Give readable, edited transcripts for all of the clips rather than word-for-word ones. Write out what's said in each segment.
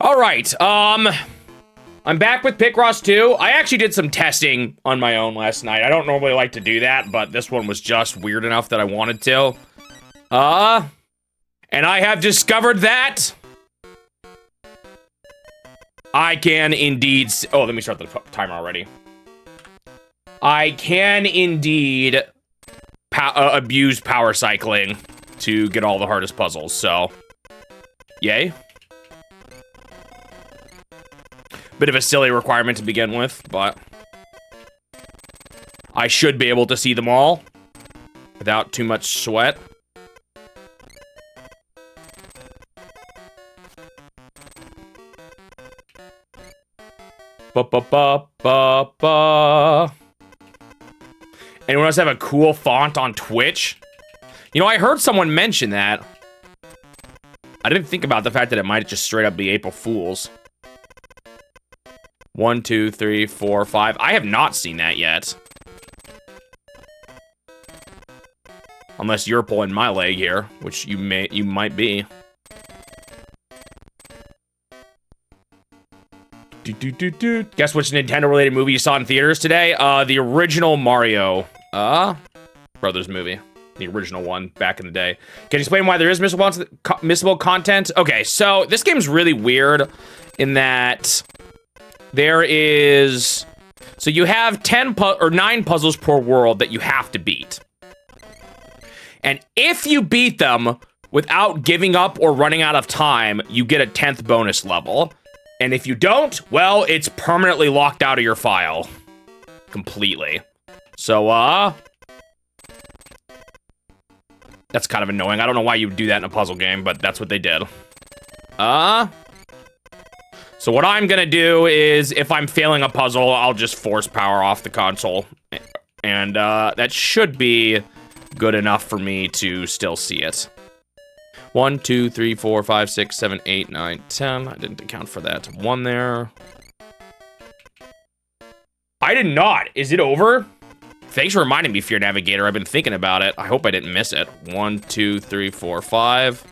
All right, I'm back with Picross 2. I actually did some testing on my own last night. I don't normally like to do that, but this one was just weird enough that I wanted to. And I have discovered that I can indeed... Oh, let me start the timer already. I can indeed abuse power cycling to get all the hardest puzzles, so... Yay. Bit of a silly requirement to begin with, but... I should be able to see them all without too much sweat. Ba-ba-ba-ba-ba. Anyone else have a cool font on Twitch? You know, I heard someone mention that. I didn't think about the fact that it might just straight up be April Fools. 1, 2, 3, 4, 5. I have not seen that yet. Unless you're pulling my leg here, which you might be. Guess which Nintendo-related movie you saw in theaters today? The original Mario Brothers movie. The original one back in the day. Can you explain why there is missable content? Okay, so this game's really weird in that there is... So you have 9 puzzles per world that you have to beat. And if you beat them without giving up or running out of time, you get a 10th bonus level. And if you don't, well, it's permanently locked out of your file. Completely. So, that's kind of annoying. I don't know why you would do that in a puzzle game, but that's what they did. So what I'm gonna do is, if I'm failing a puzzle, I'll just force power off the console. And, that should be good enough for me to still see it. 1, 2, 3, 4, 5, 6, 7, 8, 9, 10. I didn't account for that. 1 there. I did not. Is it over? Thanks for reminding me, Fear Navigator. I've been thinking about it. I hope I didn't miss it. 1, 2, 3, 4, 5.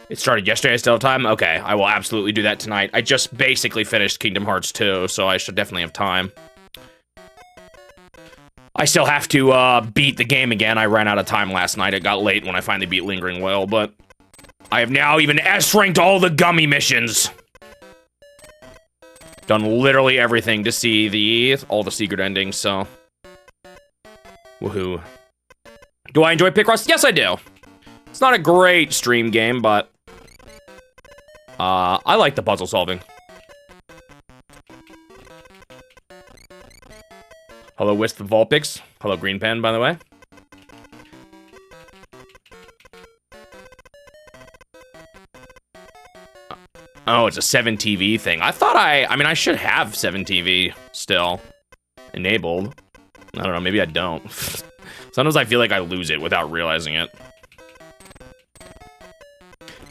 It started yesterday, I still have time? Okay, I will absolutely do that tonight. I just basically finished Kingdom Hearts 2, so I should definitely have time. I still have to beat the game again. I ran out of time last night. It got late when I finally beat Lingering Well, but I have now even S-ranked all the gummy missions. Done literally everything to see all the secret endings, so... Woohoo. Do I enjoy Picross? Yes, I do. It's not a great stream game, but... I like the puzzle solving. Hello, Wisp of Vulpix. Hello, Green Pen, by the way. Oh, it's a 7TV thing. I thought I mean, I should have 7TV still enabled. I don't know, maybe I don't. Sometimes I feel like I lose it without realizing it.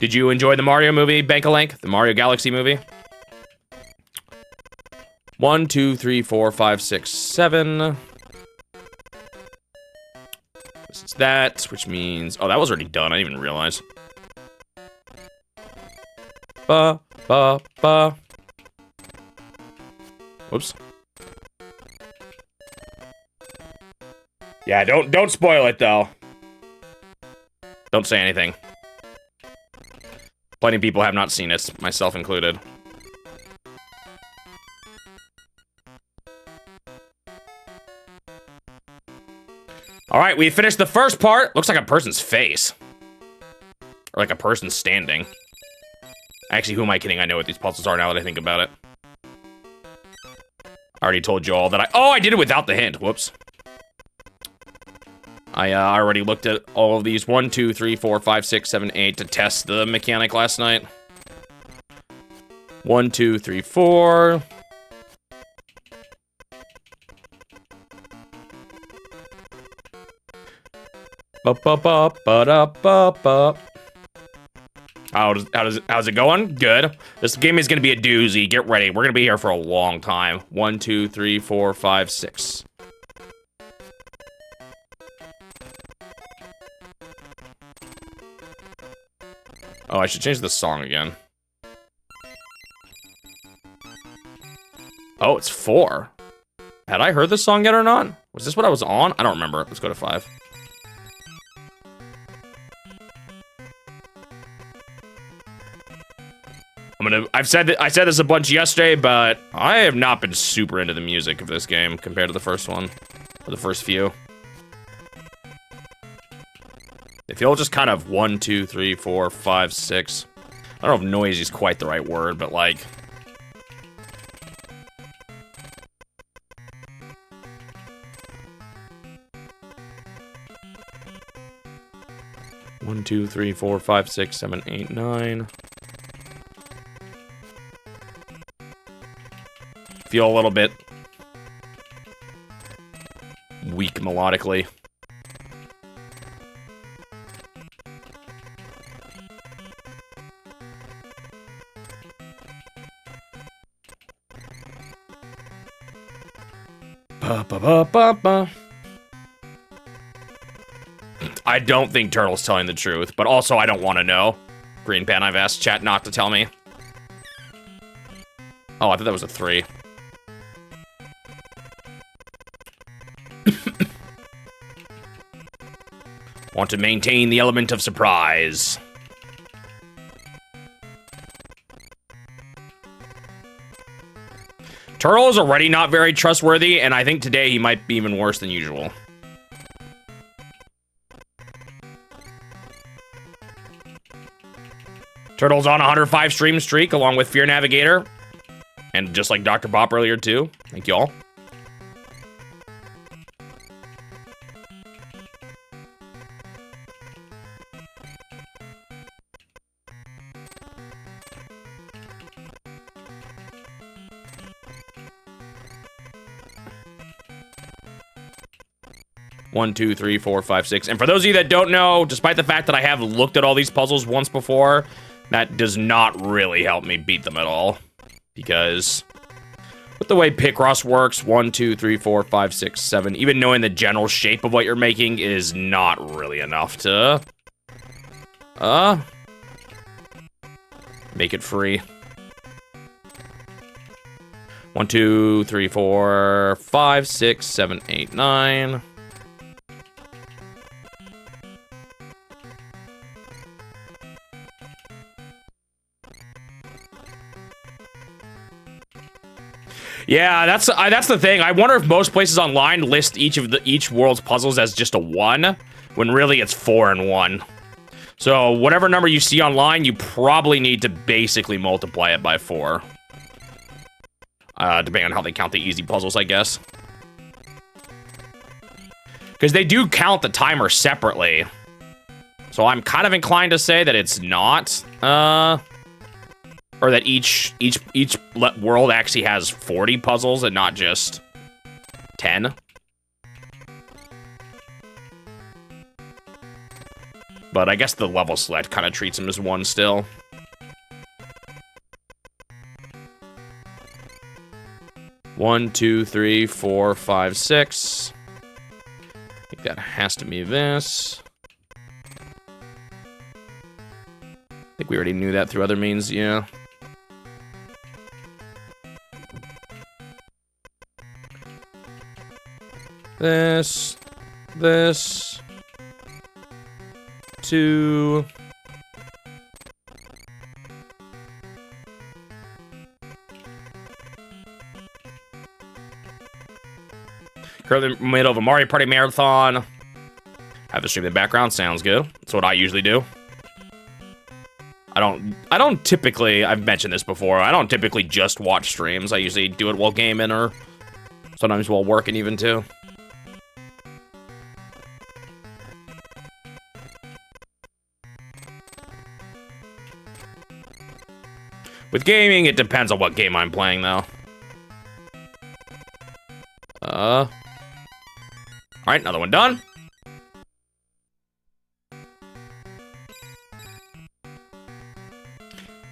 Did you enjoy the Mario movie, Bankalank? The Mario Galaxy movie? 1, 2, 3, 4, 5, 6, 7. This is that, which means... Oh, that was already done. I didn't even realize. Ba, ba, ba. Whoops. Yeah, don't spoil it, though. Don't say anything. Plenty of people have not seen it, myself included. All right, we finished the first part. Looks like a person's face. Or like a person standing. Actually, who am I kidding? I know what these puzzles are now that I think about it. I already told you all that Oh, I did it without the hint. Whoops. I already looked at all of these 1, 2, 3, 4, 5, 6, 7, 8 to test the mechanic last night. 1, 2, 3, 4. Ba ba ba ba da ba ba. How's it going? Good. This game is gonna be a doozy. Get ready. We're gonna be here for a long time. 1, 2, 3, 4, 5, 6. Oh, I should change the song again. Oh, it's 4. Had I heard this song yet or not? Was this what I was on? I don't remember. Let's go to 5. I said this a bunch yesterday, but I have not been super into the music of this game compared to the first one, or the first few. They feel just kind of 1, 2, 3, 4, 5, 6. I don't know if noisy is quite the right word, but like. One, 2, 3, 4, 5, 6, 7, 8, 9. Feel a little bit weak melodically. Ba, ba, ba, ba, ba. I don't think Turtle's telling the truth, but also I don't want to know. Green Pan, I've asked chat not to tell me. Oh, I thought that was a 3. Want to maintain the element of surprise. Turtle is already not very trustworthy, and I think today he might be even worse than usual. Turtle's on a 105 stream streak, along with Fear Navigator. And just like Dr. Bop earlier, too. Thank y'all. One, 2, 3, 4, 5, 6. And for those of you that don't know, despite the fact that I have looked at all these puzzles once before, that does not really help me beat them at all. Because with the way Picross works, 1, 2, 3, 4, 5, 6, 7, even knowing the general shape of what you're making is not really enough to make it free. 1, 2, 3, 4, 5, 6, 7, 8, 9. Yeah, that's the thing. I wonder if most places online list each world's puzzles as just a 1, when really it's 4 and 1. So whatever number you see online, you probably need to basically multiply it by 4. Depending on how they count the easy puzzles, I guess. Because they do count the timer separately. So I'm kind of inclined to say that it's not, or that each world actually has 40 puzzles and not just 10. But I guess the level select kind of treats them as 1 still. One, 2, 3, 4, 5, 6. I think that has to be this. I think we already knew that through other means, yeah. This, 2. Currently in the middle of a Mario Party marathon. Have the stream in the background, sounds good. That's what I usually do. I don't typically, I've mentioned this before, I don't typically just watch streams. I usually do it while gaming or sometimes while working even too. With gaming, it depends on what game I'm playing, though. Alright, another one done.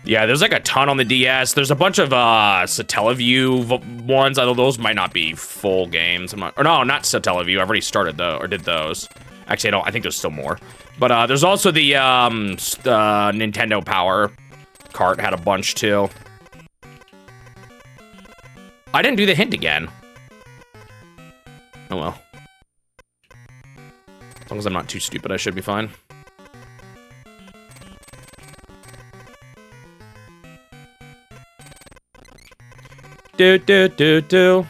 Yeah, there's like a ton on the DS. There's a bunch of Satellaview ones. Although those might not be full games. Not Satellaview. I've already started or did those. Actually, I think there's still more. But there's also the Nintendo Power cart had a bunch too. I didn't do the hint again. Oh well. As long as I'm not too stupid, I should be fine. Do do do do.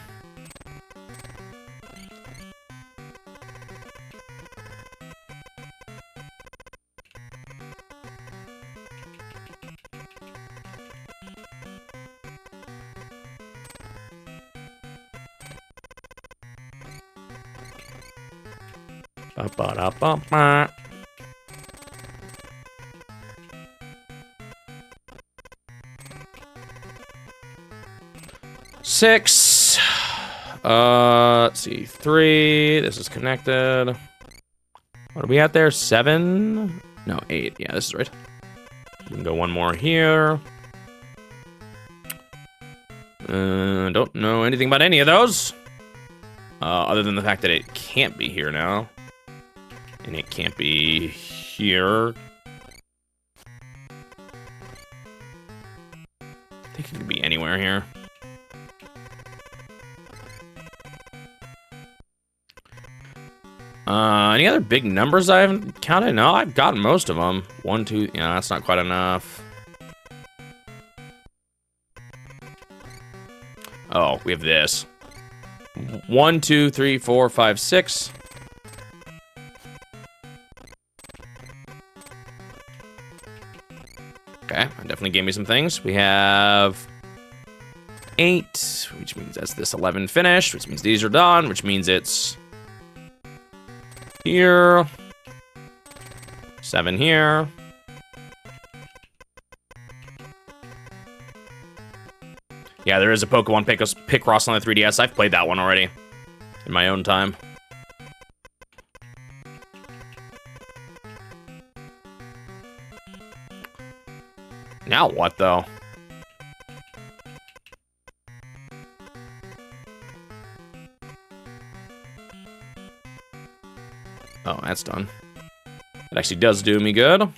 Ba ba da ba ba. Six. Let's see. 3. This is connected. What are we at there? 7? No, 8. Yeah, this is right. We can go one more here. Don't know anything about any of those. Other than the fact that it can't be here now. And it can't be here. I think it could be anywhere here. Any other big numbers I haven't counted? No, I've gotten most of them. 1, 2, yeah, that's not quite enough. Oh, we have this. 1, 2, 3, 4, 5, 6. Okay, that definitely gave me some things. We have 8, which means that's this 11 finished, which means these are done, which means it's here. 7 here. Yeah, there is a Pokemon Picross on the 3DS. I've played that one already in my own time. Now what, though? Oh, that's done. It actually does do me good.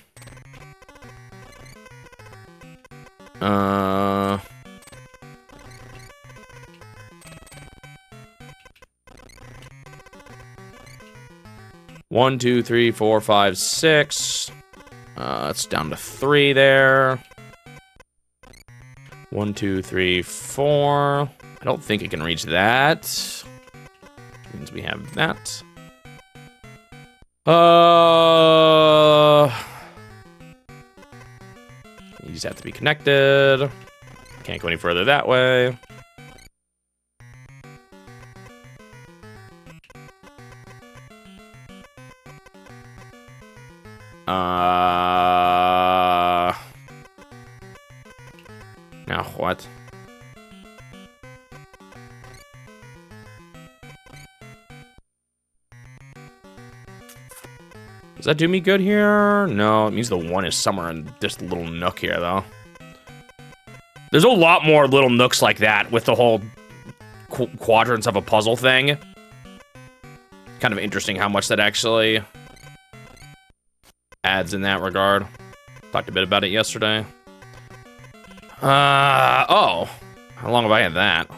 One, 2, 3, 4, 5, 6. It's down to 3 there. 1, 2, 3, 4. I don't think it can reach that. Which means we have that. These have to be connected. Can't go any further that way. Now what? Does that do me good here? No, it means the 1 is somewhere in this little nook here, though. There's a lot more little nooks like that with the whole quadrants of a puzzle thing. Kind of interesting how much that actually adds in that regard. Talked a bit about it yesterday. Oh. How long have I had that?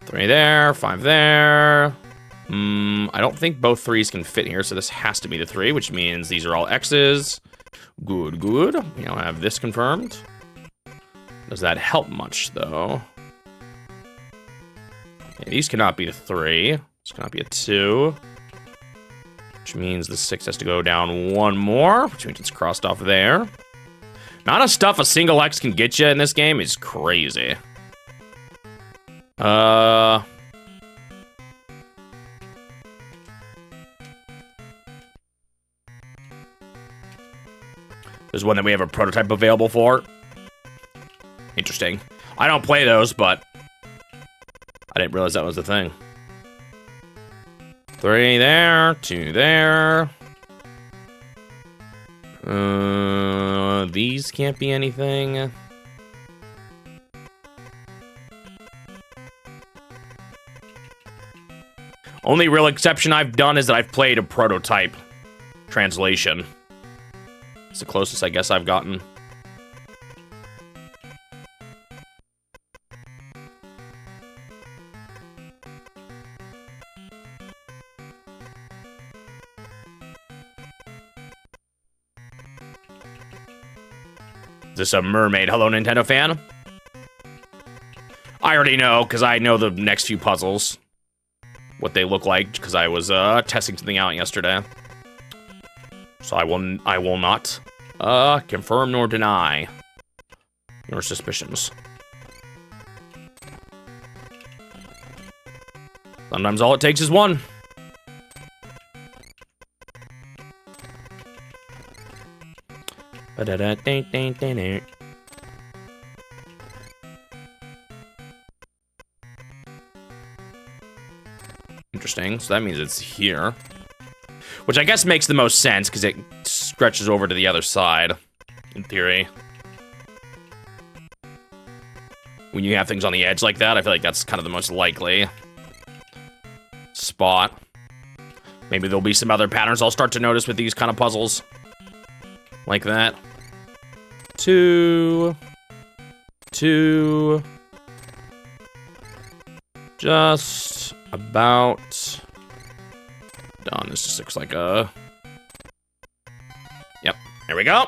3 there, 5 there. I don't think both 3s can fit here, so this has to be the 3, which means these are all X's. Good, good. We now have this confirmed. Does that help much, though? Okay, these cannot be the 3. This cannot be a 2. Which means the 6 has to go down 1 more, which means it's crossed off there. Amount of stuff a single X can get you in this game is crazy. There's one that we have a prototype available for. Interesting. I don't play those, but I didn't realize that was the thing. 3 there, 2 there. These can't be anything. Only real exception I've done is that I've played a prototype translation. It's the closest I guess I've gotten. Is this a mermaid? Hello, Nintendo fan? I already know, because I know the next few puzzles. What they look like, because I was testing something out yesterday. So I will not confirm nor deny your suspicions. Sometimes all it takes is one. Interesting. So that means it's here. Which I guess makes the most sense, because it stretches over to the other side, in theory. When you have things on the edge like that, I feel like that's kind of the most likely spot. Maybe there'll be some other patterns I'll start to notice with these kind of puzzles. Like that. 2. 2. Just about done. This just looks like a... Yep, there we go.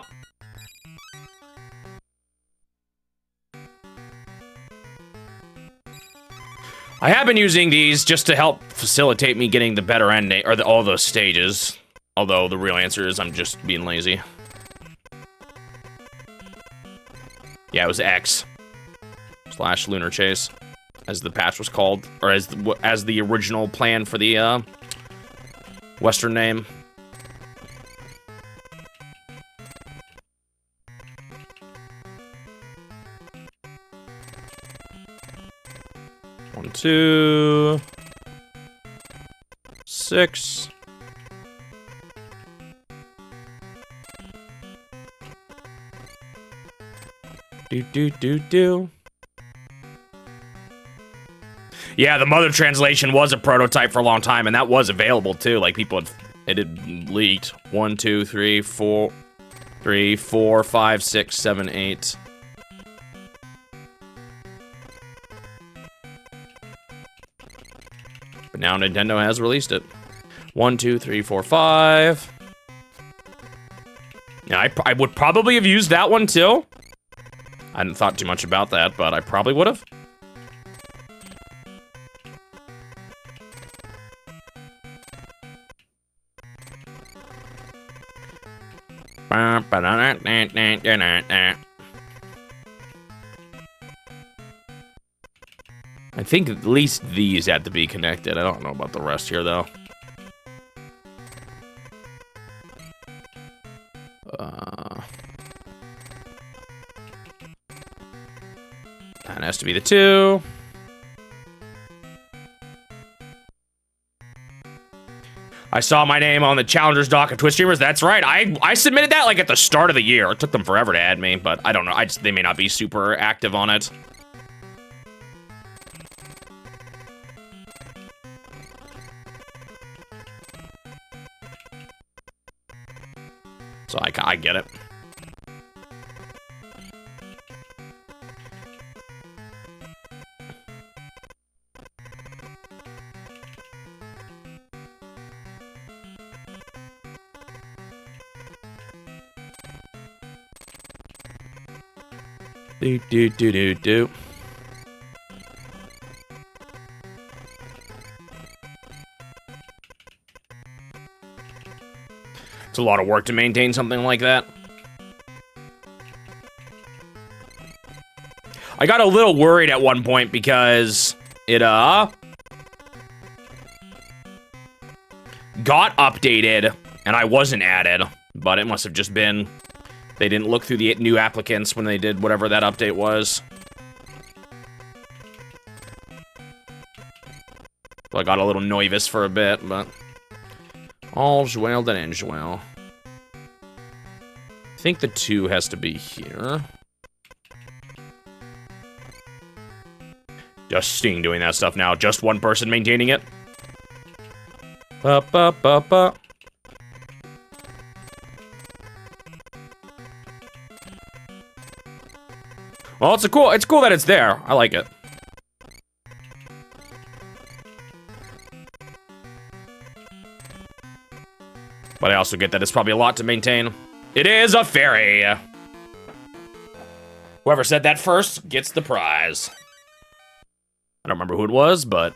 I have been using these just to help facilitate me getting the better ending, or all those stages. Although the real answer is I'm just being lazy. Yeah, it was X / Lunar Chase, as the patch was called, or as the original plan for the Western name. One, 2, 6. Do. Yeah, the mother translation was a prototype for a long time, and that was available too. Like people it had leaked. 1, 2, 3, 4, 3, 4, 5, 6, 7, 8. But now Nintendo has released it. 1, 2, 3, 4, 5. Yeah, I would probably have used that one too. I hadn't thought too much about that, but I probably would have. I think at least these had to be connected. I don't know about the rest here, though. That has to be the 2. I saw my name on the Challengers doc of Twitch streamers. That's right. I submitted that like at the start of the year. It took them forever to add me, but I don't know. They may not be super active on it. So I get it. Do. It's a lot of work to maintain something like that. I got a little worried at one point because it, got updated and I wasn't added, but it must have just been they didn't look through the new applicants when they did whatever that update was. So I got a little nervous for a bit, but all's well that ends well. think the 2 has to be here. Just Sting doing that stuff now. Just one person maintaining it. Ba ba ba ba. Well, it's cool that it's there. I like it. But I also get that it's probably a lot to maintain. It is a fairy. Whoever said that first gets the prize. I don't remember who it was, but...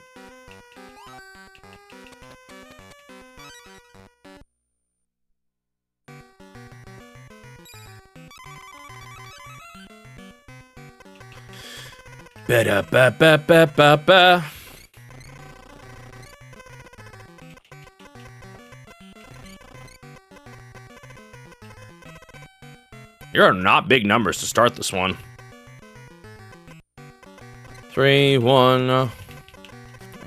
Ba-da-ba-ba-ba-ba-ba. Here are not big numbers to start this one. 3, 1. Okay,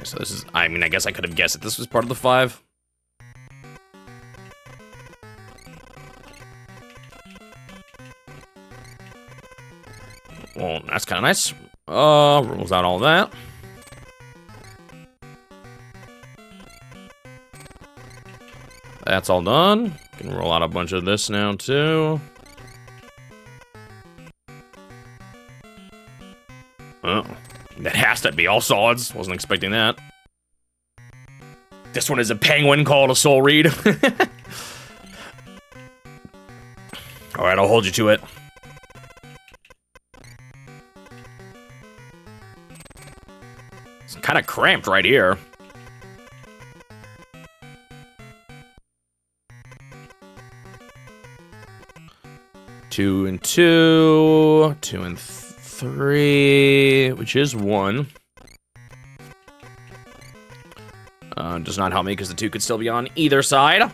so this is, I mean, I guess I could have guessed that this was part of the 5. Well, that's kind of nice. Rules out all that. That's all done. Can roll out a bunch of this now, too. Oh, that has to be all solids. Wasn't expecting that. This one is a penguin called a soul read. Alright, I'll hold you to it. It's kind of cramped right here. Two and 2, 2 and 3, which is 1. Does not help me because the 2 could still be on either side.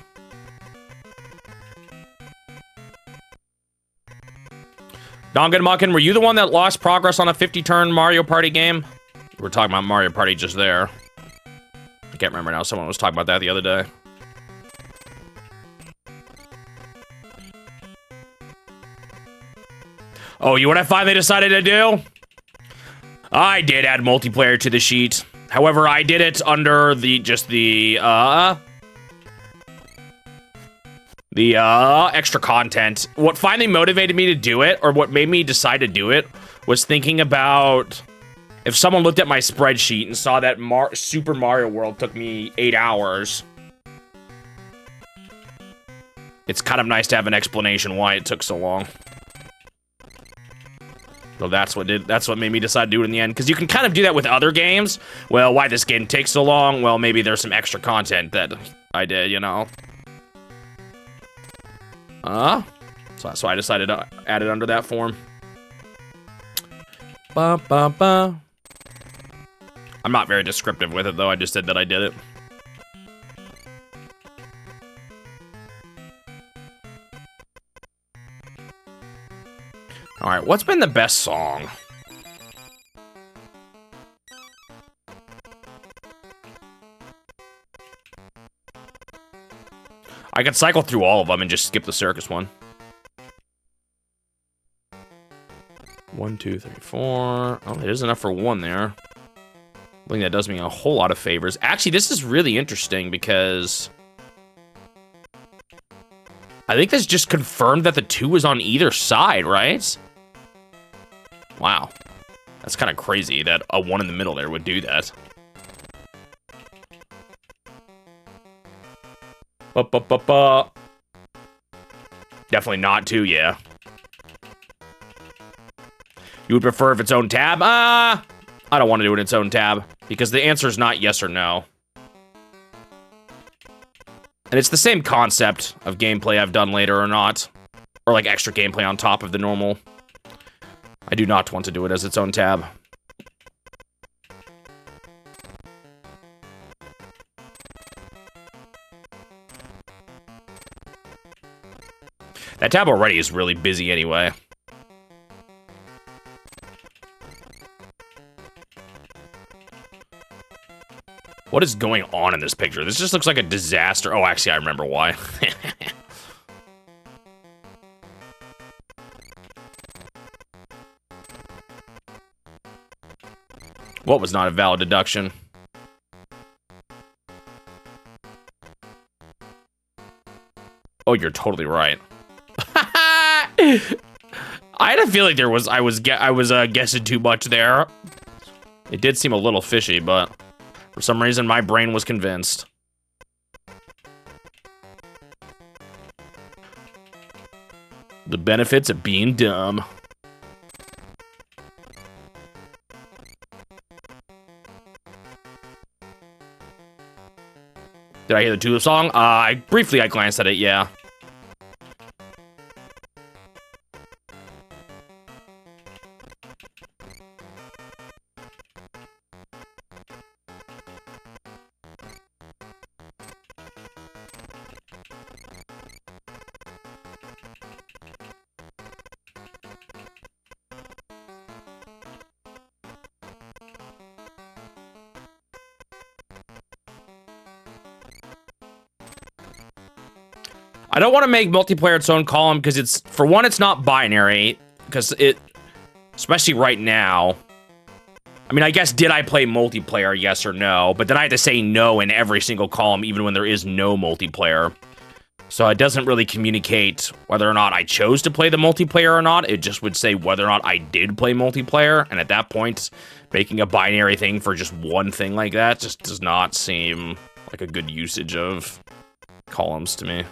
Donganmuckin, were you the one that lost progress on a 50-turn Mario Party game? We were talking about Mario Party just there. I can't remember now. Someone was talking about that the other day. Oh, you know what I finally decided to do? I did add multiplayer to the sheet. However, I did it under the extra content. What finally motivated me to do it, or what made me decide to do it, was thinking about if someone looked at my spreadsheet and saw that Super Mario World took me 8 hours. It's kind of nice to have an explanation why it took so long. So that's what made me decide to do it in the end. Because you can kind of do that with other games. Well, why this game takes so long? Well, maybe there's some extra content that I did, you know. So that's why I decided to add it under that form. Ba ba ba. I'm not very descriptive with it though. I just said that I did it. All right, what's been the best song? I could cycle through all of them and just skip the circus one. 1, 2, 3, 4. Oh, there's enough for 1 there. I think that does me a whole lot of favors. Actually, this is really interesting because I think this just confirmed that the 2 is on either side, right? Wow. That's kind of crazy that a 1 in the middle there would do that. Ba-ba-ba-ba. Definitely not 2, yeah. You would prefer if its own tab? I don't want to do it in its own tab, because the answer is not yes or no. And it's the same concept of gameplay I've done later or not. Or like extra gameplay on top of the normal. I do not want to do it as its own tab. That tab already is really busy anyway. What is going on in this picture? This just looks like a disaster. Oh, actually, I remember why. What was not a valid deduction? Oh, you're totally right. I had a feeling I was guessing too much there. It did seem a little fishy, but for some reason my brain was convinced. The benefits of being dumb. Did I hear the Tulip song? I glanced at it, yeah. I don't want to make multiplayer its own column because it's, for one, it's not binary, because it, especially right now. I mean, I guess, did I play multiplayer, yes or no? But then I had to say no in every single column, even when there is no multiplayer. So it doesn't really communicate whether or not I chose to play the multiplayer or not. It just would say whether or not I did play multiplayer. And at that point, making a binary thing for just one thing like that just does not seem like a good usage of columns to me.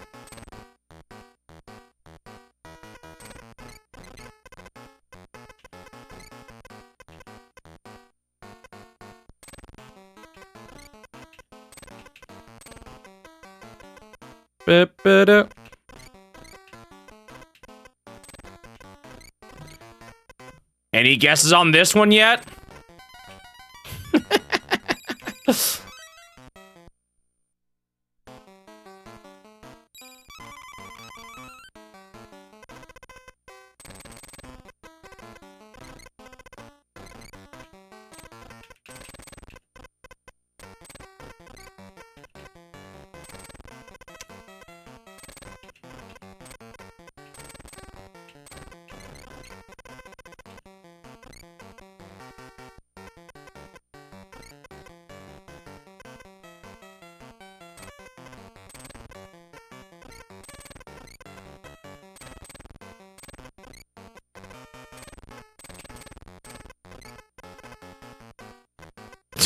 Any guesses on this one yet?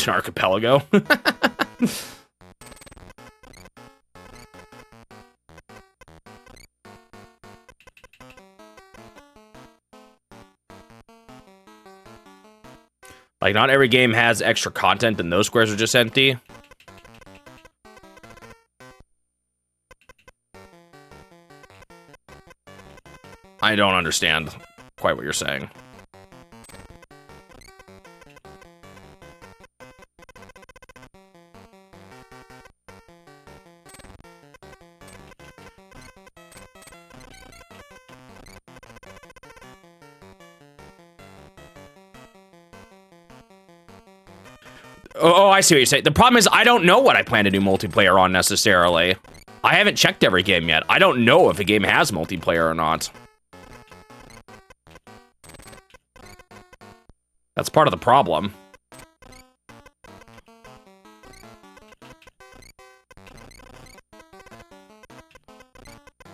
It's an archipelago. Like, not every game has extra content and those squares are just empty. I don't understand quite what you're saying. Oh, I see what you're saying. The problem is I don't know what I plan to do multiplayer on necessarily. I haven't checked every game yet. I don't know if a game has multiplayer or not. That's part of the problem.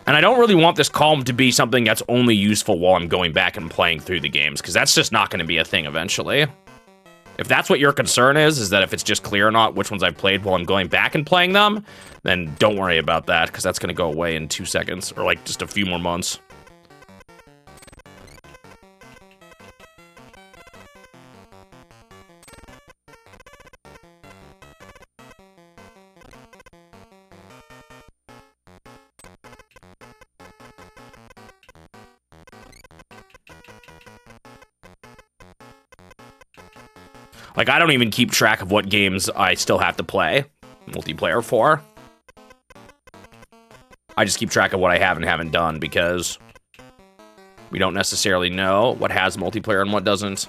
And I don't really want this column to be something that's only useful while I'm going back and playing through the games, because that's just not going to be a thing eventually. If that's what your concern is that if it's just clear or not which ones I've played while I'm going back and playing them, then don't worry about that, because that's going to go away in 2 seconds, or like just a few more months. Like, I don't even keep track of what games I still have to play multiplayer for. I just keep track of what I have and haven't done, because we don't necessarily know what has multiplayer and what doesn't.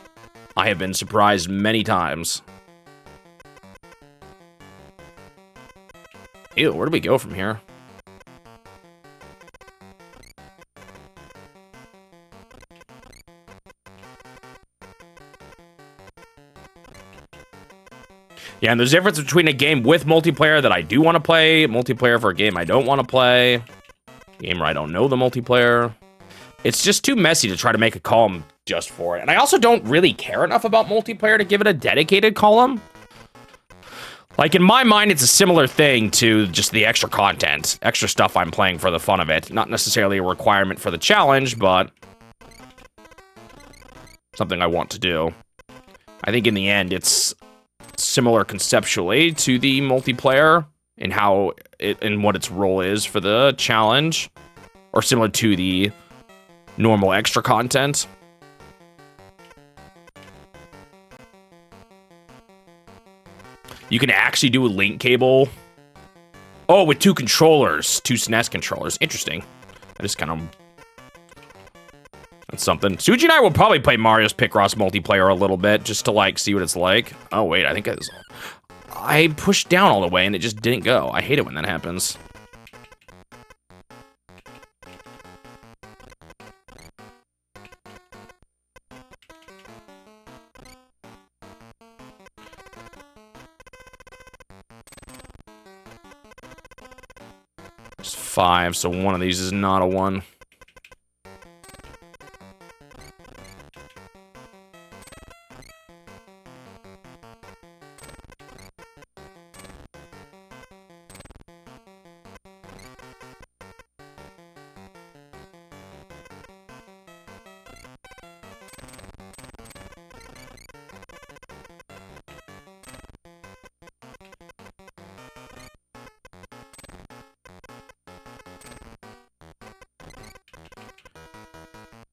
I have been surprised many times. Ew, where do we go from here? Yeah, and there's a difference between a game with multiplayer that I do want to play, multiplayer for a game I don't want to play, game where I don't know the multiplayer. It's just too messy to try to make a column just for it. And I also don't really care enough about multiplayer to give it a dedicated column. Like, in my mind, it's a similar thing to just the extra content, extra stuff I'm playing for the fun of it. Not necessarily a requirement for the challenge, but something I want to do. I think in the end, it's similar conceptually to the multiplayer and how it and what its role is for the challenge, or similar to the normal extra content. You can actually do a link cable. Oh, with 2 controllers, 2 SNES controllers. Interesting. I just kind of... That's something. Suji and I will probably play Mario's Picross multiplayer a little bit, just to, like, see what it's like. Oh, wait, I think I pushed down all the way and it just didn't go. I hate it when that happens. There's 5, so one of these is not a 1.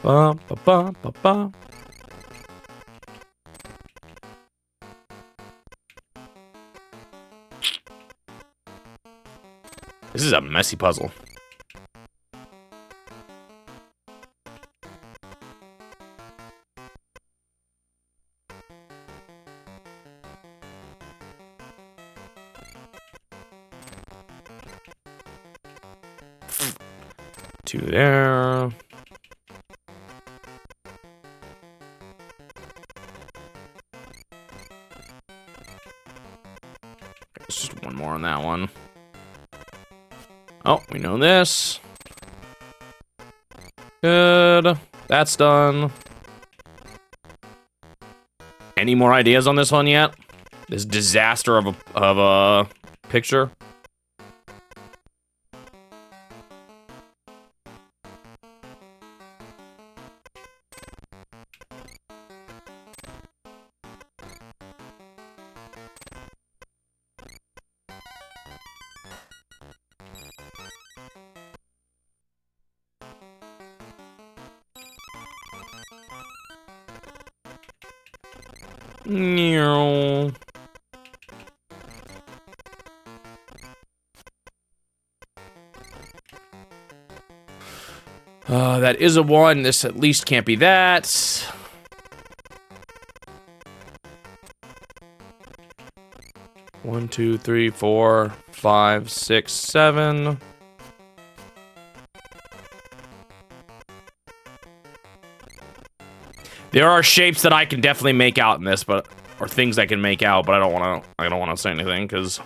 Ba, ba, ba, ba, ba. This is a messy puzzle. Two there. There's just one more on that one. Oh, we know this. Good. That's done. Any more ideas on this one yet? This disaster of a picture? No. That is a 1. This at least can't be that. One, 2, 3, 4, 5, 6, 7. There are shapes that I can definitely make out in this, or things I can make out, but I don't want to say anything because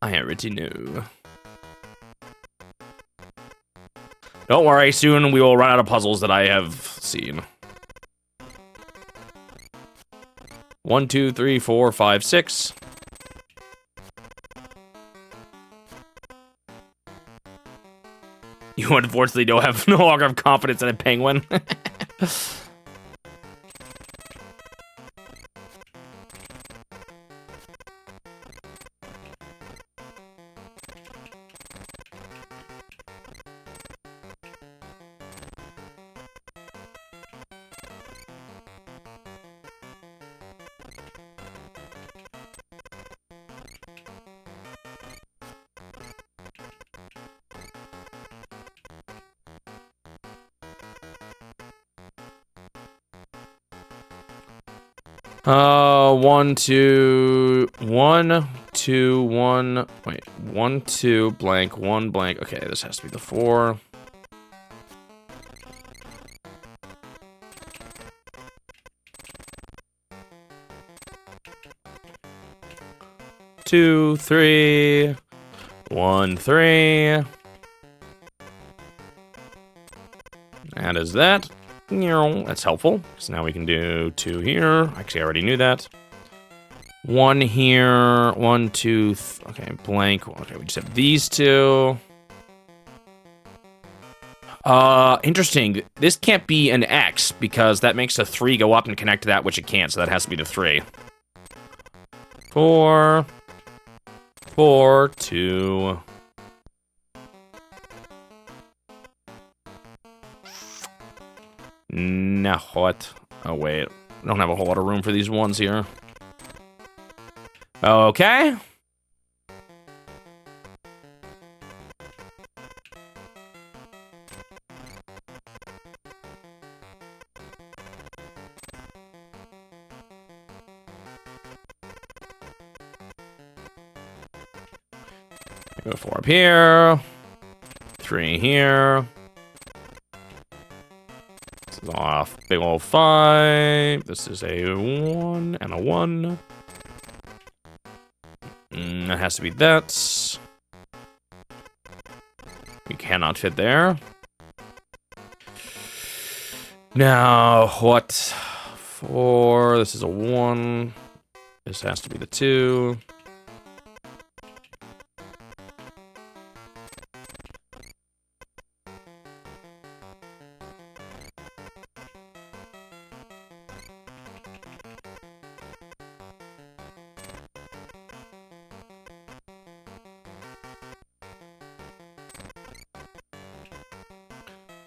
I already know. Don't worry, soon we will run out of puzzles that I have seen. 1, 2, 3, 4, 5, 6. You unfortunately no longer have confidence in a penguin. One, two, 1, 2, 1. Wait, 1, 2, blank, 1, blank. Okay, this has to be the 4. 2, 3. 1, 3. That is that. That's helpful. So now we can do 2 here. Actually, I already knew that. 1 here. 1, 2. Okay, blank. Okay, we just have these 2. Interesting. This can't be an X because that makes a 3 go up and connect to that, which it can't. So that has to be the 3. 4. 4, 2. No, what? Oh, wait. I don't have a whole lot of room for these ones here. Okay. Go 4 up here. 3 here. This is off. Big old 5. This is a 1 and a 1. That has to be that. We cannot fit there. Now, what? 4. This is a 1. This has to be the 2.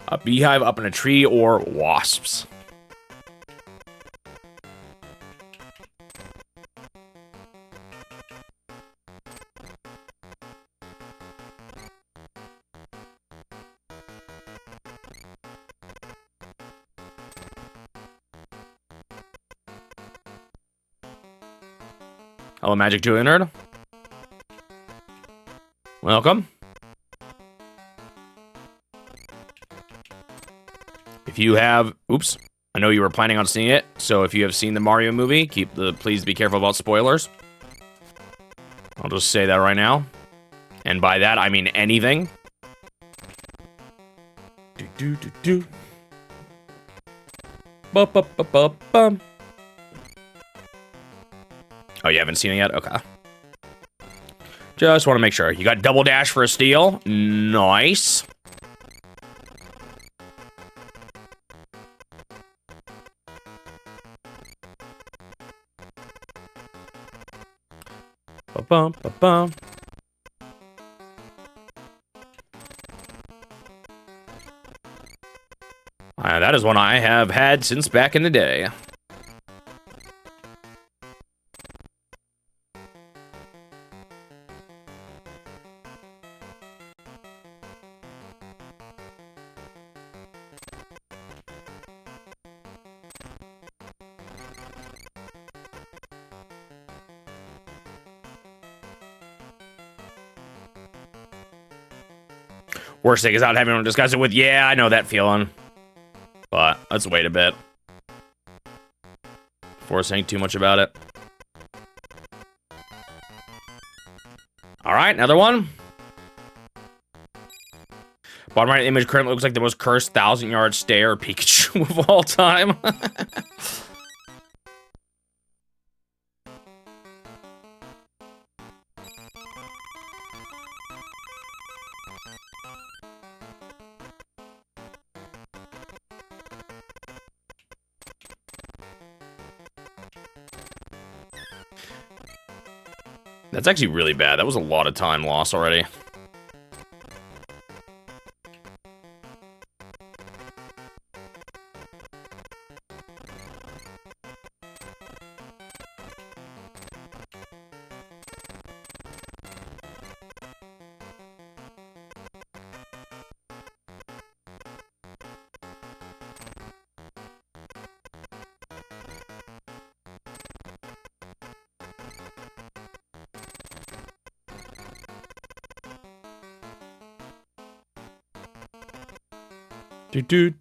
A beehive up in a tree or wasps. Hello, Magic Julia Nerd. Welcome. If you have, oops, I know you were planning on seeing it, so if you have seen the Mario movie, please be careful about spoilers. I'll just say that right now. And by that, I mean anything. Do. Bum. Oh, you haven't seen it yet? Okay. Just want to make sure. You got double dash for a steal. Nice. Ba-bum. That is one I have had since back in the day. Worst thing is not having to discuss it with, yeah, I know that feeling. But let's wait a bit before saying too much about it. All right, another one. Bottom right image currently looks like the most cursed 1,000-yard stare Pikachu of all time. That's actually really bad. That was a lot of time lost already. Do.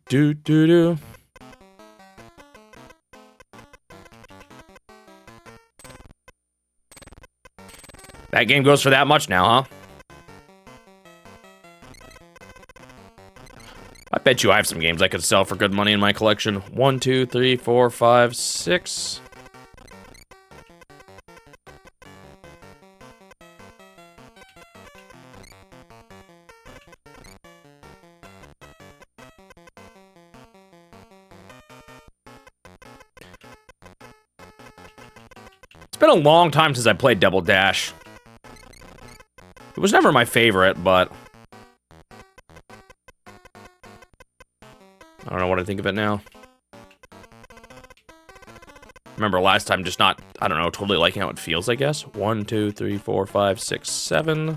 That game goes for that much now, huh? I bet you I have some games I could sell for good money in my collection. 1, 2, 3, 4, 5, 6. It's been a long time since I played Double Dash. It was never my favorite, but I don't know what I think of it now. Remember last time just not, I don't know, totally liking how it feels, I guess. 1, 2, 3, 4, 5, 6, 7.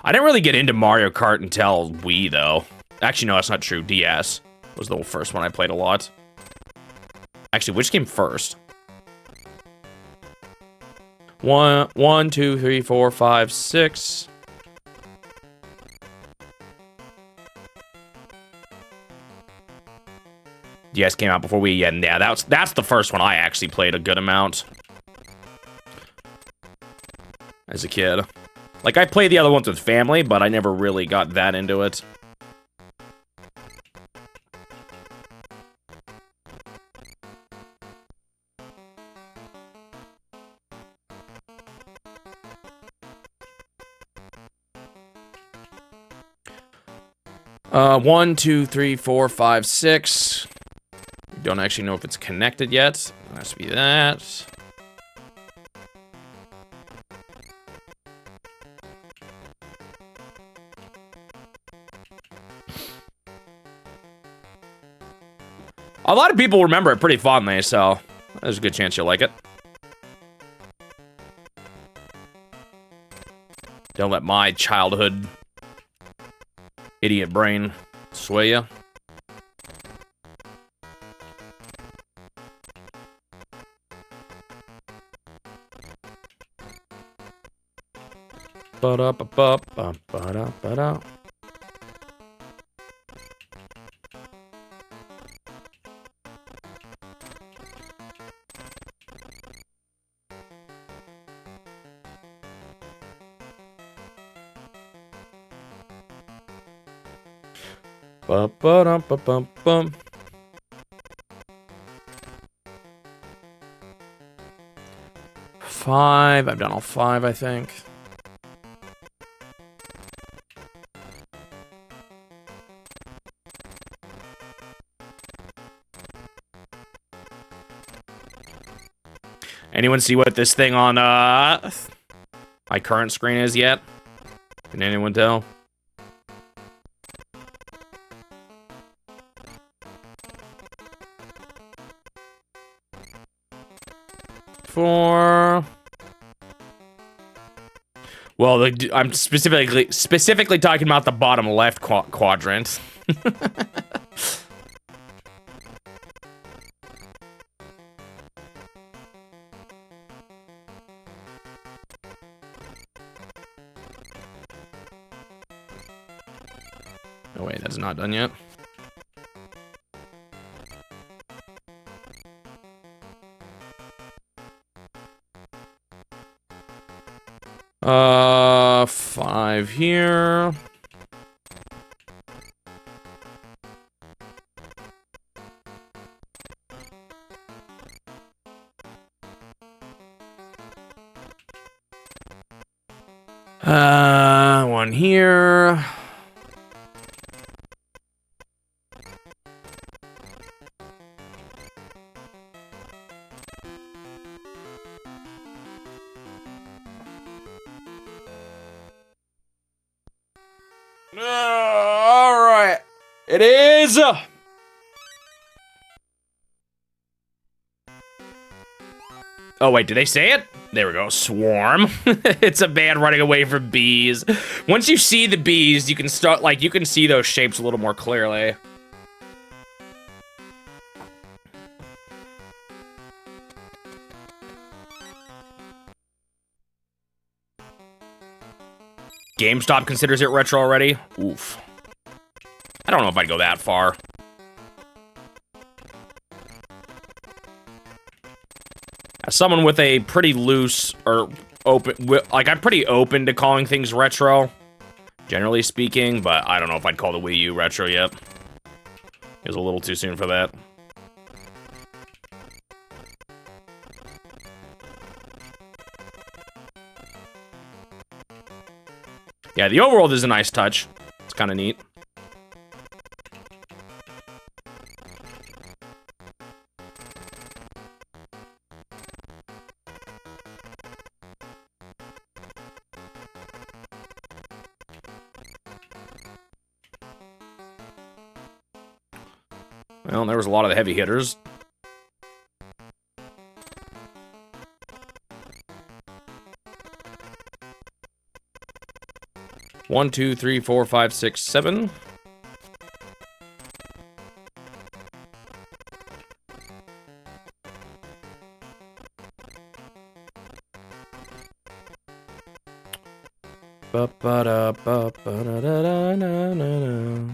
I didn't really get into Mario Kart until Wii, though. Actually, no, that's not true. DS was the first one I played a lot. Actually, which came first? 1, 2, 3, 4, 5, 6. DS came out before Wii, yeah, that's the first one I actually played a good amount as a kid. Like, I played the other ones with family, but I never really got that into it. One, 2, 3, 4, 5, 6. Don't actually know if it's connected yet. It has to be that. A lot of people remember it pretty fondly, so there's a good chance you'll like it. Don't let my childhood idiot brain sway you. Ba-da-ba-ba-ba-ba-da-ba-da. Ba-ba-dum-ba-bum-bum. 5. I've done all 5, I think. Anyone see what this thing on my current screen is yet? Can anyone tell? Well, I'm specifically talking about the bottom left quadrant. Oh wait, that's not done yet. Five here. One here. All right. It is. Oh, wait, did they say it? There we go. Swarm. It's a band running away from bees. Once you see the bees, you can start, like, you can see those shapes a little more clearly. GameStop considers it retro already? Oof. I don't know if I'd go that far. As someone with a pretty loose, or open, like, I'm pretty open to calling things retro, generally speaking, but I don't know if I'd call the Wii U retro yet. It was a little too soon for that. Yeah, the overworld is a nice touch. It's kind of neat. Well, there was a lot of the heavy hitters. One, two, three, four, five, six, seven. Ba ba da ba ba da da da na na na.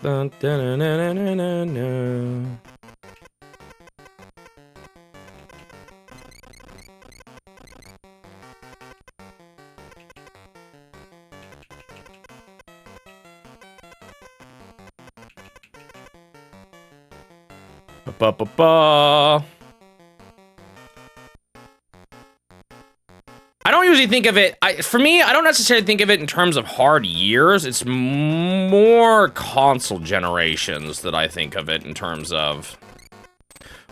Dun, dun, dun, dun, dun, dun, dun. Ba ba ba. I don't usually think of it, for me, I don't necessarily think of it in terms of hard years. It's more console generations that I think of it in terms of.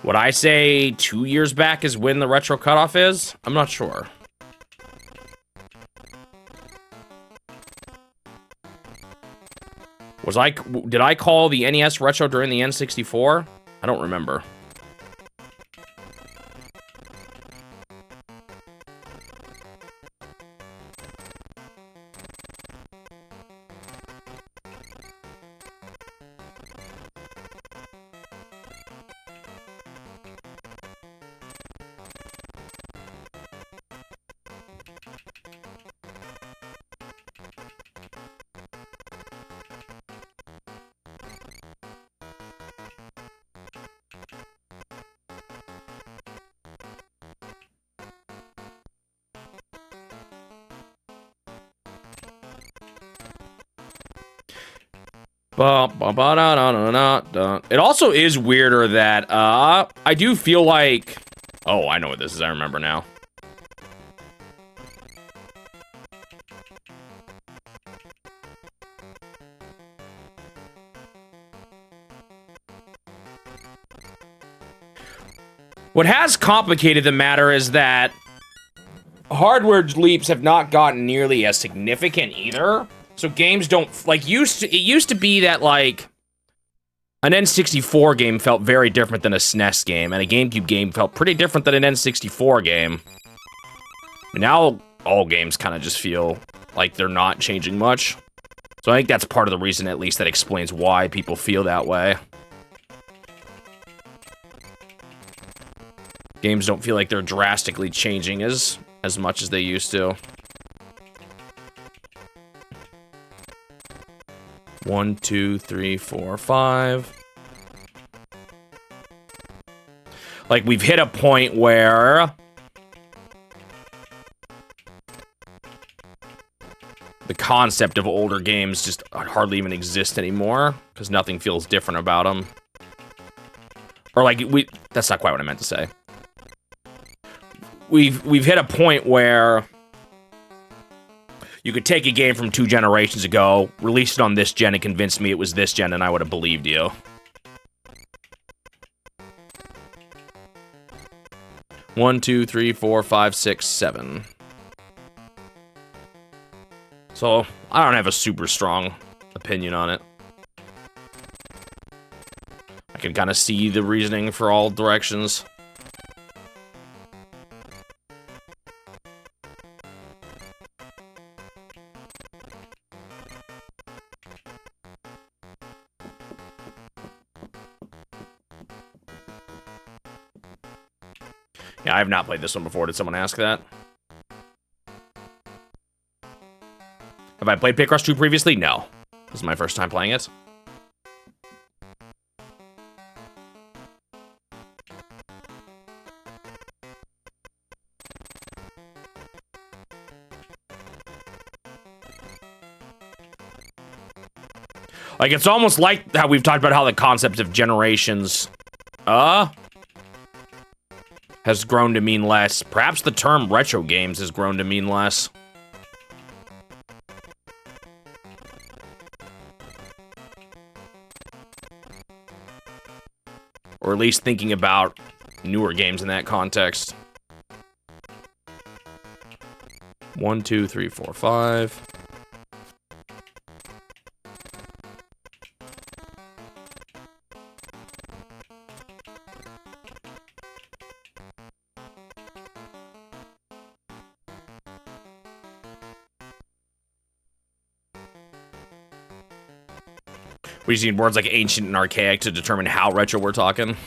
Would I say 2 years back is when the retro cutoff is? I'm not sure. Did I call the NES retro during the N64? I don't remember. It also is weirder that, I do feel like... Oh, I know what this is. I remember now. What has complicated the matter is that hardware leaps have not gotten nearly as significant either. So games don't, like, it used to be that, like, an N64 game felt very different than a SNES game, and a GameCube game felt pretty different than an N64 game. But now, all games kind of just feel like they're not changing much. So I think that's part of the reason, at least, that explains why people feel that way. Games don't feel like they're drastically changing as much as they used to. 1, 2, 3, 4, 5. Like, we've hit a point where the concept of older games just hardly even exist anymore because nothing feels different about them. Or like, that's not quite what I meant to say. We've hit a point where you could take a game from 2 generations ago, release it on this gen, and convince me it was this gen, and I would have believed you. One, 2, 3, 4, 5, 6, 7. So, I don't have a super strong opinion on it. I can kind of see the reasoning for all directions. Yeah, I have not played this one before. Did someone ask that? Have I played Picross 2 previously? No. This is my first time playing it. Like, it's almost like how we've talked about how the concept of generations, has grown to mean less. Perhaps the term retro games has grown to mean less. Or at least thinking about newer games in that context. 1, 2, 3, 4, 5. We just need words like ancient and archaic to determine how retro we're talking.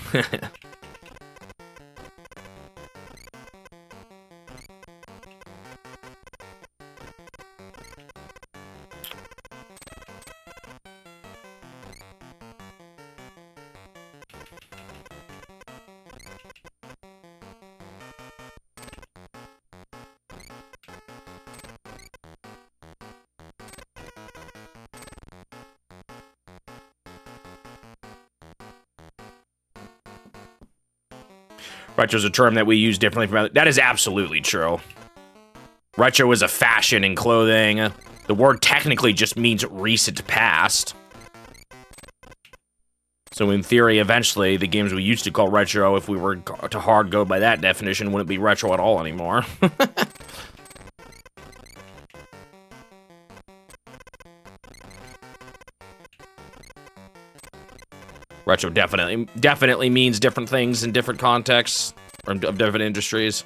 Retro is a term that we use differently from other. That is absolutely true. Retro is a fashion in clothing. The word technically just means recent past. So in theory, eventually, the games we used to call retro, if we were to hard go by that definition, wouldn't be retro at all anymore. Retro definitely means different things in different contexts, or of different industries.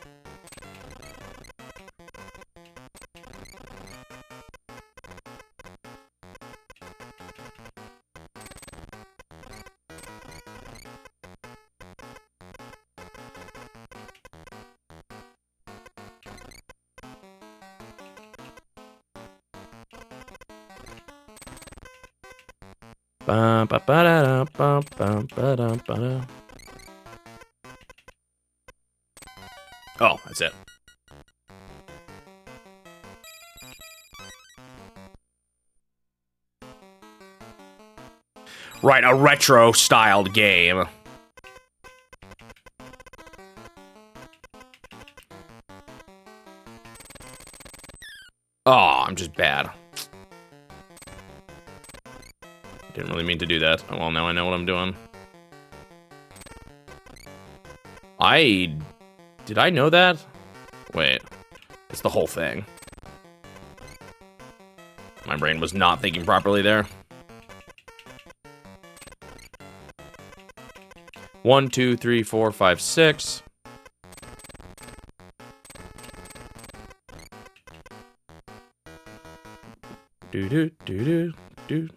Oh, that's it. Right, a retro-styled game. Oh, I'm just bad. Didn't really mean to do that. Oh, well, now I know what I'm doing. Did I know that? Wait. It's the whole thing. My brain was not thinking properly there. 1, 2, 3, 4, 5, 6. Do do do do do.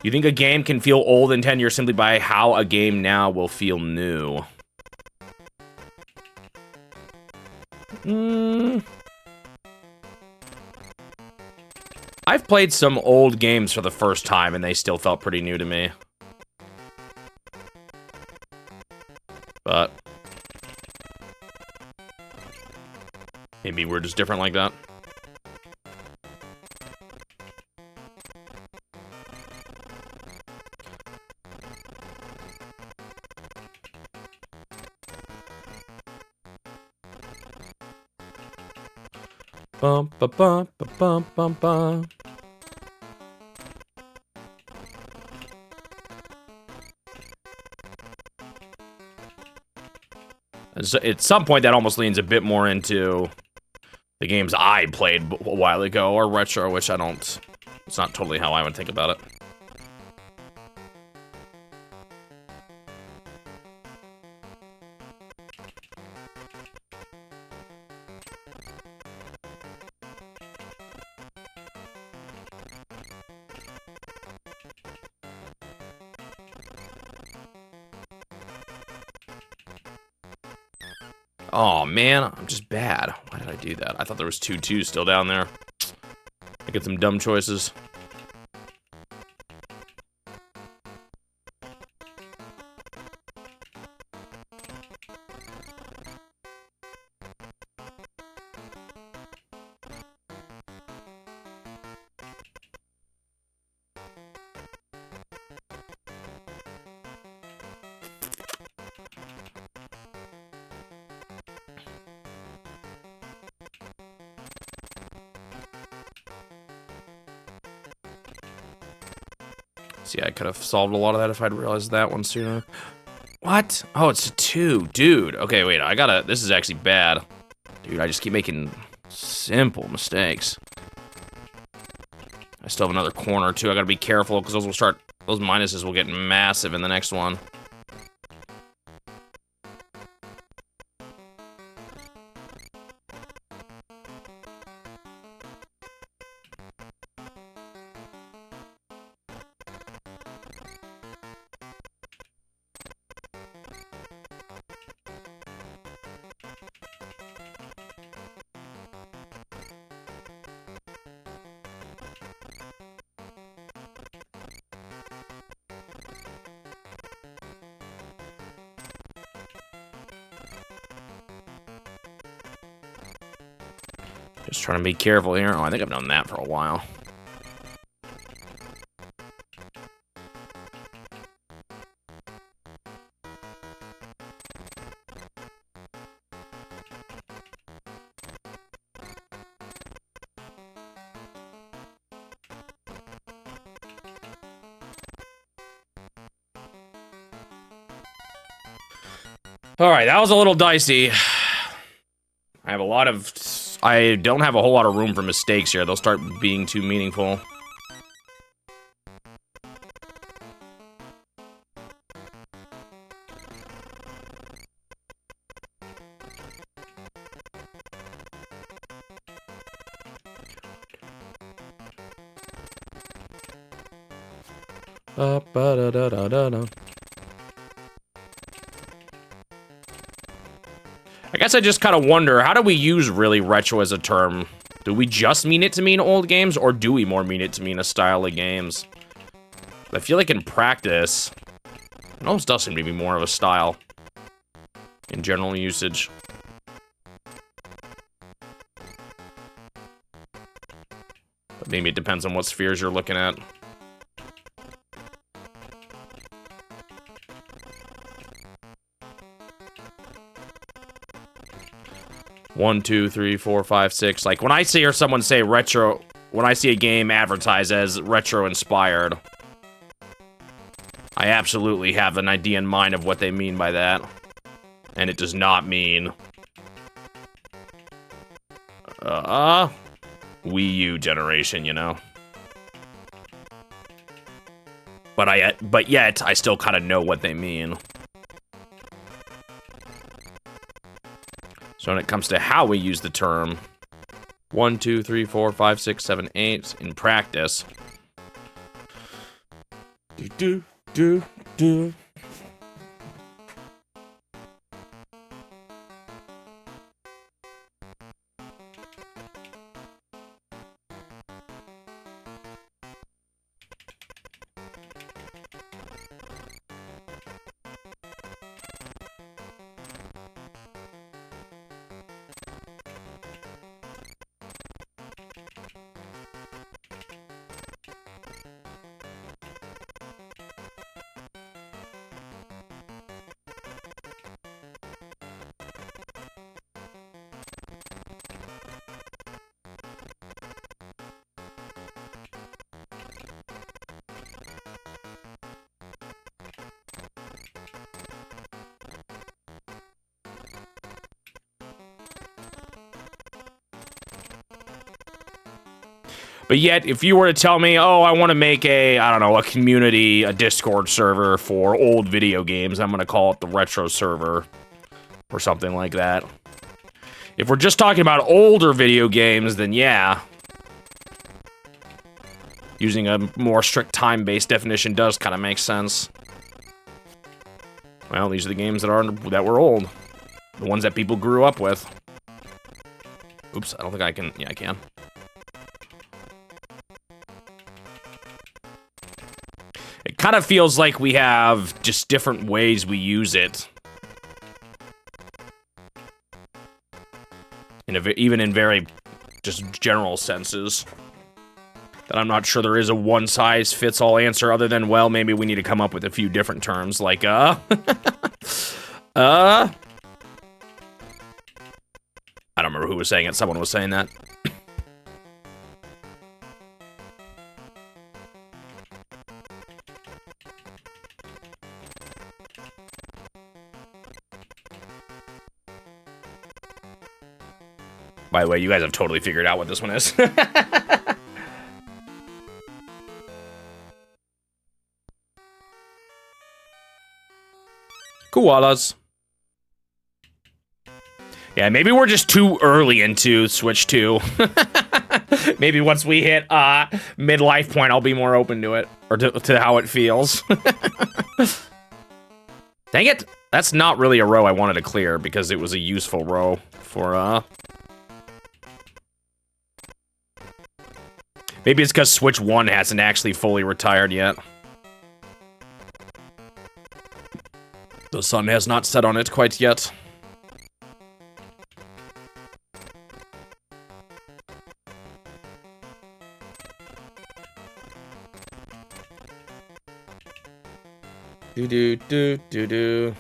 You think a game can feel old in 10 years simply by how a game now will feel new? I've played some old games for the first time and they still felt pretty new to me. But maybe we're just different like that. Bum ba bum ba bum bum bum. At some point, that almost leans a bit more into the games I played a while ago, or retro, which I don't... It's not totally how I would think about it. Oh, man, I'm just bad. Why did I do that? I thought there was 2 still down there. I get some dumb choices. See, I could have solved a lot of that if I'd realized that one sooner. What? Oh, it's a 2. Dude. Okay, wait, I gotta... This is actually bad. Dude, I just keep making simple mistakes. I still have another corner, too. I gotta be careful, because those will start... Those minuses will get massive in the next one. Just trying to be careful here. Oh, I think I've done that for a while. All right, that was a little dicey. I have a lot of... I don't have a whole lot of room for mistakes here. They'll start being too meaningful. Ba-da-da-da-da-da. I guess I just kind of wonder, how do we use really retro as a term? Do we just mean it to mean old games, or do we more mean it to mean a style of games? I feel like in practice, it almost does seem to be more of a style in general usage. But maybe it depends on what spheres you're looking at. One, two, three, four, five, six. Like, when I hear someone say retro, when I see a game advertised as retro-inspired, I absolutely have an idea in mind of what they mean by that. And it does not mean... Wii U generation, you know? But yet, I still kind of know what they mean. So when it comes to how we use the term 1, 2, 3, 4, 5, 6, 7, 8 in practice. Do. But yet, if you were to tell me, oh, I want to make I don't know, a community, a Discord server for old video games, I'm going to call it the retro server, or something like that. If we're just talking about older video games, then yeah. Using a more strict time-based definition does kind of make sense. Well, these are the games that were old. The ones that people grew up with. Oops, I don't think I can. Yeah, I can. It kind of feels like we have just different ways we use it. Even in very just general senses. That I'm not sure there is a one-size-fits-all answer other than, well, maybe we need to come up with a few different terms, like, I don't remember who was saying it. Someone was saying that. By the way, you guys have totally figured out what this one is. Koalas. Yeah, maybe we're just too early into Switch 2. Maybe once we hit midlife point, I'll be more open to it. Or to how it feels. Dang it! That's not really a row I wanted to clear because it was a useful row for, Maybe it's because Switch 1 hasn't actually fully retired yet. The sun has not set on it quite yet. Do-do-do-do-do.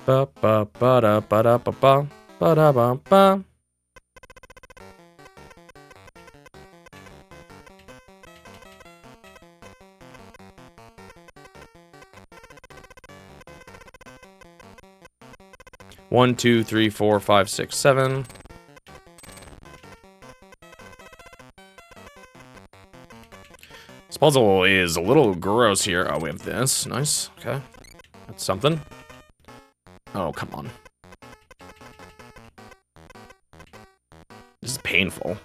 Ba ba ba da ba da ba ba ba da ba ba. One, two, three, 4, 5, 6, 7. This puzzle is a little gross here. Oh, we have this. Nice. Okay. That's something. Oh, come on. This is painful.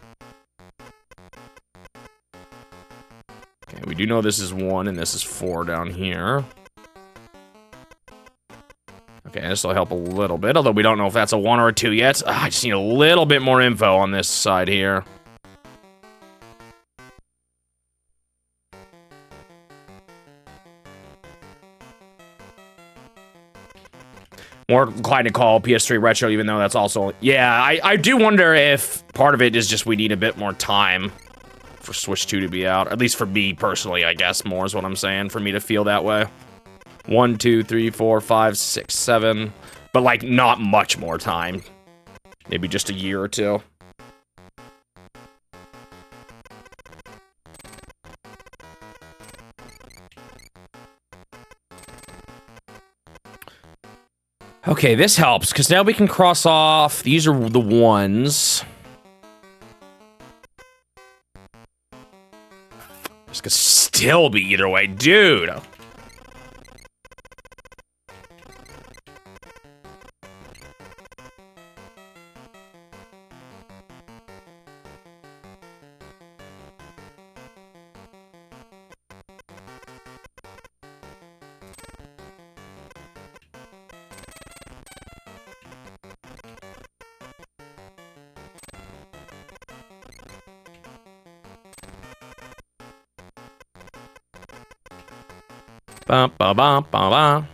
Okay, we do know this is 1 and this is 4 down here. Okay, this will help a little bit, although we don't know if that's a 1 or a 2 yet. I just need a little bit more info on this side here. More inclined to call PS3 retro, even though that's also... Yeah, I do wonder if part of it is just we need a bit more time for Switch 2 to be out. At least for me, personally, I guess, more is what I'm saying, for me to feel that way. 1, 2, 3, 4, 5, 6, 7. But, like, not much more time. Maybe just a year or two. Okay, this helps, because now we can cross off. These are the ones. This could still be either way. Dude. Ba ba ba ba ba.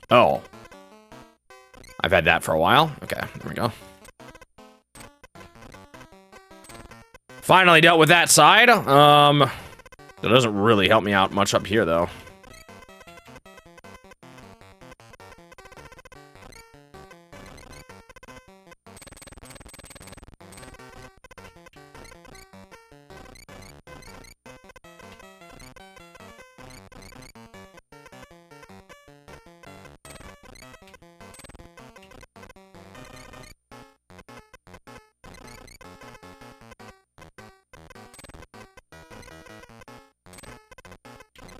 Oh. I've had that for a while. Okay, there we go. Finally dealt with that side. That doesn't really help me out much up here, though.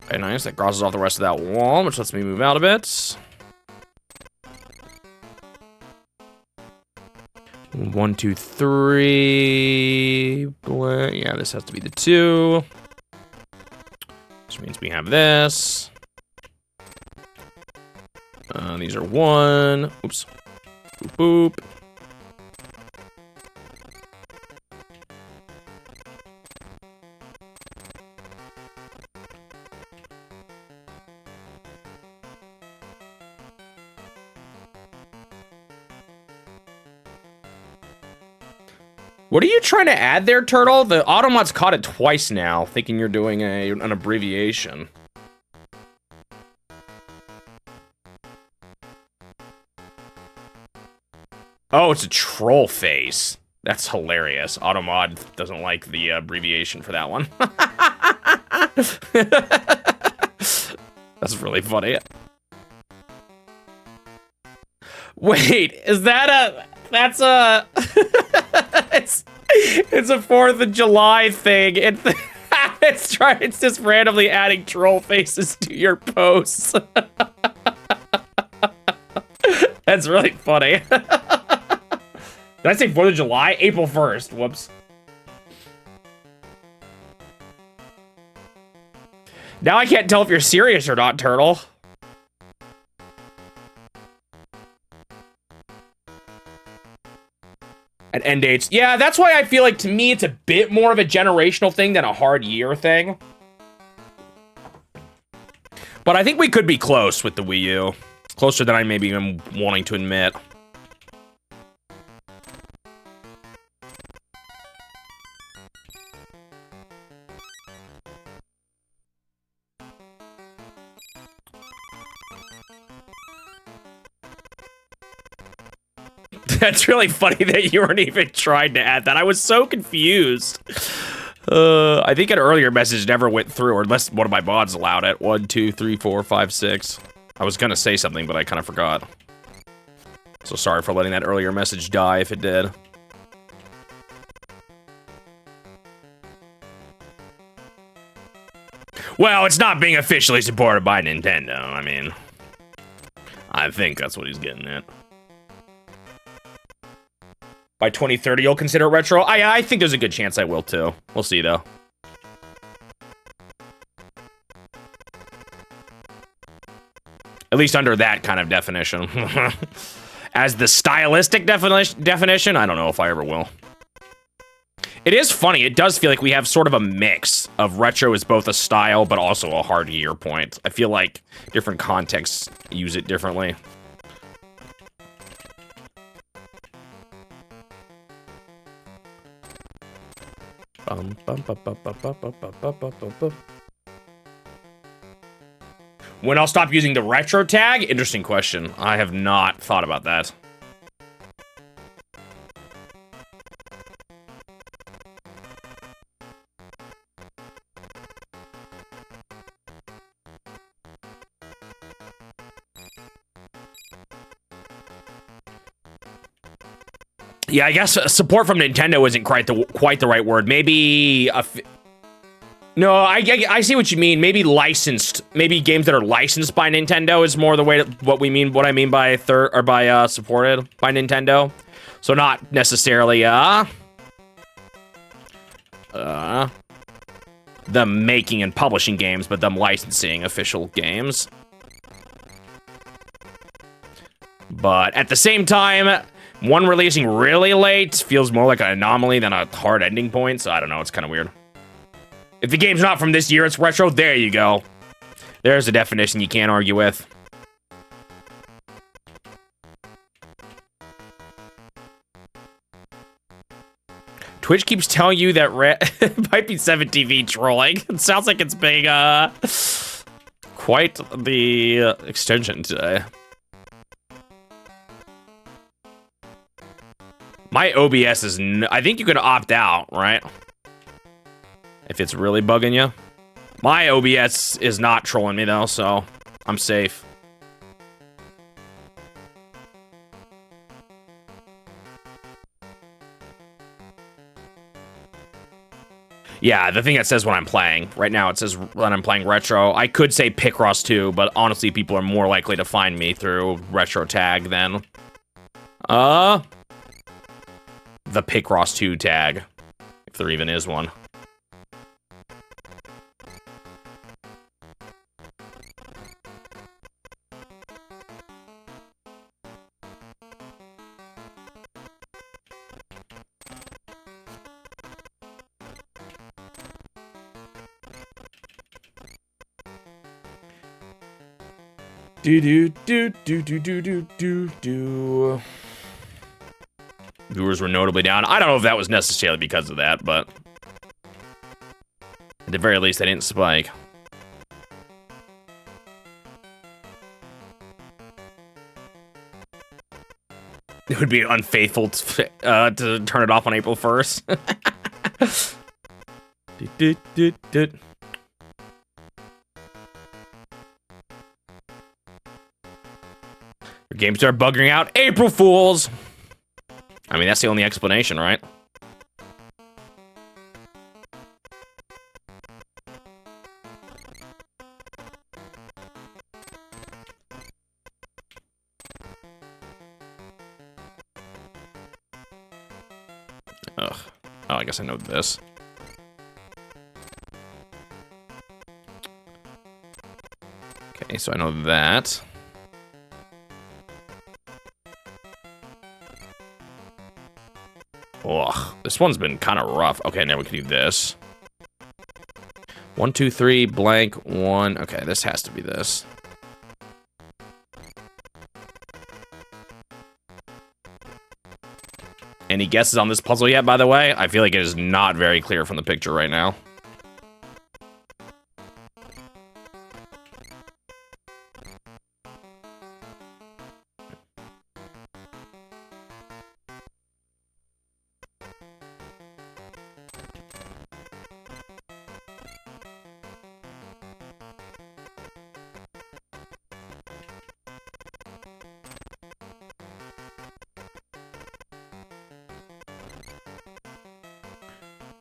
Okay, nice. That crosses off the rest of that wall, which lets me move out a bit. 1, 2, 3. Yeah, this has to be the 2. Which means we have this. These are 1. Oops. Boop, boop. What are you trying to add there, Turtle? The Automod's caught it twice now, thinking you're doing an abbreviation. Oh, it's a troll face. That's hilarious. Automod doesn't like the abbreviation for that one. That's really funny. Wait, is that a... That's a... it's a 4th of July thing. It's just randomly adding troll faces to your posts. That's really funny. Did I say 4th of July? April 1st. Whoops. Now I can't tell if you're serious or not, Turtle. And end dates. Yeah, that's why I feel like, to me, it's a bit more of a generational thing than a hard year thing. But I think we could be close with the Wii U. Closer than I maybe even wanting to admit. That's really funny that you weren't even trying to add that. I was so confused. I think an earlier message never went through, or unless one of my mods allowed it. 1, 2, 3, 4, 5, 6. I was gonna say something, but I kind of forgot. So sorry for letting that earlier message die if it did. Well, it's not being officially supported by Nintendo. I mean, I think that's what he's getting at. By 2030, you'll consider it retro? I think there's a good chance I will, too. We'll see, though. At least under that kind of definition. As the stylistic definition, I don't know if I ever will. It is funny. It does feel like we have sort of a mix of retro as both a style, but also a hard year point. I feel like different contexts use it differently. When I'll stop using the retro tag? Interesting question. I have not thought about that. Yeah, I guess support from Nintendo isn't quite the right word. Maybe no, I see what you mean. Maybe licensed. Maybe games that are licensed by Nintendo is more the way what I mean by supported by Nintendo. So not necessarily them making and publishing games, but them licensing official games. But at the same time, one releasing really late feels more like an anomaly than a hard ending point, so I don't know, it's kind of weird. If the game's not from this year, it's retro, there you go. There's a definition you can't argue with. Twitch keeps telling you that it might be 7TV trolling. It sounds like it's being, quite the extension today. My OBS is... I think you can opt out, right? If it's really bugging you. My OBS is not trolling me, though, so I'm safe. Yeah, the thing that says when I'm playing. Right now it says when I'm playing retro. I could say Picross 2, but honestly, people are more likely to find me through retro tag than the Picross 2 tag, if there even is one. Do. Viewers were notably down. I don't know if that was necessarily because of that, but at the very least, they didn't spike. It would be unfaithful to turn it off on April 1st. Your games start bugging out. April Fools! I mean, that's the only explanation, right? Ugh. Oh, I guess I know this. Okay, so I know that. Ugh, this one's been kind of rough. Okay, now we can do this. 1, 2, 3, blank, 1. Okay, this has to be this. Any guesses on this puzzle yet, by the way? I feel like it is not very clear from the picture right now.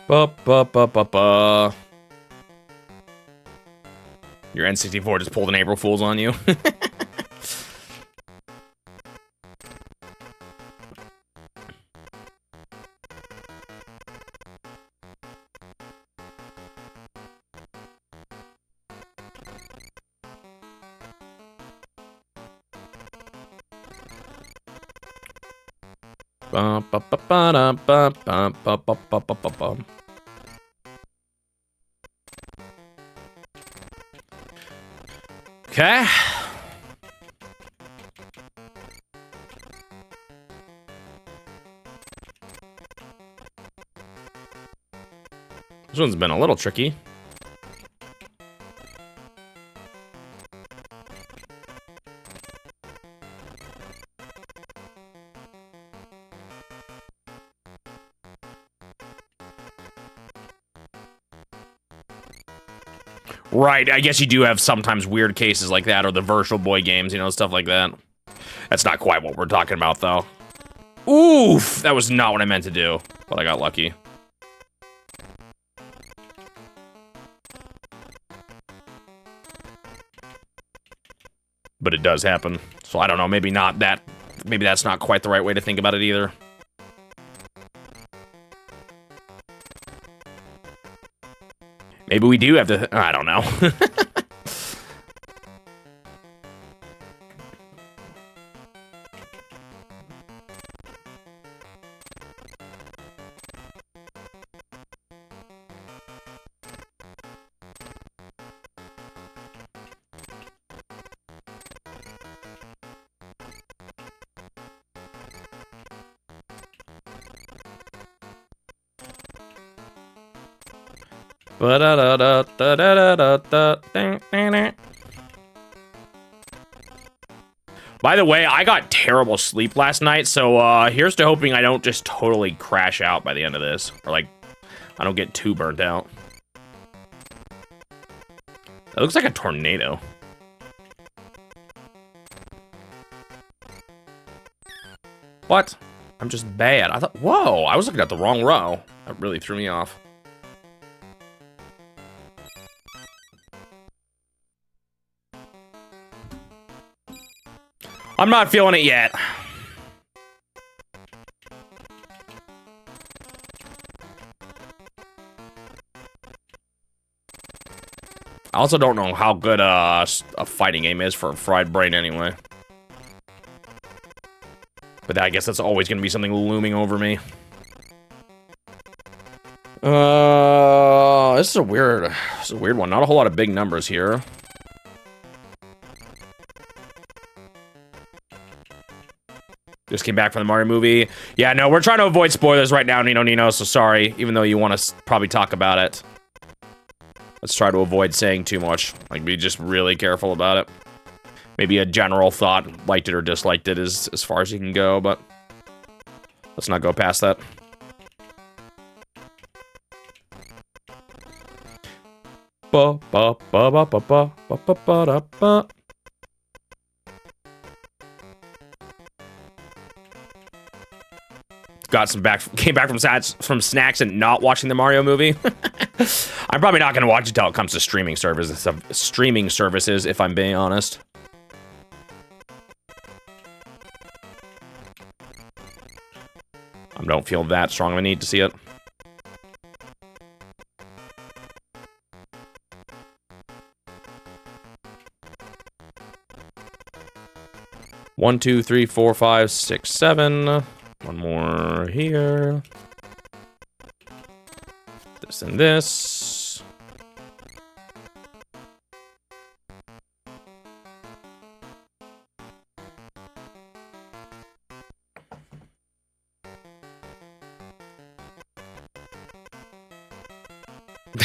Ba. Your N64 just pulled an April Fool's on you. Okay. This one's been a little tricky. Right, I guess you do have sometimes weird cases like that, or the Virtual Boy games, you know, stuff like that. That's not quite what we're talking about, though. Oof! That was not what I meant to do, but I got lucky. But it does happen. So I don't know, maybe not that... Maybe that's not quite the right way to think about it either. Maybe we do have to... I don't know. By the way, I got terrible sleep last night, so here's to hoping I don't just totally crash out by the end of this. Or, like, I don't get too burnt out. That looks like a tornado. What? I'm just bad. I thought, whoa, I was looking at the wrong row. That really threw me off. I'm not feeling it yet. I also don't know how good a fighting game is for a fried brain anyway. But I guess that's always going to be something looming over me. This is a weird one. Not a whole lot of big numbers here. Just came back from the Mario movie. Yeah, no, we're trying to avoid spoilers right now, Nino, so sorry. Even though you want to probably talk about it. Let's try to avoid saying too much. Like, be just really careful about it. Maybe a general thought, liked it or disliked it is as far as you can go, but let's not go past that. Ba ba ba ba ba ba ba ba ba da ba. Came back from snacks and not watching the Mario movie. I'm probably not gonna watch it until it comes to streaming services, if I'm being honest. I don't feel that strong of a need to see it. One, two, three, four, five, six, seven. One more here. This and this.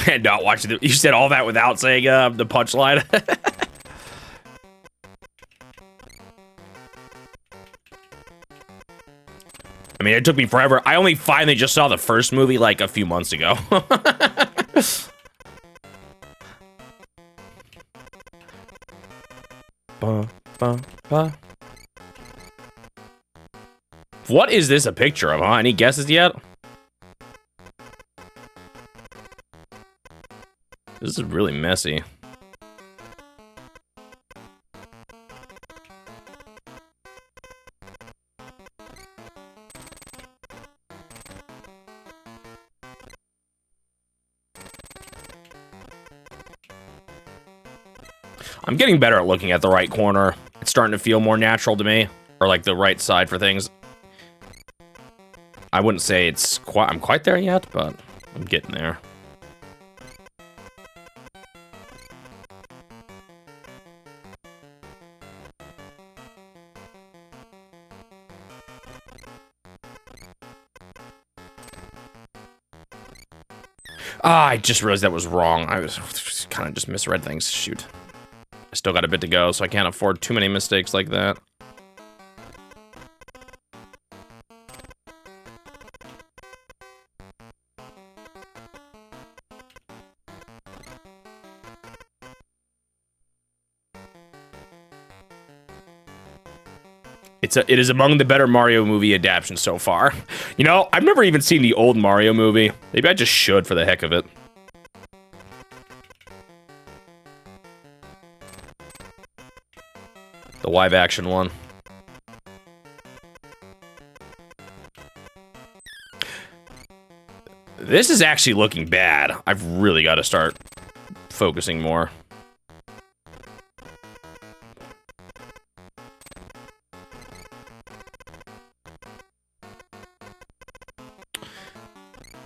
And not watching the. You said all that without saying the punchline. I mean, it took me forever. I only finally just saw the first movie like a few months ago. What is this a picture of, huh? Any guesses yet? This is really messy. I'm getting better at looking at the right corner. It's starting to feel more natural to me, or like the right side for things. I wouldn't say I'm quite there yet, but I'm getting there. I just realized that was wrong. I was kind of just misread things. Shoot. I still got a bit to go, so I can't afford too many mistakes like that. It is among the better Mario movie adaptations so far. You know, I've never even seen the old Mario movie. Maybe I just should for the heck of it. The live action one. This is actually looking bad. I've really got to start focusing more.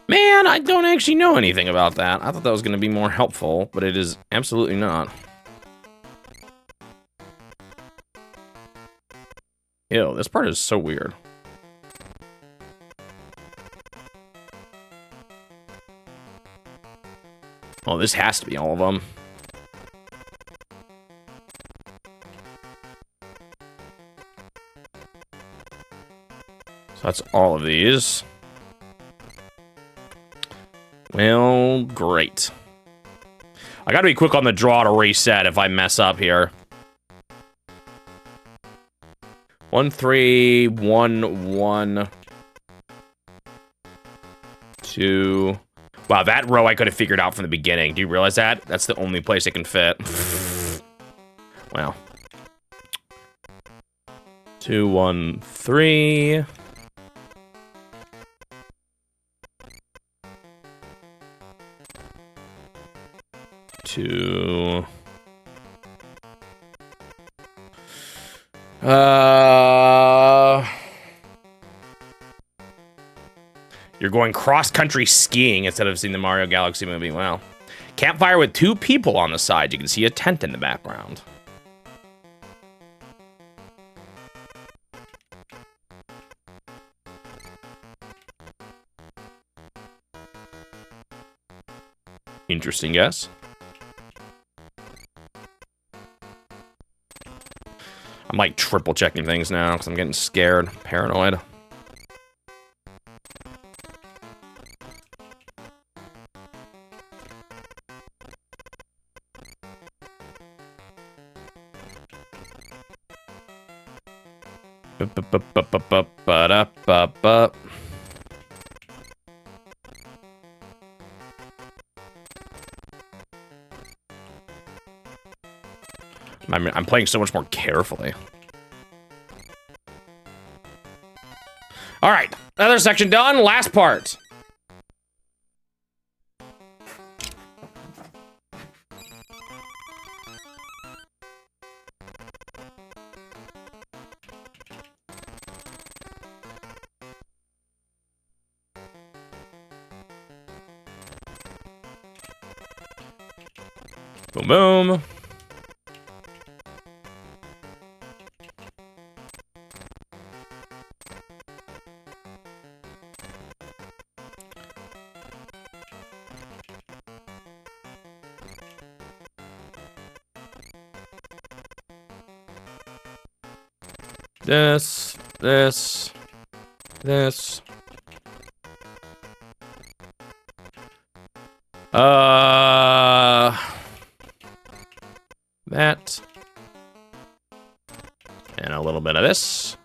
Man, I don't actually know anything about that. I thought that was going to be more helpful, but it is absolutely not. Ew, this part is so weird. Oh, this has to be all of them. So that's all of these. Well, great. I gotta be quick on the draw to reset if I mess up here. 1, 3, 1, 1, 2. Wow, that row I could have figured out from the beginning. Do you realize that? That's the only place it can fit. Well. 2, 1, 3. Two. You're going cross-country skiing instead of seeing the Mario Galaxy movie. Wow. Campfire with 2 people on the side. You can see a tent in the background. Interesting guess. I'm like triple checking things now because I'm getting scared, paranoid. I'm playing so much more carefully. All right, another section done. Last part. Boom, boom. This. That. And a little bit of this.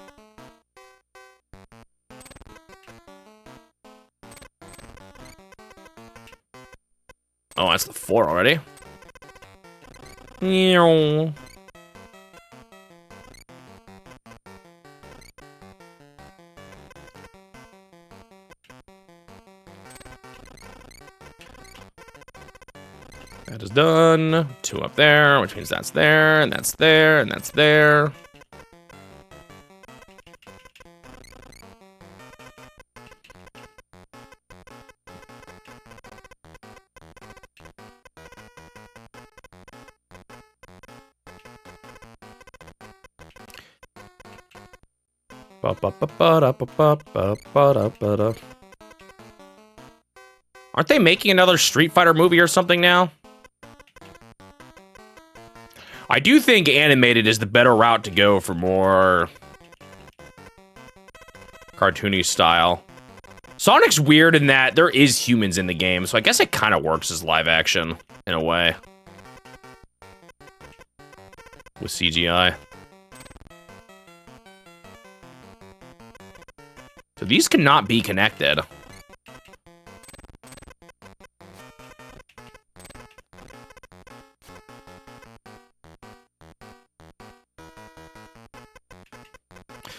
Oh, that's the 4 already. That is done. 2 up there, which means that's there, and that's there, and that's there. Aren't they making another Street Fighter movie or something now? I do think animated is the better route to go for more cartoony style. Sonic's weird in that there is humans in the game, so I guess it kind of works as live action in a way. With CGI. So these cannot be connected.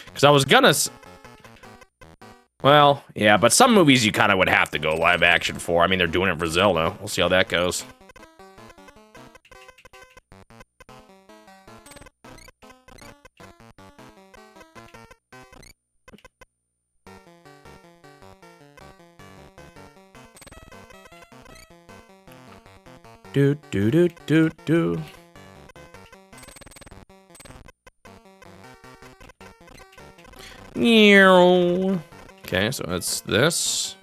Because I was gonna... Well, yeah, but some movies you kind of would have to go live action for. I mean, they're doing it for Zelda. We'll see how that goes. Do do do do do. Okay, so it's this.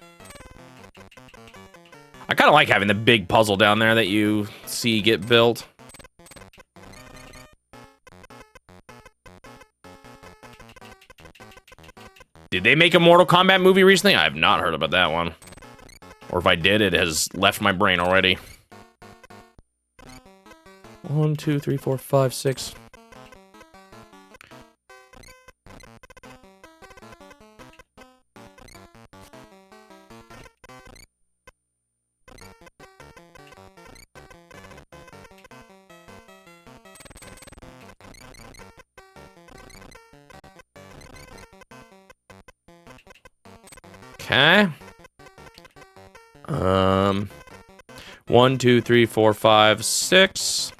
I kind of like having the big puzzle down there that you see get built. Did they make a Mortal Kombat movie recently? I have not heard about that one. Or if I did, it has left my brain already. 1, 2, 3, 4, 5, 6. Okay. 1, 2, 3, 4, 5, 6.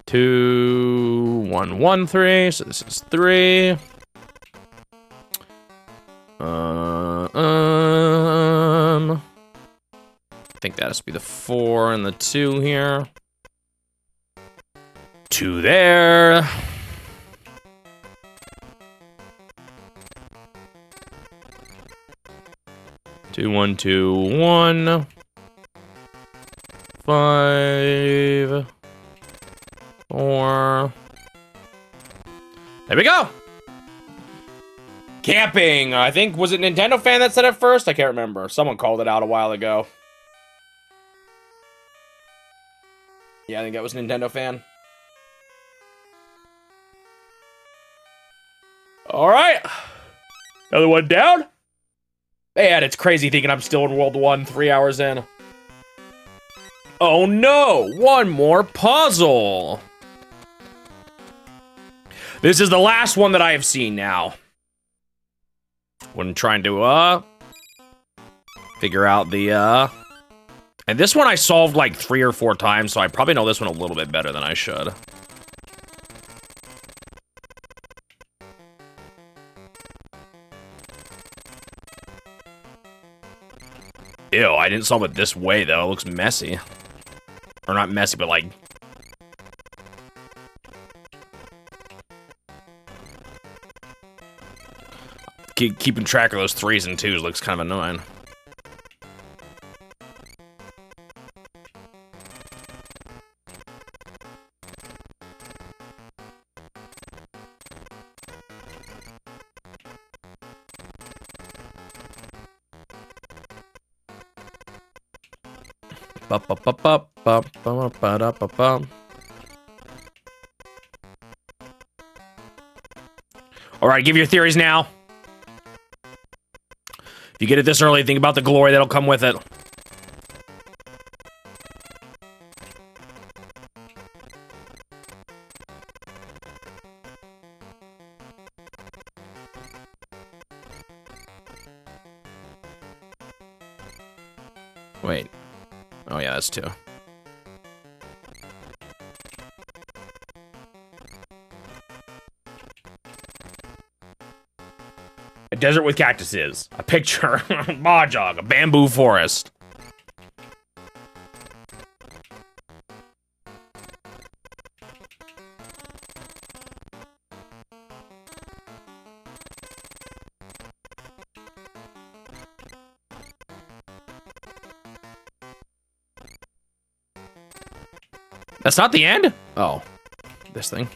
Two, 1, 1, 3. So this is 3. I think that has to be the 4 and the 2 here. 2 there. Two, 1, 2, 1. 5. 4. There we go. Camping. I think, was it Nintendo Fan that said it first? I can't remember. Someone called it out a while ago. Yeah, I think that was Nintendo Fan. All right. Another one down. Man, it's crazy thinking I'm still in World 1 3 hours in. Oh no, one more puzzle. This is the last one that I have seen now. When trying to, figure out the, and this one I solved like 3 or 4 times, so I probably know this one a little bit better than I should. Ew, I didn't solve it this way, though. It looks messy. Or not messy, but like... Keeping track of those 3s and 2s looks kind of annoying. All right, give your theories now. If you get it this early, think about the glory that'll come with it. Wait. Oh yeah, that's 2. A desert with cactuses. A picture. Mahjong. A bamboo forest. That's not the end? Oh. This thing.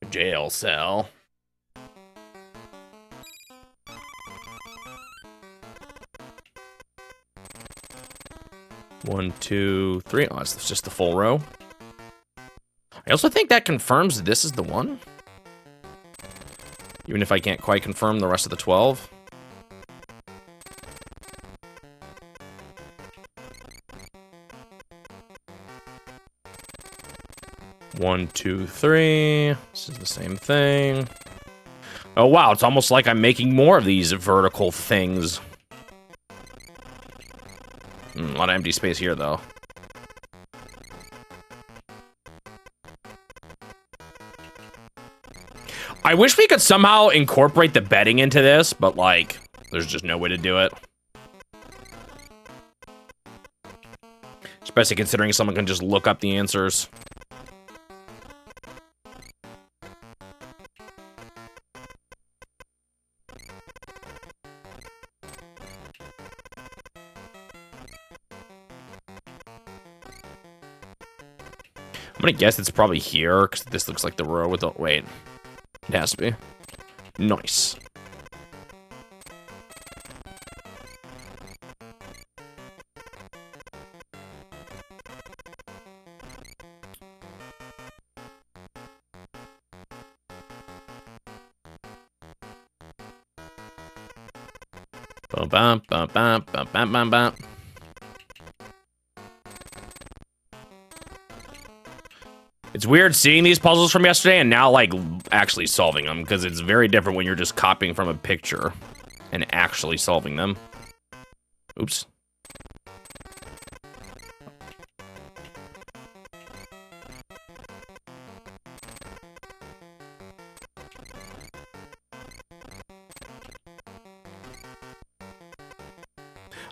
Jail cell. One, 2, 3. Oh, it's just the full row. I also think that confirms this is the one. Even if I can't quite confirm the rest of the 12. One, 2, 3. This is the same thing. Oh, wow. It's almost like I'm making more of these vertical things. A lot of empty space here, though. I wish we could somehow incorporate the betting into this, but, like, there's just no way to do it. Especially considering someone can just look up the answers. I'm gonna guess it's probably here, because this looks like the row with the... Wait. It has to be. Nice. Bum, bum, bum, bum, bum, bum, bum. It's weird seeing these puzzles from yesterday and now, like, actually solving them, because it's very different when you're just copying from a picture and actually solving them. Oops.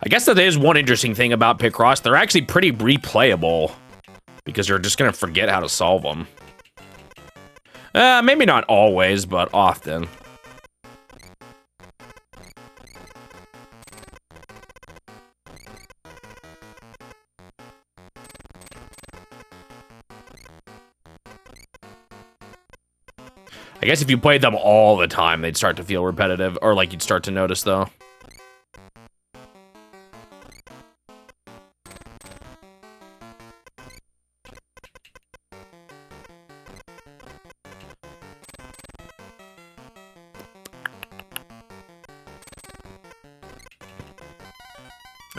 I guess that is one interesting thing about Picross. They're actually pretty replayable because you're just gonna forget how to solve them. Maybe not always, but often. I guess if you played them all the time, they'd start to feel repetitive, or like you'd start to notice, though.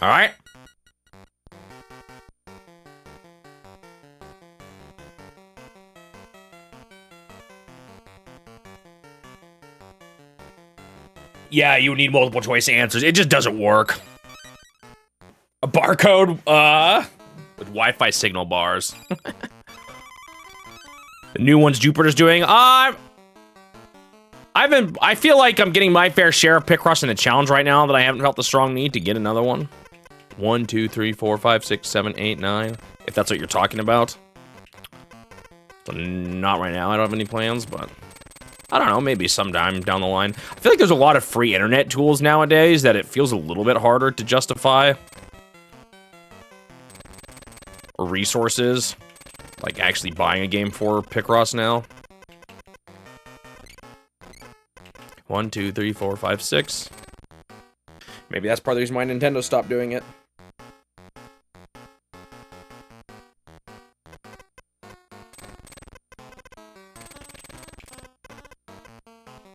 All right. Yeah, you need multiple choice answers. It just doesn't work. A barcode, with Wi-Fi signal bars. The new ones Jupiter's doing. I feel like I'm getting my fair share of Picross in the challenge right now that I haven't felt the strong need to get another one. 1, 2, 3, 4, 5, 6, 7, 8, 9. If that's what you're talking about. So not right now. I don't have any plans, but I don't know. Maybe sometime down the line. I feel like there's a lot of free internet tools nowadays that it feels a little bit harder to justify. Or resources. Like actually buying a game for Picross now. 1, 2, 3, 4, 5, 6. Maybe that's part of the reason why Nintendo stopped doing it.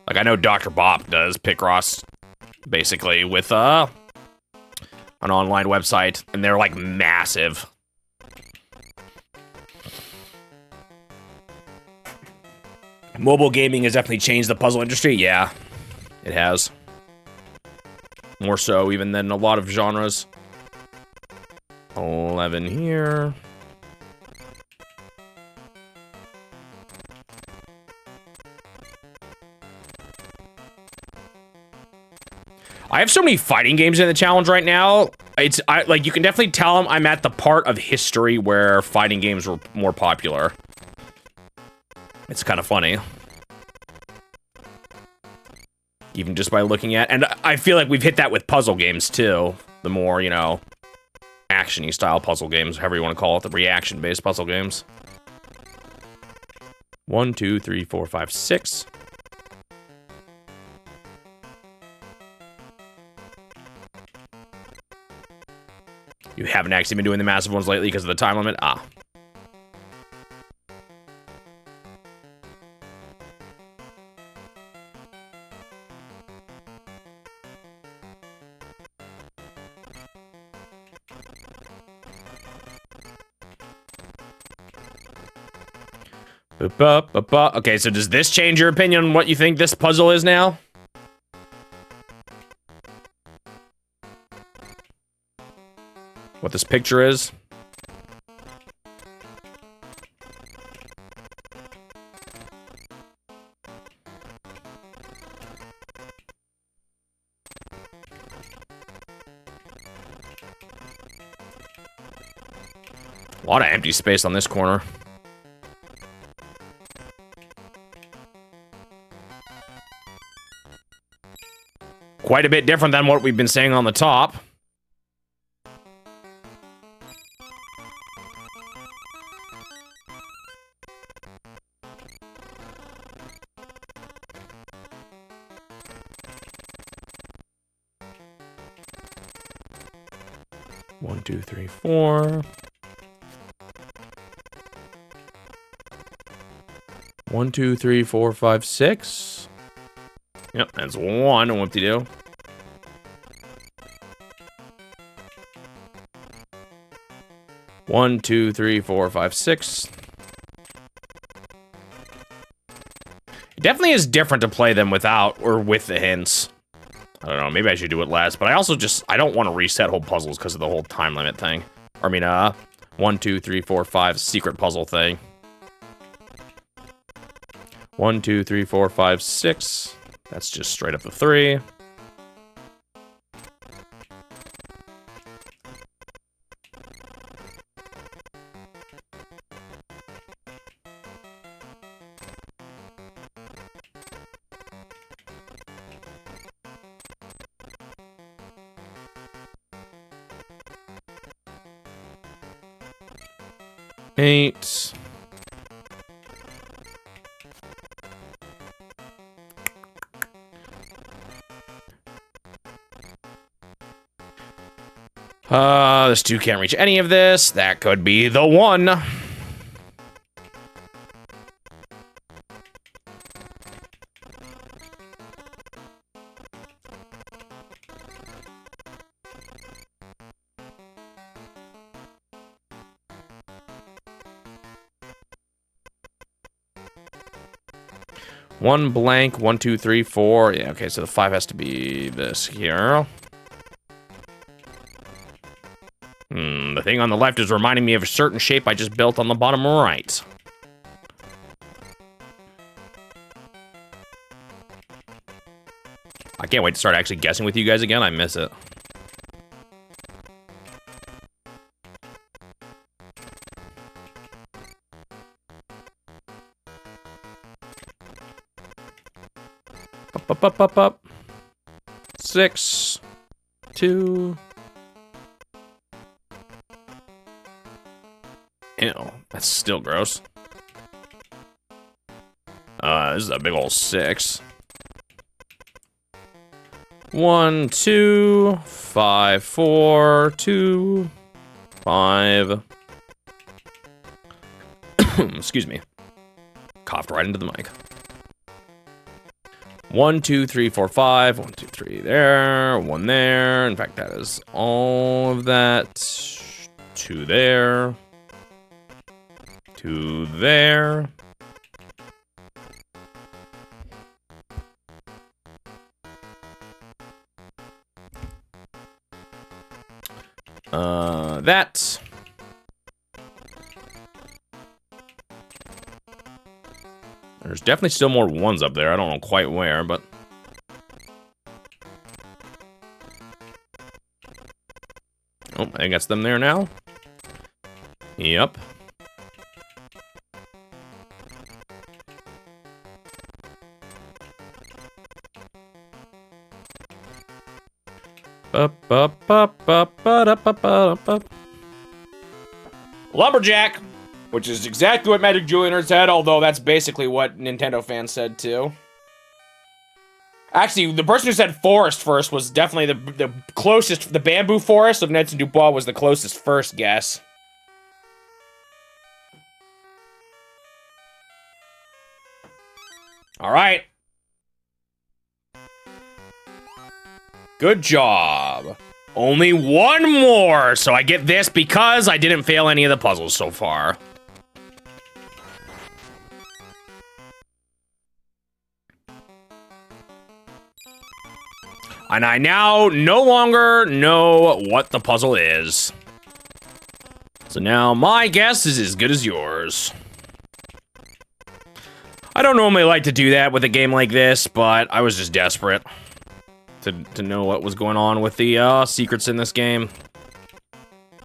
Like, I know Dr. Bop does Picross, basically, with, an online website, and they're, like, massive. Mobile gaming has definitely changed the puzzle industry. Yeah, it has. More so even than a lot of genres. 11 here. I have so many fighting games in the challenge right now. Like, you can definitely tell I'm at the part of history where fighting games were more popular. It's kind of funny. Even just by looking at, and I feel like we've hit that with puzzle games too. The more, you know, action-y style puzzle games, however you want to call it, the reaction-based puzzle games. 1, 2, 3, 4, 5, 6. You haven't actually been doing the massive ones lately because of the time limit? Ah. Okay, so does this change your opinion on what you think this puzzle is now? What this picture is? A lot of empty space on this corner. Quite a bit different than what we've been saying on the top. One, two, three, four. 1, 2, 3, 4, 5, 6. Yep, that's one. Whoop-de-doo. 1, 2, 3, 4, 5, 6. It definitely is different to play them without or with the hints. I don't know, maybe I should do it less, but I also I don't want to reset whole puzzles because of the whole time limit thing. Or, I mean, 1, 2, 3, 4, 5 secret puzzle thing. 1, 2, 3, 4, 5, 6. That's just straight up the 3. Eight. This 2 can't reach any of this. That could be the 1. One blank, 1, 2, 3, 4. Yeah, okay, so the 5 has to be this here. The thing on the left is reminding me of a certain shape I just built on the bottom right. I can't wait to start actually guessing with you guys again. I miss it. Up. 6, 2. Ew, that's still gross. This is a big old 6. 1, 2, 5, 4, 2, 5. Excuse me. Coughed right into the mic. 1, 2, 3, 4, 5. 1, 2, 3 there. 1 there. In fact, that is all of that. 2 there. 2 there. That. There's definitely still more 1s up there. I don't know quite where, but... Oh, I think that's them there now. Yep. Lumberjack, which is exactly what Magic Julianer said, although that's basically what Nintendo fans said too. Actually, the person who said forest first was definitely the closest. The bamboo forest of Nets and Dubois was the closest first guess. All right. Good job. Only 1 more, so I get this because I didn't fail any of the puzzles so far. And I now no longer know what the puzzle is. So now my guess is as good as yours. I don't normally like to do that with a game like this, but I was just desperate to know what was going on with the secrets in this game.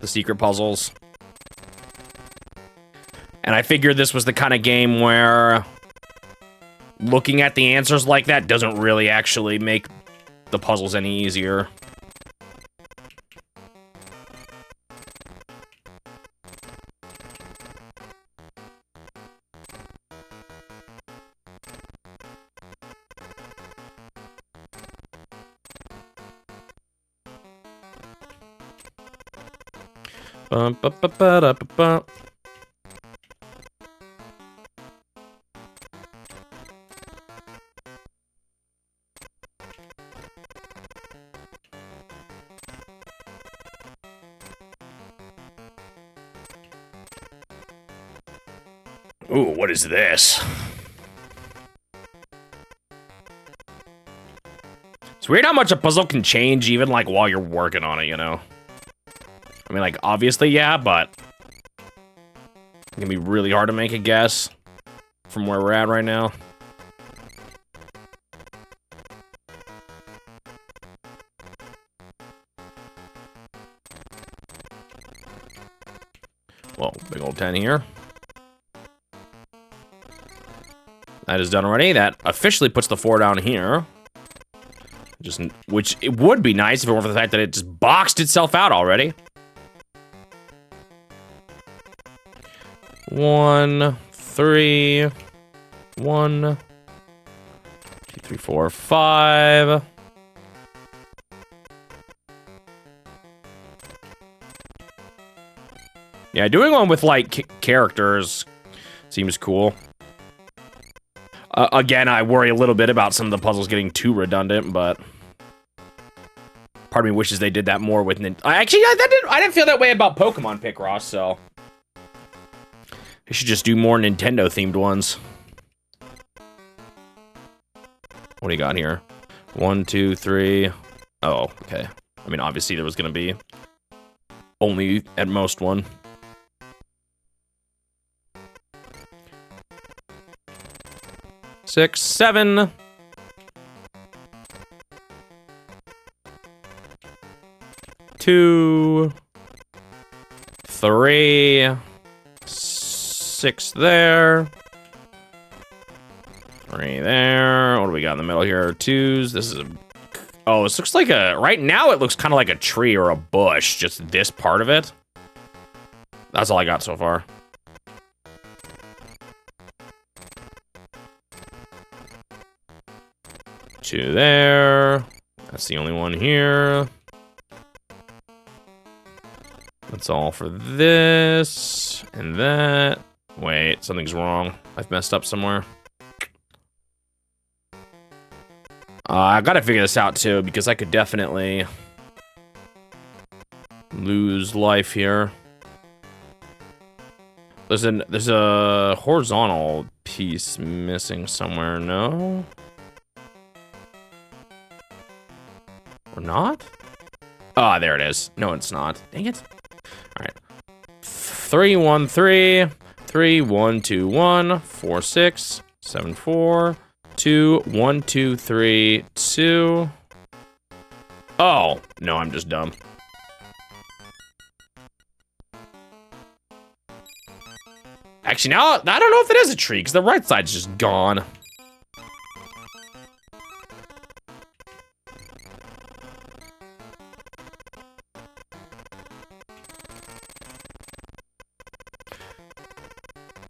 The secret puzzles. And I figured this was the kind of game where looking at the answers like that doesn't really actually make the puzzles any easier. Ba-ba-ba-ba-da-ba-ba. Ooh, what is this? It's weird how much a puzzle can change even, like, while you're working on it, you know? I mean, like, obviously, yeah, but it can be really hard to make a guess from where we're at right now. Whoa, big old 10 here. That is done already. That officially puts the 4 down here. Just, which it would be nice if it weren't for the fact that it just boxed itself out already. 1, 3, 1, 2, 3, 4, 5. Yeah, doing one with, like, characters seems cool. Again, I worry a little bit about some of the puzzles getting too redundant, but part of me wishes they did that more with I didn't feel that way about Pokemon Picross, so they should just do more Nintendo-themed ones. What do you got here? 1, 2, 3. Oh, okay. I mean, obviously there was gonna be only at most one. 6, 7. 2, 3, 6 there. 3 there. What do we got in the middle here? 2s. This is a... Oh, this looks like a... Right now it looks kind of like a tree or a bush. Just this part of it. That's all I got so far. Two there. That's the only one here. That's all for this and that. Wait, something's wrong. I've messed up somewhere. I gotta figure this out too, because I could definitely lose life here. There's a horizontal piece missing somewhere, no? Or not? Ah, there it is. No, it's not. Dang it. All right. 3, 1, 3. 3, 1, 2, 1. 4, 6. 7, 4. 2, 1, 2, 3, 2. Oh, no, I'm just dumb. Actually, now, I don't know if it is a tree, because the right side's just gone.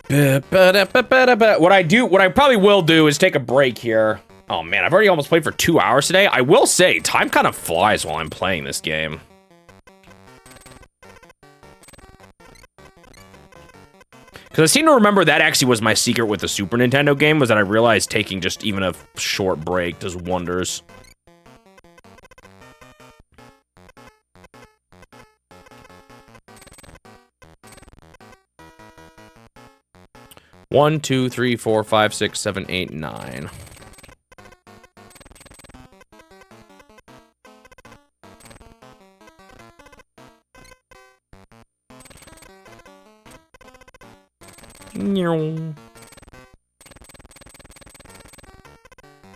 What I probably will do is take a break here. Oh man, I've already almost played for 2 hours today. I will say, time kind of flies while I'm playing this game. Because I seem to remember that actually was my secret with the Super Nintendo game, was that I realized taking just even a short break does wonders. One, 2, 3, 4, 5, 6, 7, 8, 9.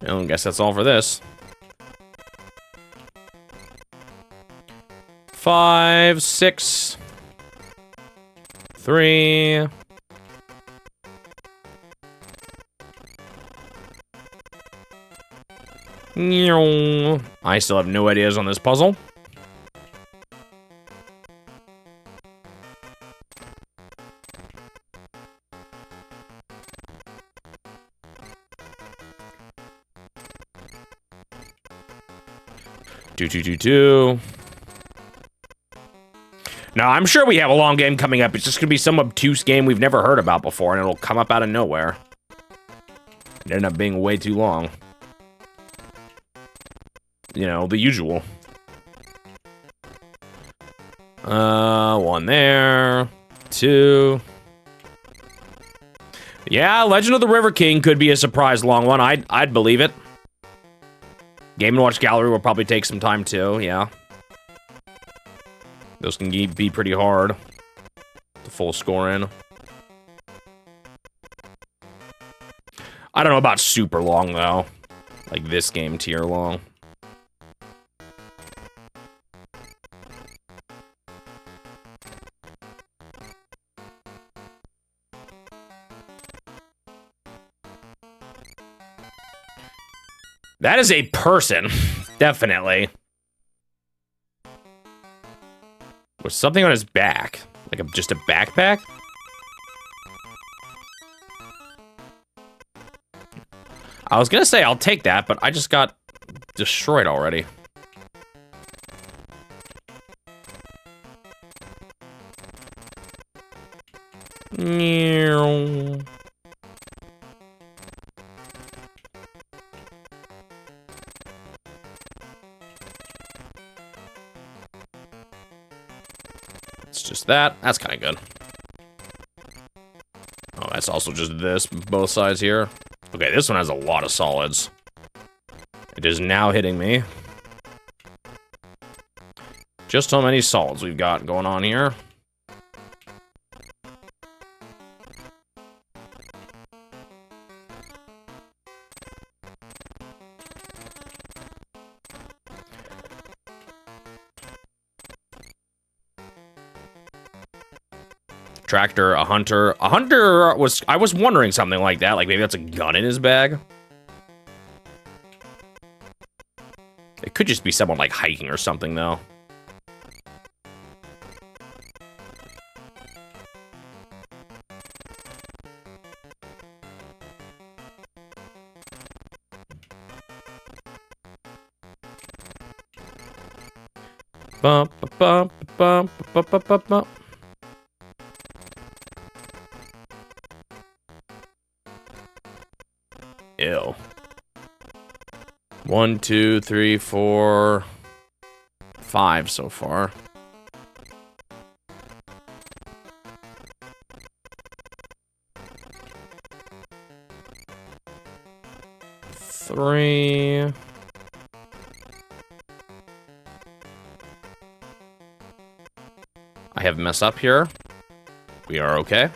I guess that's all for this. 5, 6, 3. I still have no ideas on this puzzle. Do. Now, I'm sure we have a long game coming up. It's just gonna be some obtuse game we've never heard about before, and it'll come up out of nowhere. It ended up being way too long. You know, the usual. 1 there. 2. Yeah, Legend of the River King could be a surprise long one. I'd believe it. Game & Watch Gallery will probably take some time too, yeah. Those can be pretty hard. The full score in. I don't know about super long, though. Like this game tier long. That is a person. Definitely. With something on his back. Like just a backpack? I was gonna say I'll take that, but I just got destroyed already. It's just that. That's kind of good. Oh, that's also just this, both sides here. Okay, this one has a lot of solids. It is now hitting me. Just how many solids we've got going on here. Tractor, a hunter. A hunter was... I was wondering something like that. Like, maybe that's a gun in his bag. It could just be someone, like, hiking or something, though. Bump, bump, bump, bump, bump, bump, bump. Ew. 1, 2, 3, 4, 5 so far. Three. I have mess up here. We are okay.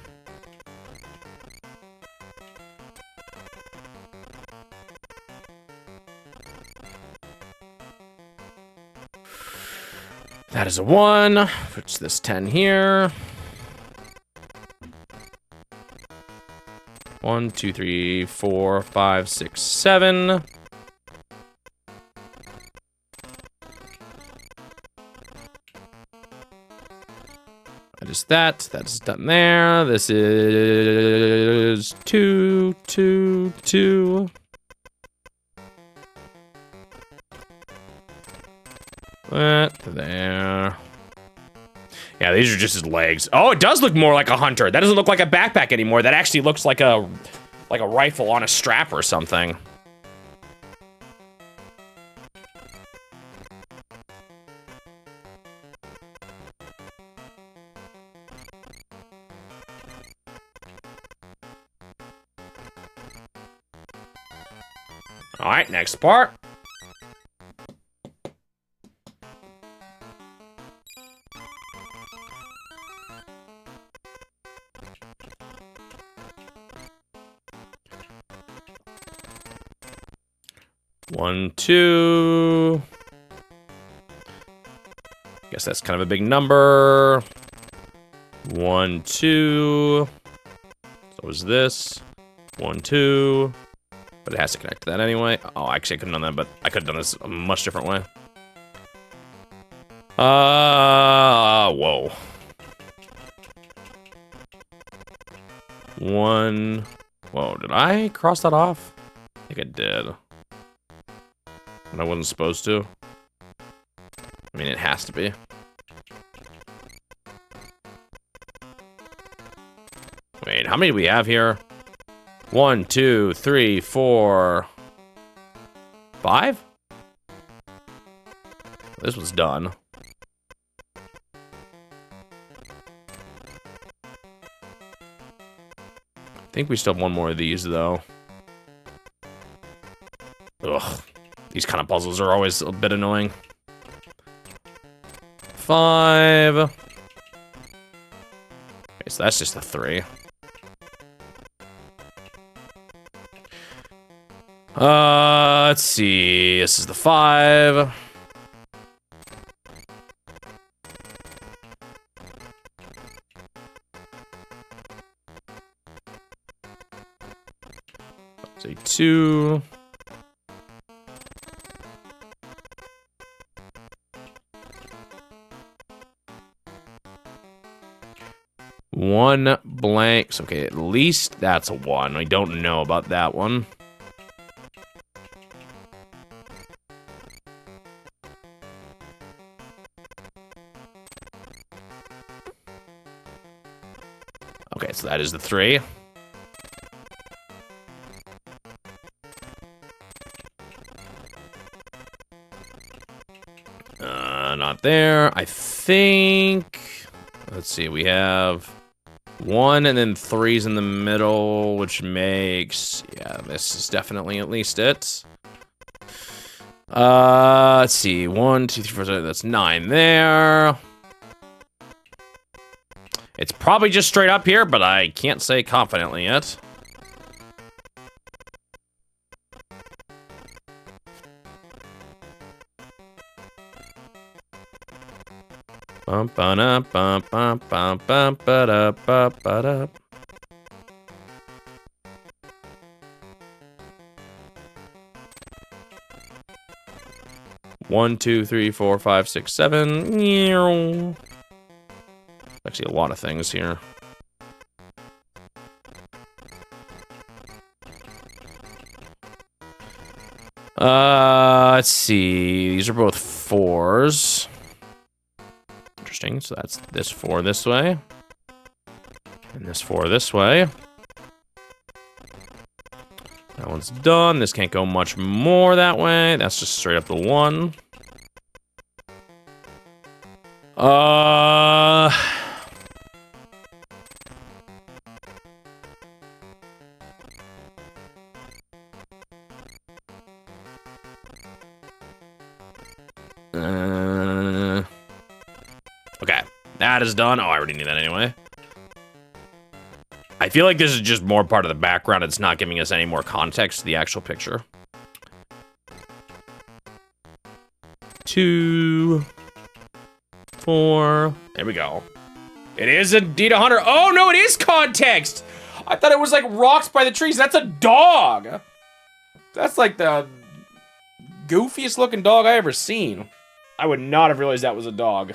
That is a 1. Puts this 10 here. 1, 2, 3, 4, 5, 6, 7. That is that. That's done there. This is 2, 2, 2. That there. Yeah, these are just his legs. Oh, it does look more like a hunter. That doesn't look like a backpack anymore. That actually looks like a rifle on a strap or something. All right, next part. One, 2. Guess that's kind of a big number. 1, 2. So is this. 1, 2. But it has to connect to that anyway. Oh, actually, I could have done that, but I could have done this a much different way. Whoa. 1. Whoa, did I cross that off? I think I did. And I wasn't supposed to. I mean, it has to be. Wait, how many do we have here? 1, 2, 3, 4, 5? This one's done. think we still have one more of these, though. Ugh. These kind of puzzles are always a bit annoying. 5. Okay, so that's just a 3. Let's see. This is the 5. Say 2. One blank. Okay, at least that's a 1. I don't know about that one. Okay, so that is the 3. Not there. I think... Let's see, we have 1 and then 3's in the middle, which makes... Yeah, this is definitely at least it. Let's see. 1, 2, 3, 4, 5, that's 9 there. It's probably just straight up here, but I can't say confidently yet. Bum ba da bum bum bum bum ba da ba ba da. One, 2, 3, 4, 5, 6, 7. Actually, a lot of things here. Let's see. These are both 4s. Interesting. So that's this 4 this way. And this 4 this way. That one's done. This can't go much more that way. That's just straight up the 1. Okay, that is done. Oh, I already knew that anyway. I feel like this is just more part of the background. It's not giving us any more context to the actual picture. 2, 4. There we go. It is indeed a hunter. Oh, no, it is context. I thought it was like rocks by the trees. That's a dog. That's like the goofiest looking dog I ever seen. I would not have realized that was a dog.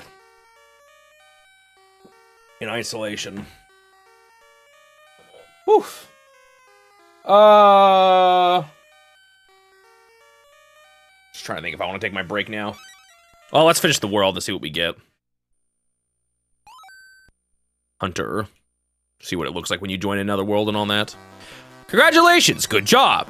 In isolation. Whew. Just trying to think if I want to take my break now. Well, let's finish the world to see what we get. Hunter. See what it looks like when you join another world and all that. Congratulations, good job.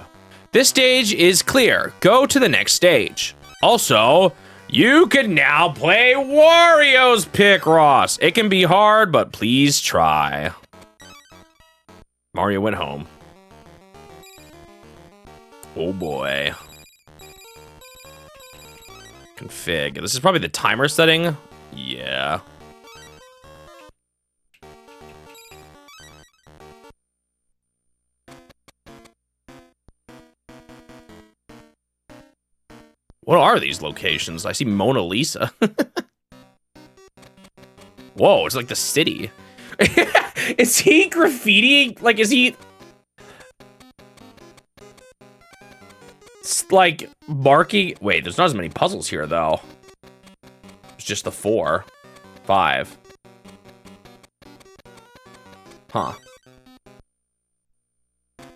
This stage is clear. Go to the next stage. Also, you can now play Wario's Picross. It can be hard, but please try. Mario went home. Oh boy. Config. This is probably the timer setting. Yeah. What are these locations? I see Mona Lisa. Whoa, it's like the city. Is he graffitiing? Like, is he... It's like marking... Wait, there's not as many puzzles here, though. It's just the 4. 5. Huh.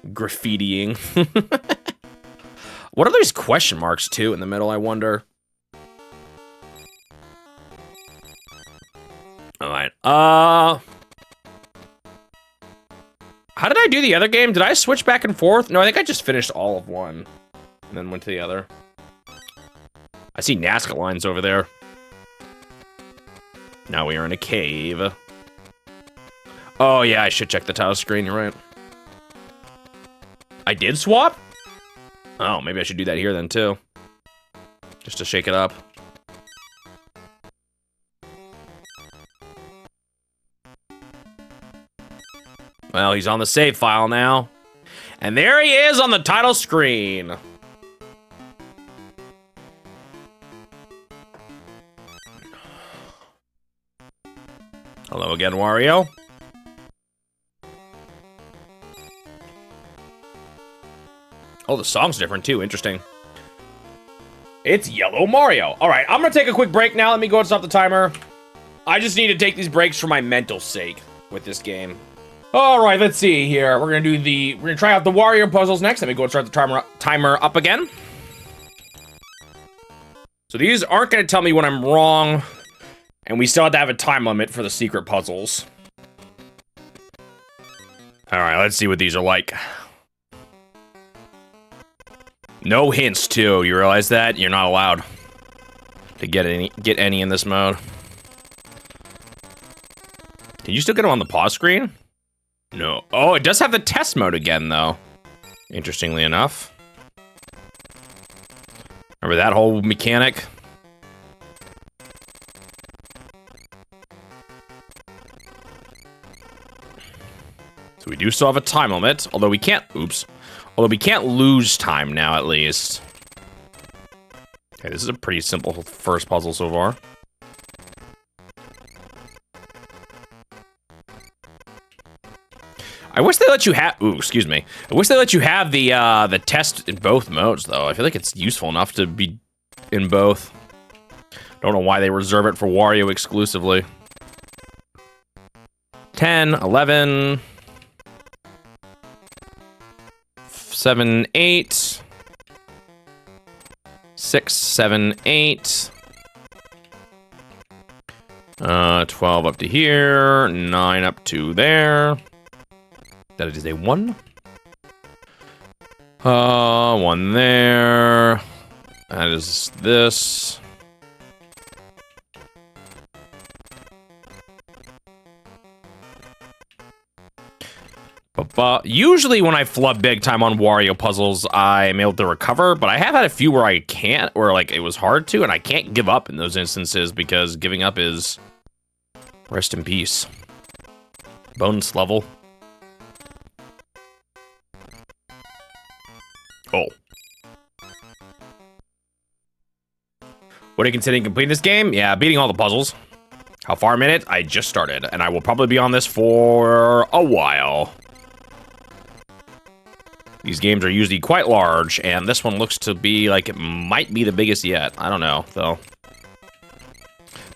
Graffitiing. What are these question marks, too, in the middle, I wonder? Alright, how did I do the other game? Did I switch back and forth? No, I think I just finished all of one. And then went to the other. I see Nazca lines over there. Now we are in a cave. Oh, yeah, I should check the title screen, you're right. I did swap? Oh, maybe I should do that here then too. Just to shake it up. Well, he's on the save file now. And there he is on the title screen. Hello again, Wario. Oh, the song's different too. Interesting. It's Yellow Mario. All right, I'm gonna take a quick break now. Let me go and stop the timer. I just need to take these breaks for my mental sake with this game. All right, let's see here. We're gonna try out the Wario puzzles next. Let me go and start the timer up again. So these aren't gonna tell me when I'm wrong, and we still have to have a time limit for the secret puzzles. All right, let's see what these are like. No hints, too. You realize that? You're not allowed to get any in this mode. Can you still get them on the pause screen? No. Oh, it does have the test mode again, though. Interestingly enough. Remember that whole mechanic? So we do still have a time limit, although we can't... Oops. Although we can't lose time now, at least. Okay, this is a pretty simple first puzzle so far. I wish they let you have... Ooh, excuse me. I wish they let you have the test in both modes, though. I feel like it's useful enough to be in both. Don't know why they reserve it for Wario exclusively. 10, 11... 7, 8, 6, 7, 8, 12 up to here, 9 up to there. That is a 1. 1 there. That is this. Usually when I flub big time on Wario puzzles, I'm able to recover, but I have had a few where I can't, or like it was hard to, and I can't give up in those instances because giving up is rest in peace. Bonus level. Oh. What are you considering completing this game? Yeah, beating all the puzzles. How far I'm in it? I just started, and I will probably be on this for a while. These games are usually quite large, and this one looks to be like it might be the biggest yet. I don't know, though.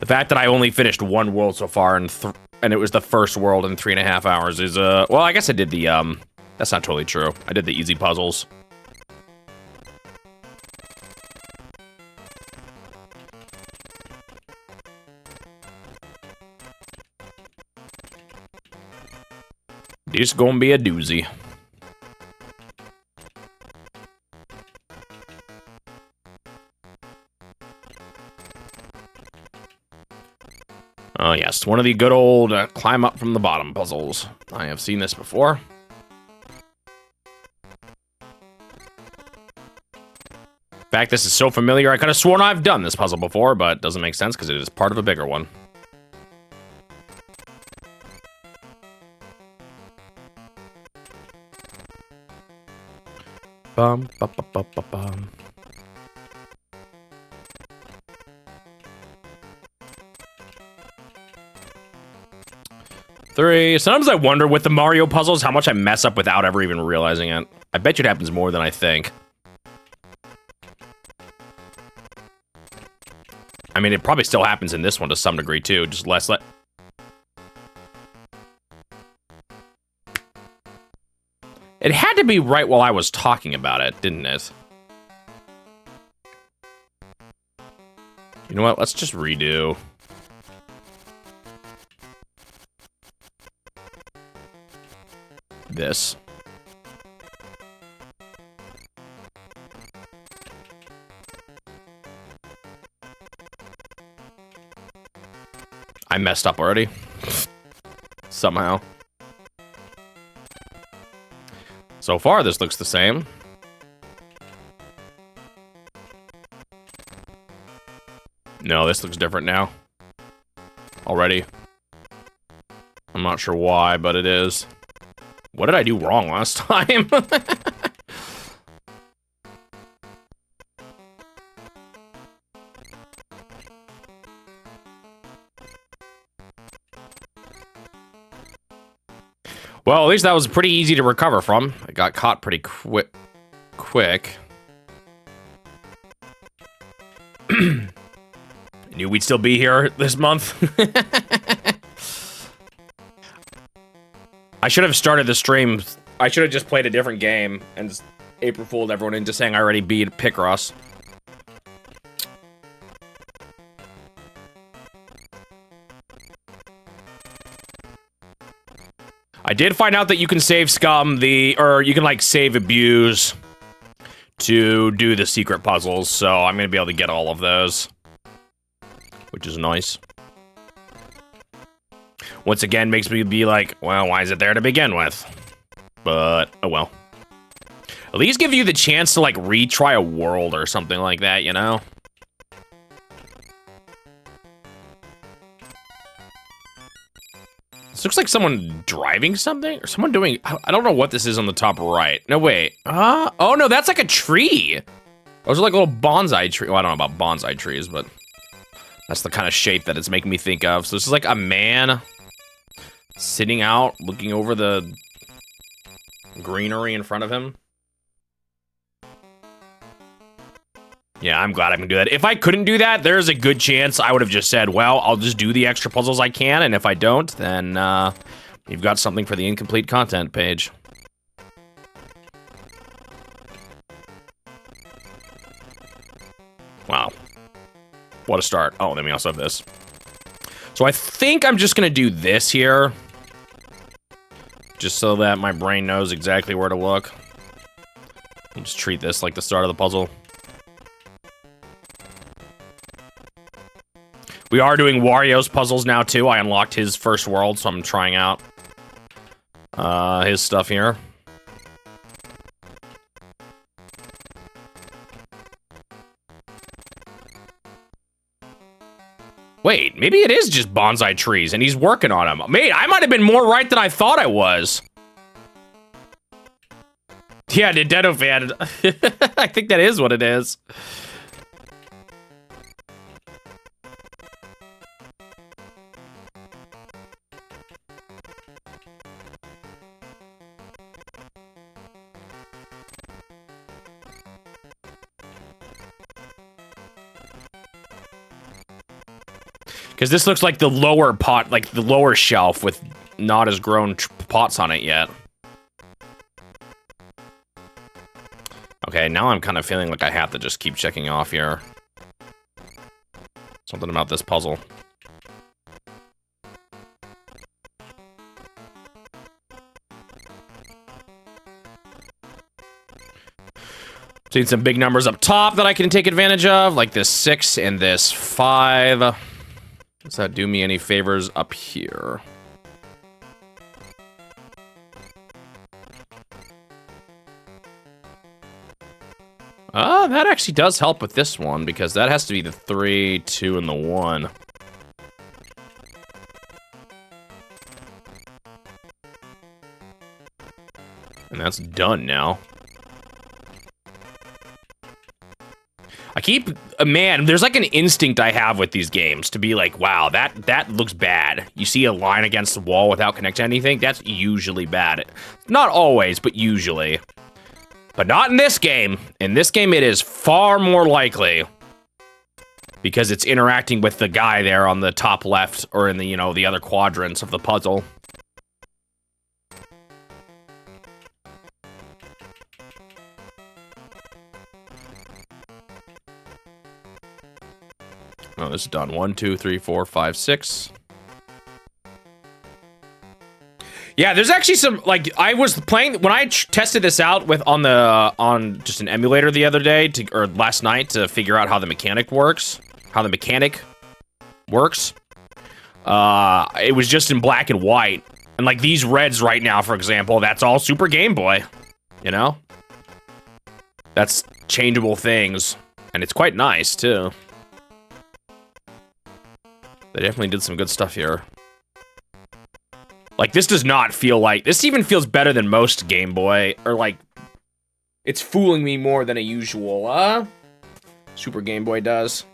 The fact that I only finished one world so far, and it was the first world in 3.5 hours is, well, I guess I did the, that's not totally true. I did the easy puzzles. This gonna be a doozy. Oh yes, one of the good old climb up from the bottom puzzles. I have seen this before. In fact, this is so familiar, I could have sworn I've done this puzzle before, but it doesn't make sense because it is part of a bigger one. Bum, bum, bum, bum, bum, bum. Three. Sometimes I wonder with the Mario puzzles how much I mess up without ever even realizing it. I bet you it happens more than I think. I mean, it probably still happens in this one to some degree too, just less. It had to be right while I was talking about it, didn't it? You know what? Let's just redo. This. I messed up already. Somehow. So far, this looks the same. No, this looks different now. Already. I'm not sure why, but it is. What did I do wrong last time? Well, at least that was pretty easy to recover from. I got caught pretty quick. Knew we'd still be here this month. I should have started the stream. I should have just played a different game and April fooled everyone into saying I already beat Picross. I did find out that you can save scum or you can like save abuse to do the secret puzzles, so I'm gonna be able to get all of those, which is nice. Once again, makes me be like, well, why is it there to begin with? But, oh well. At least give you the chance to like retry a world or something like that, you know? This looks like someone driving something or someone doing, I don't know what this is on the top right. No, wait. Oh no, that's like a tree. Those are like little bonsai tree. Well, I don't know about bonsai trees, but that's the kind of shape that it's making me think of. So this is like a man sitting out, looking over the greenery in front of him. Yeah, I'm glad I can do that. If I couldn't do that, there's a good chance I would have just said, well, I'll just do the extra puzzles I can, and if I don't, then you've got something for the incomplete content page. Wow. What a start. Oh, then we also have this. So I think I'm just gonna do this here. Just so that my brain knows exactly where to look. I'll just treat this like the start of the puzzle. We are doing Wario's puzzles now, too. I unlocked his first world, so I'm trying out his stuff here. Wait, maybe it is just bonsai trees, and he's working on them. Mate, I might have been more right than I thought I was. Yeah, Nintendo fan. I think that is what it is. Because this looks like the lower pot, like the lower shelf with not as grown pots on it yet. Okay, now I'm kind of feeling like I have to just keep checking off here. Something about this puzzle. Seen some big numbers up top that I can take advantage of, like this 6 and this 5. Does that do me any favors up here? That actually does help with this one, because that has to be the 3, 2, and the 1. And that's done now. I keep, man, there's like an instinct I have with these games to be like, wow, that looks bad. You see a line against the wall without connecting anything, that's usually bad. Not always, but usually. But not in this game. In this game, it is far more likely because it's interacting with the guy there on the top left or in the, you know, the other quadrants of the puzzle. Oh, this is done. 1, 2, 3, 4, 5, 6. Yeah, there's actually some, like, I was playing, when I tested this out with on just an emulator the other day, or last night, to figure out how the mechanic works, it was just in black and white. And like these reds right now, for example, that's all Super Game Boy. You know? That's changeable things. And it's quite nice, too. They definitely did some good stuff here. Like, this does not feel like... This even feels better than most Game Boy. Or, like... It's fooling me more than a usual, Super Game Boy does.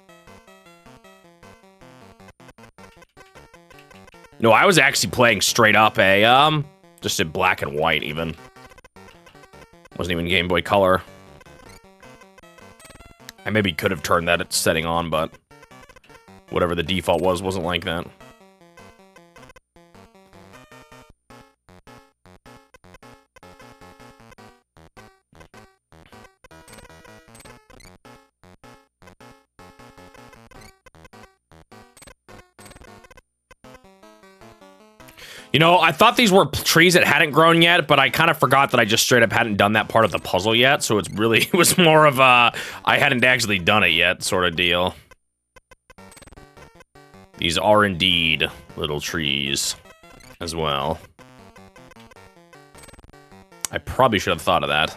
No, I was actually playing straight up just in black and white, even. Wasn't even Game Boy Color. I maybe could have turned that setting on, but... Whatever the default was, wasn't like that. You know, I thought these were trees that hadn't grown yet, but I kind of forgot that I just straight up hadn't done that part of the puzzle yet, so it was more of a, I hadn't actually done it yet sort of deal. These are indeed little trees as well. I probably should have thought of that.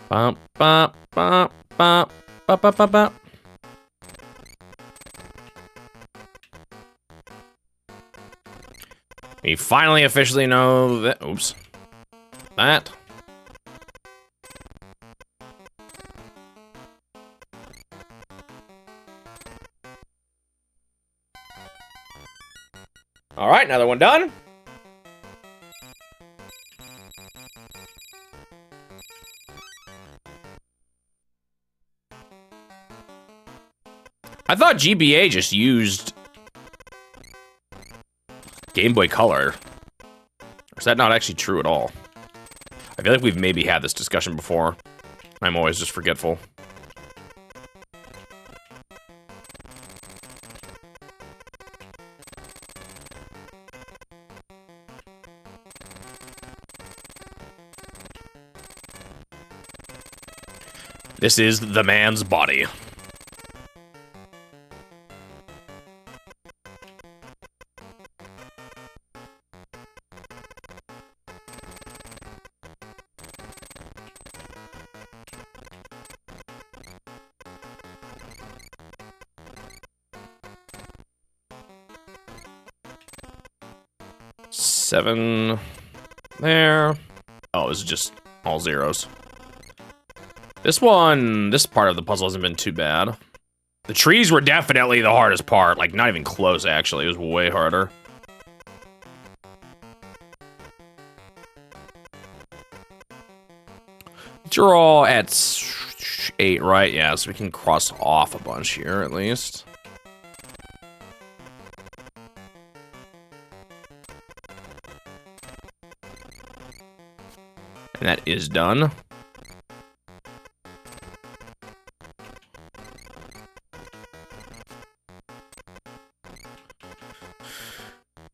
Bump, bump, bump, bump, bump, bump, bump, bump. We finally officially know that. Oops. That. All right, another one done. I thought GBA just used Game Boy Color. Or is that not actually true at all? I feel like we've maybe had this discussion before. I'm always just forgetful. This is the man's body. Seven there. Oh, it's just all zeros. This part of the puzzle hasn't been too bad. The trees were definitely the hardest part. Like, not even close, actually. It was way harder. You're all at 8, right? Yeah, so we can cross off a bunch here, at least. And that is done.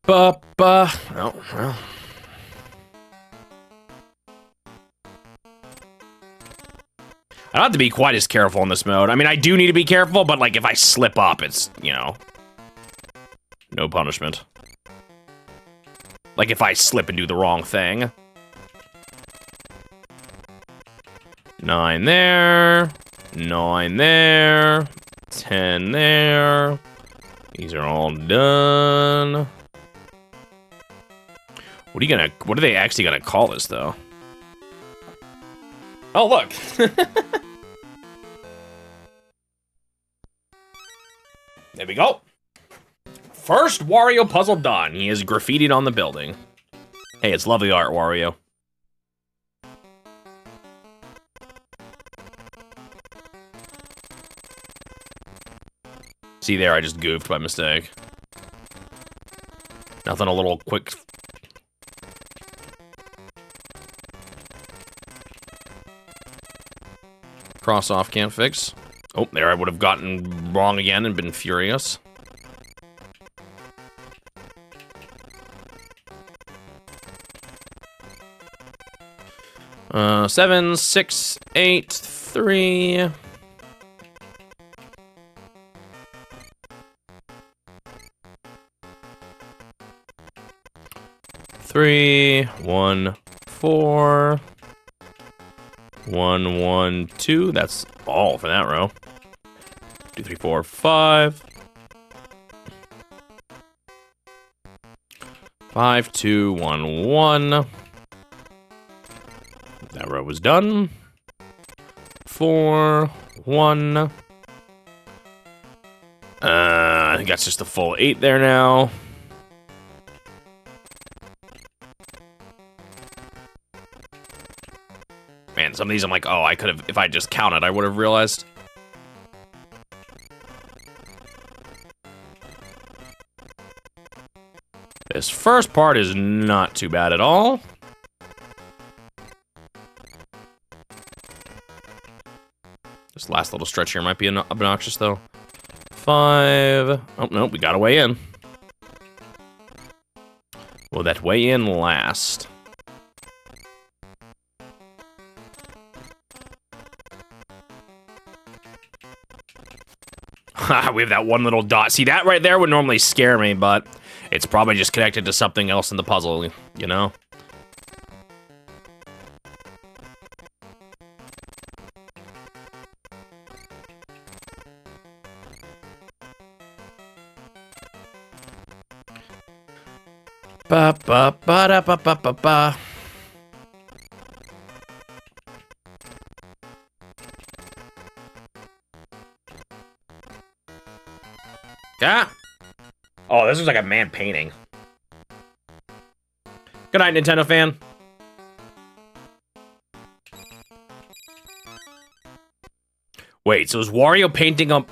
Oh, well. I don't have to be quite as careful in this mode. I mean, I do need to be careful, but, like, if I slip up, it's, you know, no punishment. Like, if I slip and do the wrong thing. 9 there. 9 there. 10 there. These are all done. What are they actually gonna call this, though? Oh, look. There we go. First Wario puzzle done. He is graffitied on the building. Hey, it's lovely art, Wario. See there, I just goofed by mistake. Nothing a little quick... Cross off, can't fix. Oh, there I would have gotten wrong again and been furious. 7, 6, 8, 3. Three, 1, 4, 1, 1, 2. That's all for that row. 2, 3, 4, 5. 5, 2, 1, 1. That row was done. 4, 1. I think that's just a full 8 there now. Man, some of these I'm like, oh, I could have, if I just counted, I would have realized. This first part is not too bad at all. This last little stretch here might be obnoxious, though. 5. Oh, no, we got to weigh in. Will that weigh in last? We have that one little dot. See, that right there would normally scare me, but it's probably just connected to something else in the puzzle, you know? Ba ba ba da ba ba ba ba. Yeah. Oh, this looks like a man painting. Good night, Nintendo fan. Wait, so is Wario painting on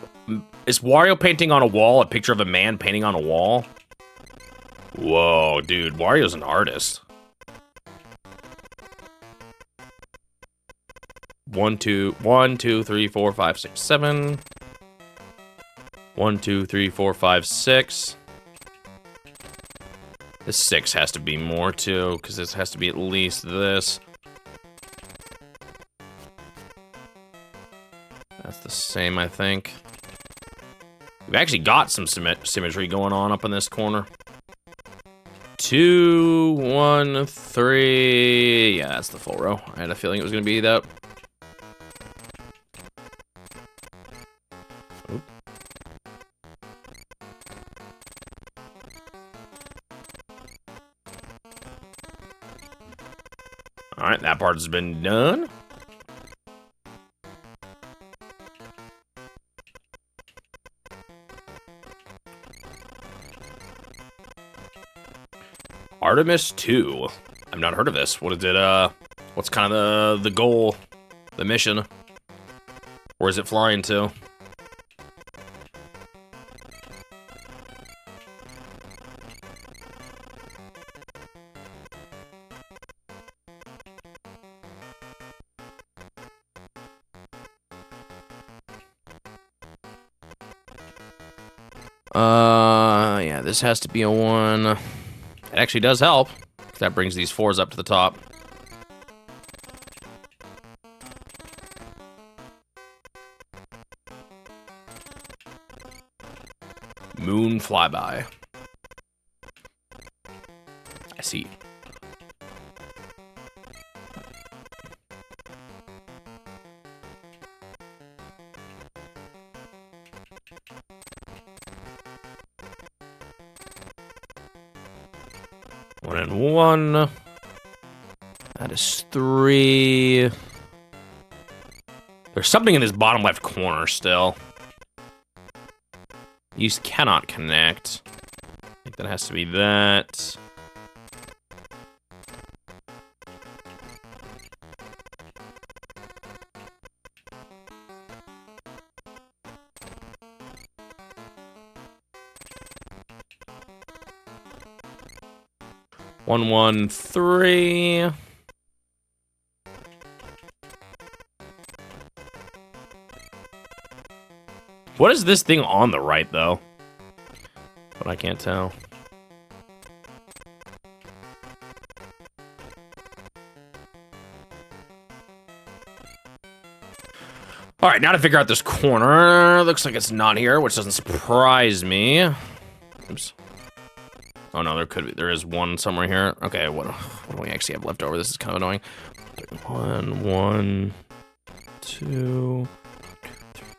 a wall a picture of a man painting on a wall? Whoa, dude, Wario's an artist. 1, 2, 3, 4, 5, 6, 7. 1, 2, 3, 4, 5, 6. This 6 has to be more too, because this has to be at least this. That's the same, I think. We've actually got some symmetry going on up in this corner. 2, 1, 3. Yeah, that's the full row. I had a feeling it was going to be that. Oop. All right, that part has been done. Artemis 2. I've not heard of this. What is it, what's kind of the goal, the mission? Where is it flying to? Yeah, this has to be a 1. It actually does help. That brings these 4s up to the top. Moon flyby. I see. One and 1. That is 3. There's something in this bottom left corner still. These cannot connect. I think that has to be that. One, 1, 3. What is this thing on the right, though? But I can't tell. All right, now to figure out this corner. Looks like it's not here, which doesn't surprise me. Oops. Oh no, there is one somewhere here. Okay, what do we actually have left over? This is kind of annoying. 1, 2,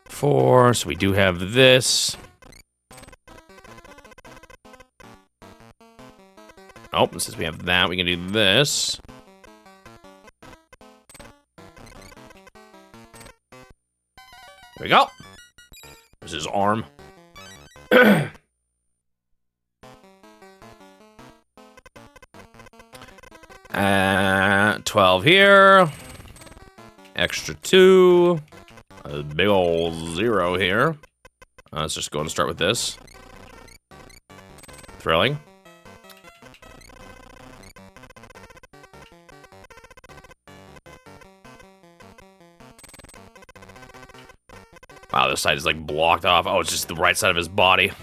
4. So we do have this. Oh, since we have that, we can do this. There we go. There's his arm. 12 here. Extra 2. A big old 0 here. Let's just go and start with this. Thrilling. Wow, this side is like blocked off. Oh, it's just the right side of his body.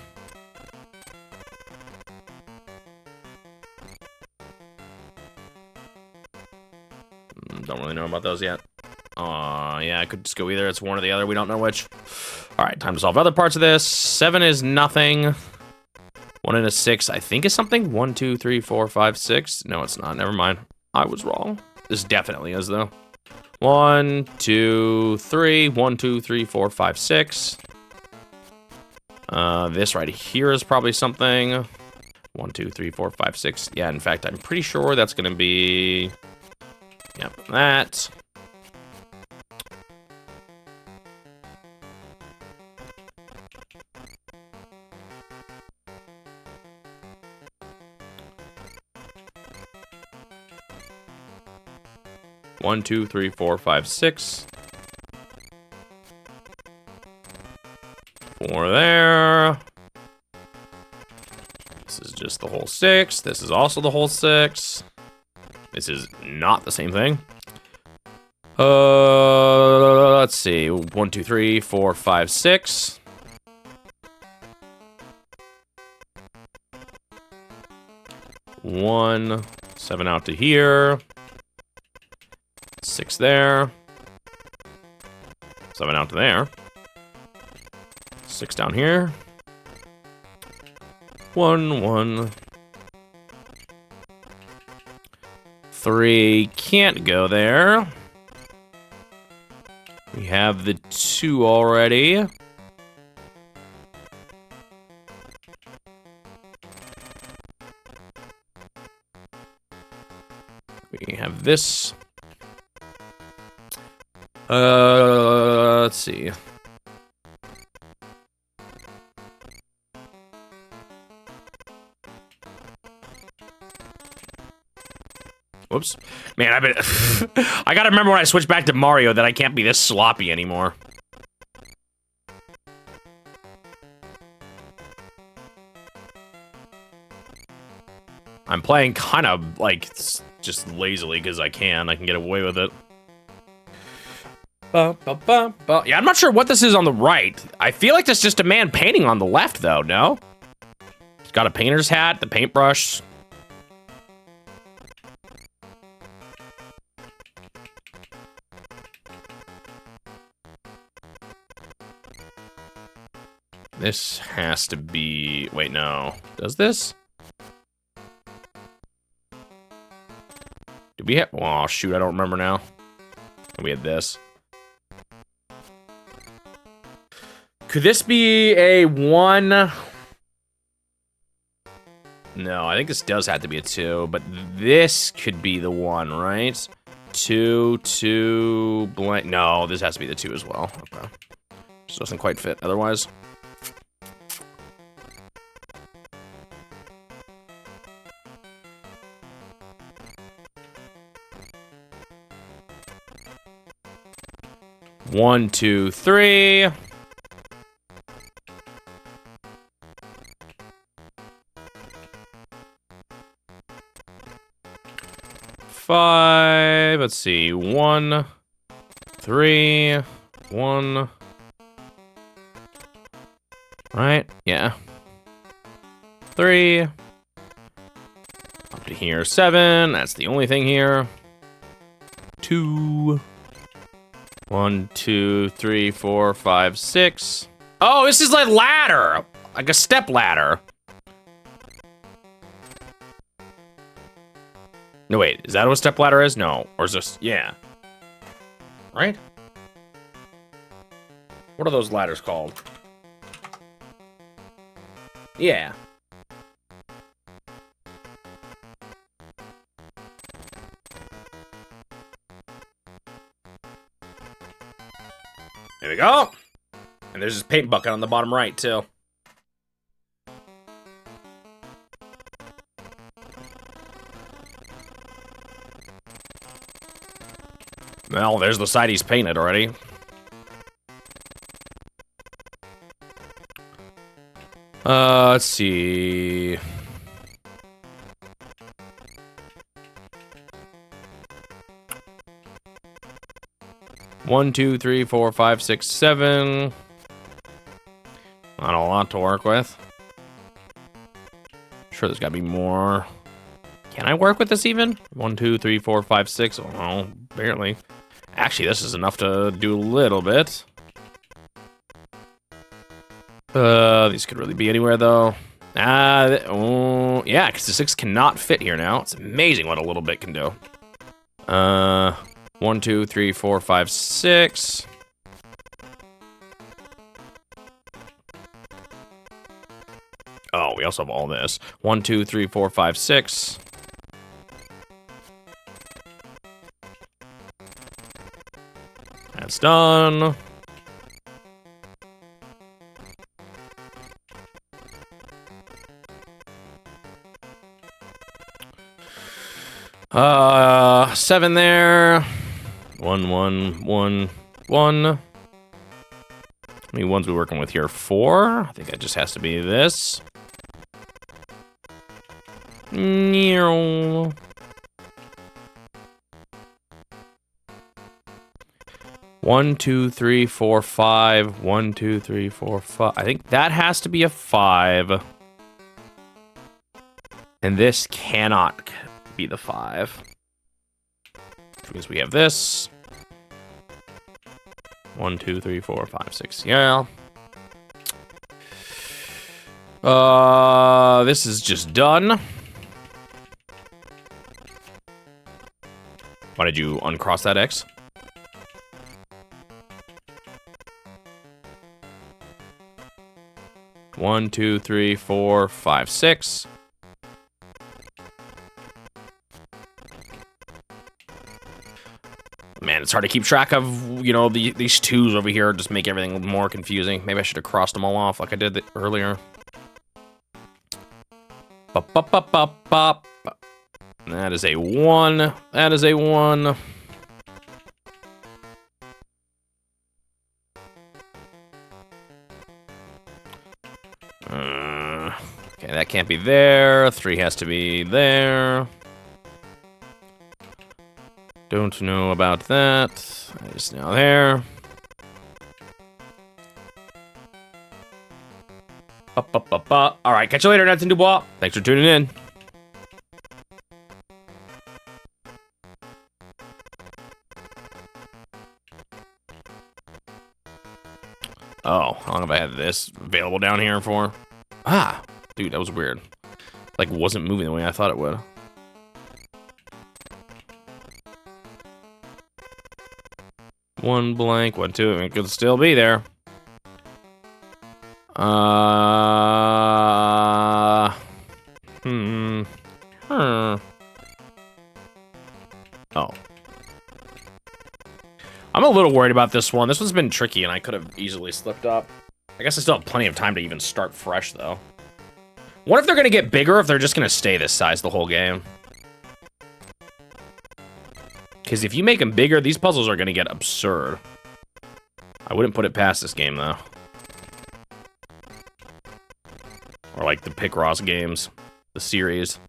Don't really know about those yet. Yeah, I could just go either. It's one or the other. We don't know which. All right, time to solve other parts of this. 7 is nothing. 1 and a 6, I think is something. 1, 2, 3, 4, 5, 6. No, it's not. Never mind. I was wrong. This definitely is, though. 1, 2, 3. 1, 2, 3, 4, 5, 6. This right here is probably something. 1, 2, 3, 4, 5, 6. Yeah, in fact, I'm pretty sure that's going to be... Yep, that. One, 2, 3, 4, 5, 6. 4 there. This is just the whole 6. This is also the whole 6. This is not the same thing. Let's see. 1, 2, 3, 4, 5, 6. One, 7 out to here. 6 there. 7 out to there. 6 down here. 1, 1. 3 can't go there. We have the 2 already. We have this. Let's see. Whoops. Man, I've been... I gotta remember when I switch back to Mario that I can't be this sloppy anymore. I'm playing kind of, like, just lazily because I can get away with it. Yeah, I'm not sure what this is on the right. I feel like that's just a man painting on the left, though, no? He's got a painter's hat, the paintbrush. This has to be... Wait, no. Does this? Did we have... Oh, shoot, I don't remember now. We had this. Could this be a 1? No, I think this does have to be a 2, but this could be the 1, right? 2, 2, blank. No, this has to be the 2 as well. Okay. This doesn't quite fit otherwise. One, 2, 3. Five. Let's see. 1, 3, 1. Right? Yeah. 3. Up to here. 7. That's the only thing here. 2. 1, 2, 3, 4, 5, 6. Oh, this is like ladder. Like a step ladder. No, wait. Is that what a step ladder is? No. Or is this... Yeah. Right? What are those ladders called? Yeah. There we go. And there's this paint bucket on the bottom right, too. Well, there's the side he's painted already. Let's see. One, two, three, four, five, six, seven. Not a lot to work with. Sure, there's gotta be more. Can I work with this even? 1, 2, 3, 4, 5, 6. Oh, no, barely. Actually, this is enough to do a little bit. These could really be anywhere, though. Oh, yeah, because the 6 cannot fit here now. It's amazing what a little bit can do. 1, 2, 3, 4, 5, 6. Oh, we also have all this. 1, 2, 3, 4, 5, 6. That's done. Seven there. 1, 1, 1, 1. How many ones we working with here? 4. I think that just has to be this. 1, 2, 3, 4, 5. 1, 2, 3, 4, 5. I think that has to be a 5. And this cannot be the 5. Which means we have this. 1, 2, 3, 4, 5, 6. Yeah. This is just done. Why did you uncross that X? One, 2, 3, 4, 5, 6. Man, it's hard to keep track of, you know, these 2s over here. Just make everything more confusing. Maybe I should have crossed them all off like I did earlier. Bop, bop, bop, bop, bop. That is a 1. That is a 1. Okay, that can't be there. 3 has to be there. Don't know about that. It's now there. All right, catch you later, Nathan Dubois. Thanks for tuning in. Oh, how long have I had this available down here for? Ah, dude, that was weird. Like, wasn't moving the way I thought it would. One blank, 1, 2. It could still be there. Oh. I'm a little worried about this one. This one's been tricky, and I could have easily slipped up. I guess I still have plenty of time to even start fresh, though. What if they're gonna get bigger, if they're just gonna stay this size the whole game? Because if you make them bigger, these puzzles are gonna get absurd. I wouldn't put it past this game, though. Or like the Picross games, the series.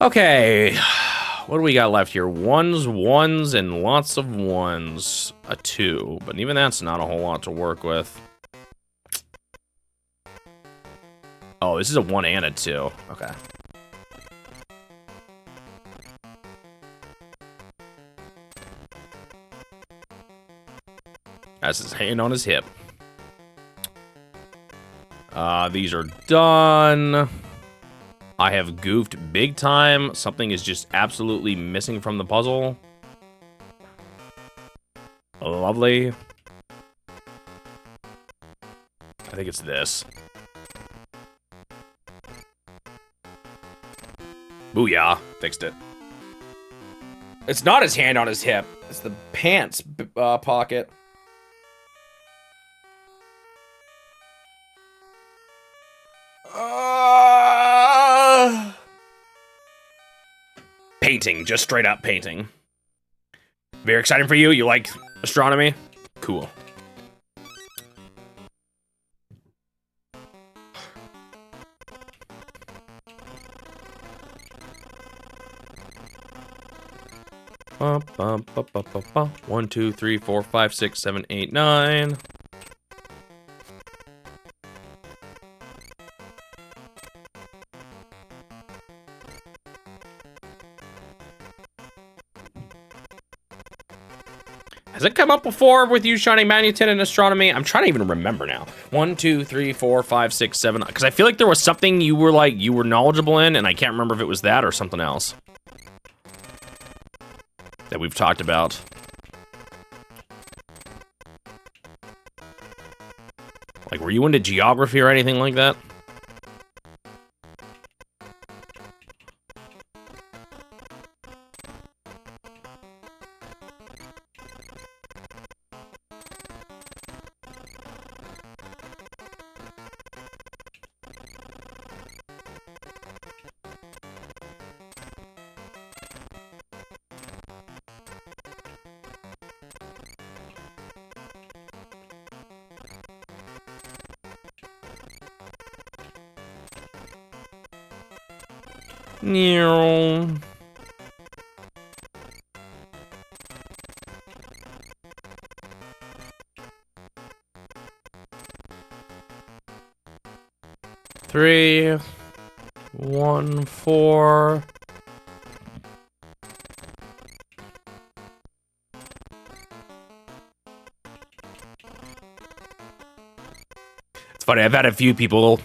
Okay, what do we got left here? 1s, 1s, and lots of 1s. A 2, but even that's not a whole lot to work with. Oh, this is a 1 and a 2. Okay. has his hand on his hip. These are done. I have goofed big time. Something is just absolutely missing from the puzzle. Lovely. I think it's this. Booyah. Fixed it. It's not his hand on his hip. It's the pants pocket. Painting. Just straight up painting. Very exciting for you? You like astronomy? Cool. One, two, three, four, five, six, seven, eight, nine. Has it come up before with you shining Magneton in astronomy? I'm trying to even remember now. 1, 2, 3, 4, 5, 6, 7. Because I feel like there was something you were knowledgeable in, and I can't remember if it was that or something else that we've talked about. Like, were you into geography or anything like that? No. Three, 1, 4. It's funny, I've had a few people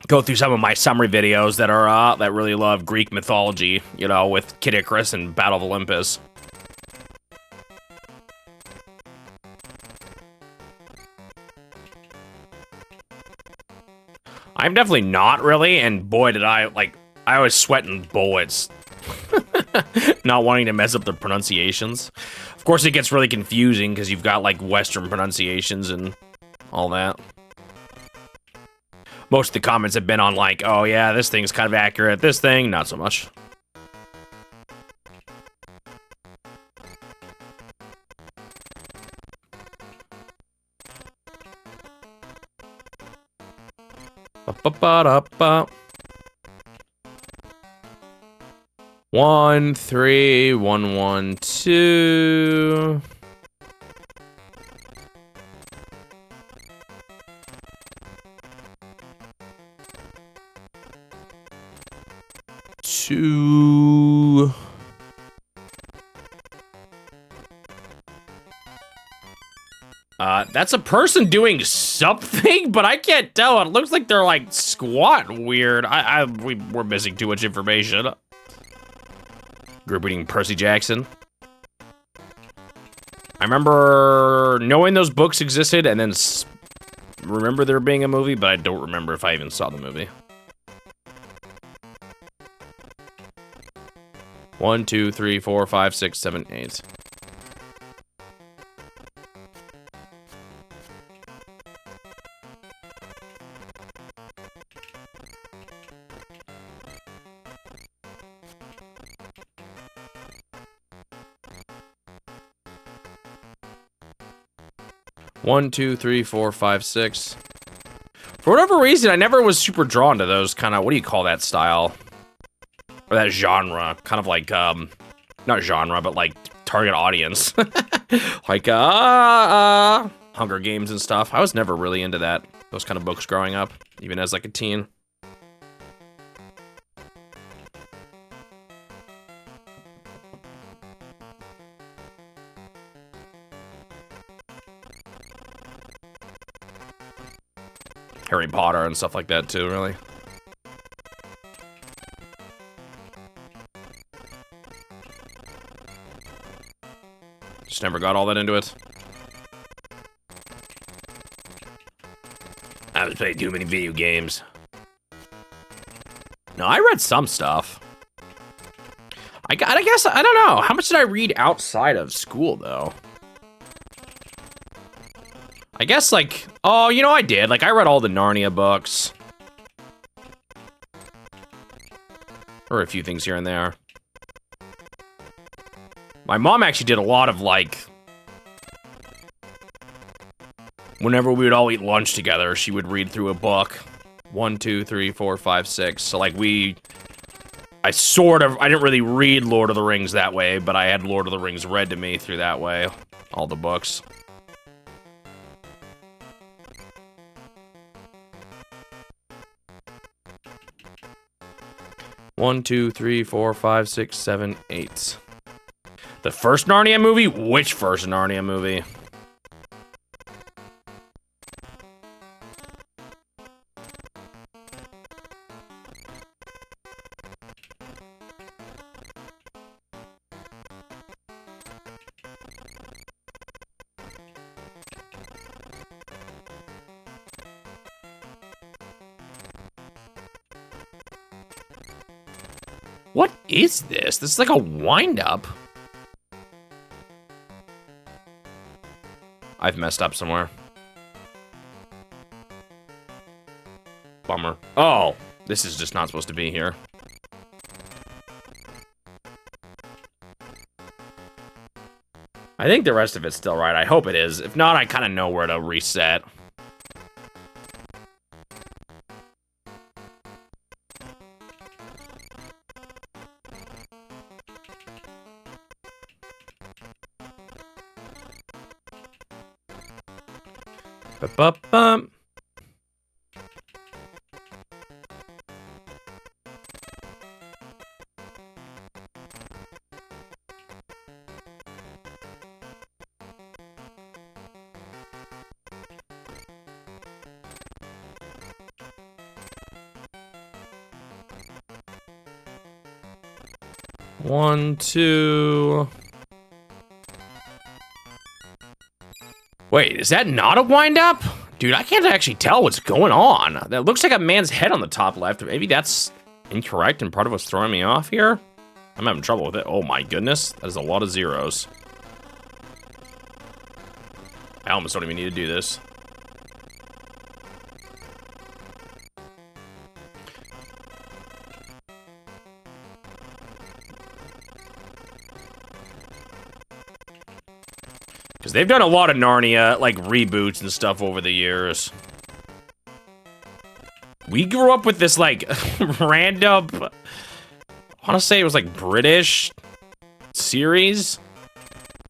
go through some of my summary videos that are that really love Greek mythology, you know, with Kid Icarus and Battle of Olympus. I'm definitely not really, and boy did I was sweating bullets. Not wanting to mess up the pronunciations. Of course it gets really confusing because you've got like Western pronunciations and all that. Most of the comments have been on like, oh yeah, this thing's kind of accurate, this thing, not so much. Ba-ba-ba-da-ba. 1, 3, 1, 1, 2. Two. That's a person doing something, but I can't tell. It looks like they're like squatting weird. We're missing too much information. Group reading Percy Jackson. I remember knowing those books existed and then remember there being a movie, but I don't remember if I even saw the movie. 1, 2, 3, 4, 5, 6, 7, 8. One, 2, 3, 4, 5, 6. For whatever reason, I never was super drawn to those kind of, what do you call that style? Or that genre, kind of like, not genre, but like target audience. Like, Hunger Games and stuff. I was never really into those kind of books growing up, even as like a teen. Harry Potter and stuff like that too, really. Just never got all that into it. I was playing too many video games. No, I read some stuff. I guess, I don't know. How much did I read outside of school, though? I guess, like, oh, you know, I did. Like, I read all the Narnia books. Or a few things here and there. My mom actually did a lot of, like... Whenever we would all eat lunch together, she would read through a book. 1, 2, 3, 4, 5, 6. So, like, I didn't really read Lord of the Rings that way, but I had Lord of the Rings read to me through that way. All the books. One, 2, 3, 4, 5, 6, 7, 8. The first Narnia movie? Which first Narnia movie? What is this? This is like a wind-up. I've messed up somewhere. Bummer. Oh, this is just not supposed to be here. I think the rest of it's still right. I hope it is. If not, I kind of know where to reset. Ba-ba-bum. One, two. Wait, is that not a wind-up? Dude, I can't actually tell what's going on. That looks like a man's head on the top left. Maybe that's incorrect and part of what's throwing me off here? I'm having trouble with it. Oh my goodness, that is a lot of zeros. I almost don't even need to do this. Because they've done a lot of Narnia, like, reboots and stuff over the years. We grew up with this, like, random... I want to say it was, like, British series.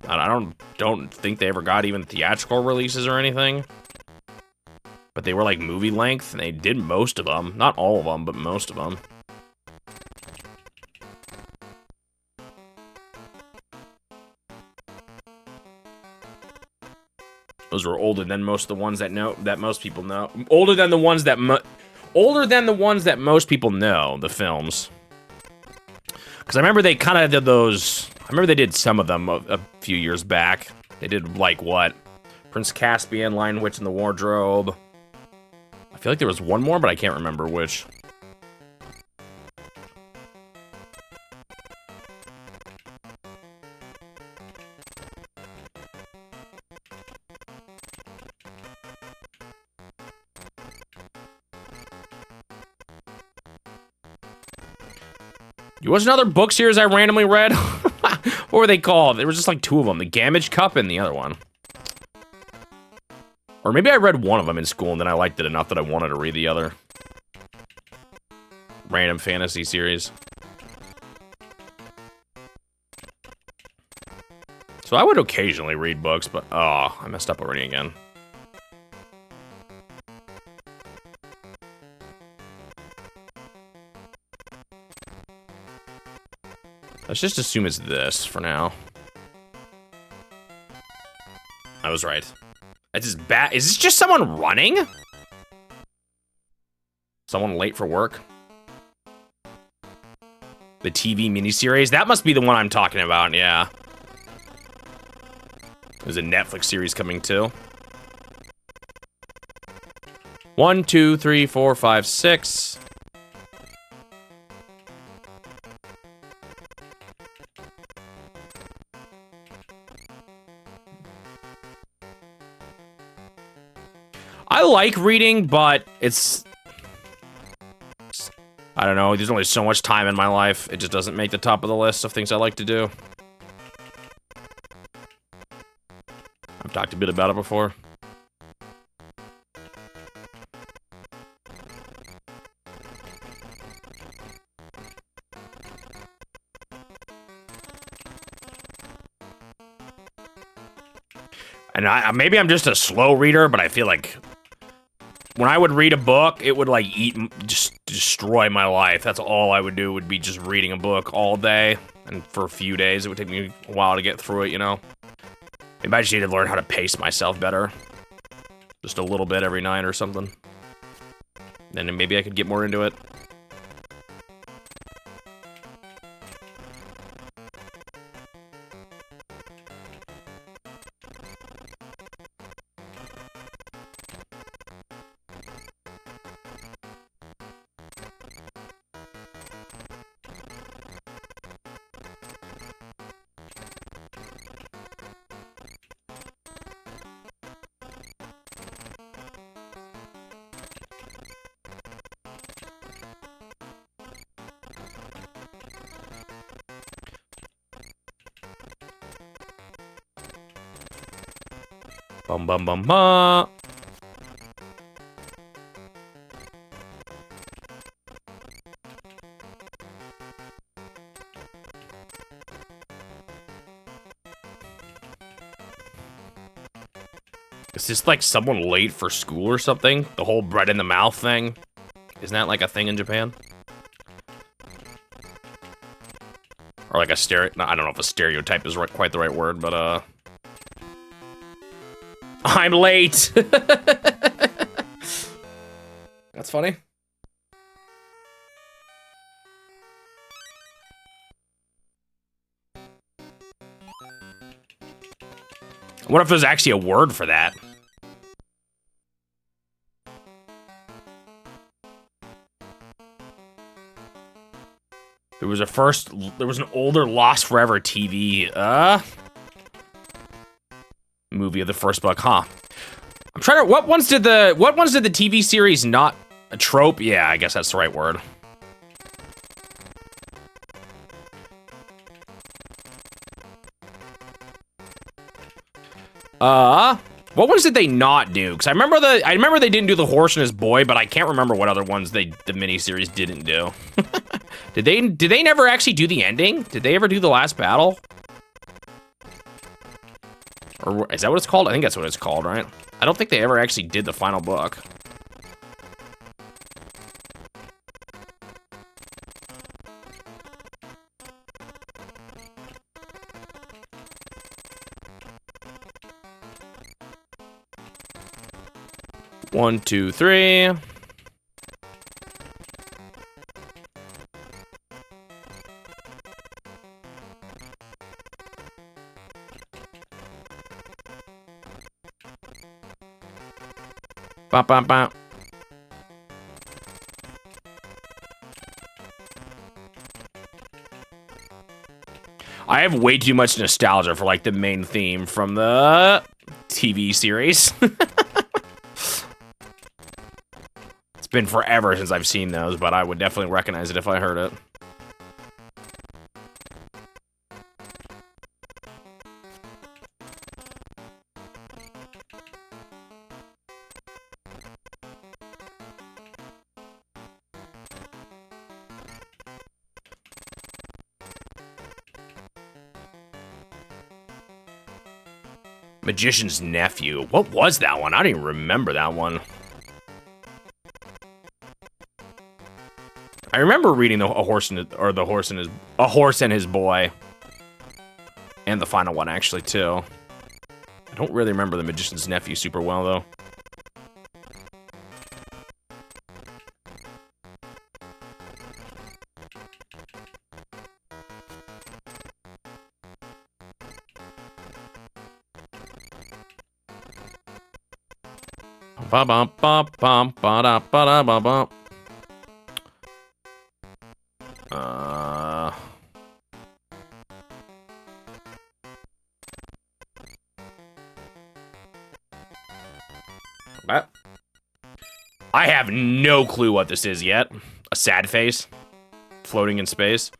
I don't think they ever got even theatrical releases or anything. But they were, like, movie length, and they did most of them. Not all of them, but most of them. Those were older than most of the ones that most people know. Older than the ones that most people know, the films. Because I remember they kind of did those. I remember they did some of them a few years back. They did like what? Prince Caspian, Lion, Witch, and the Wardrobe. I feel like there was one more, but I can't remember which. What's another book series I randomly read? What were they called? There was just like two of them. The Gamage Cup and the other one. Or maybe I read one of them in school and then I liked it enough that I wanted to read the other. Random fantasy series. So I would occasionally read books, but oh, I messed up already again. Let's just assume it's this for now. I was right. It's just is this just someone running? Someone late for work. The TV miniseries? That must be the one I'm talking about, yeah. There's a Netflix series coming too. 1, 2, 3, 4, 5, 6. I like reading, but it's... I don't know, there's only so much time in my life. It just doesn't make the top of the list of things I like to do. I've talked a bit about it before. And maybe I'm just a slow reader, but I feel like when I would read a book, it would like just destroy my life. That's all I would do, would be just reading a book all day. And for a few days, it would take me a while to get through it, you know? Maybe I just need to learn how to pace myself better. Just a little bit every night or something. Then maybe I could get more into it. Bum bum bum bum. Is this like someone late for school or something? The whole bread in the mouth thing? Isn't that like a thing in Japan? Or like a no, I don't know if a stereotype is quite the right word, but I'm late. That's funny. I wonder if there's actually a word for that. There was an older Lost Forever TV, movie of the first book, huh? I'm trying to, what ones did the TV series not, a trope? Yeah, I guess that's the right word. What ones did they not do? Because I remember they didn't do the horse and his boy, but I can't remember what other ones the miniseries didn't do. Did they never actually do the ending? Did they ever do the last battle? Or is that what it's called? I think that's what it's called, right? I don't think they ever actually did the final book. One, two, three. Bop, bop, bop. I have way too much nostalgia for like the main theme from the TV series. It's been forever since I've seen those, but I would definitely recognize it if I heard it. Magician's Nephew. What was that one? I don't even remember that one. I remember reading A Horse and His Boy, and the final one actually too. I don't really remember The Magician's Nephew super well though. Ba bum bum bum ba da ba da ba bum. I have no clue what this is yet. A sad face floating in space.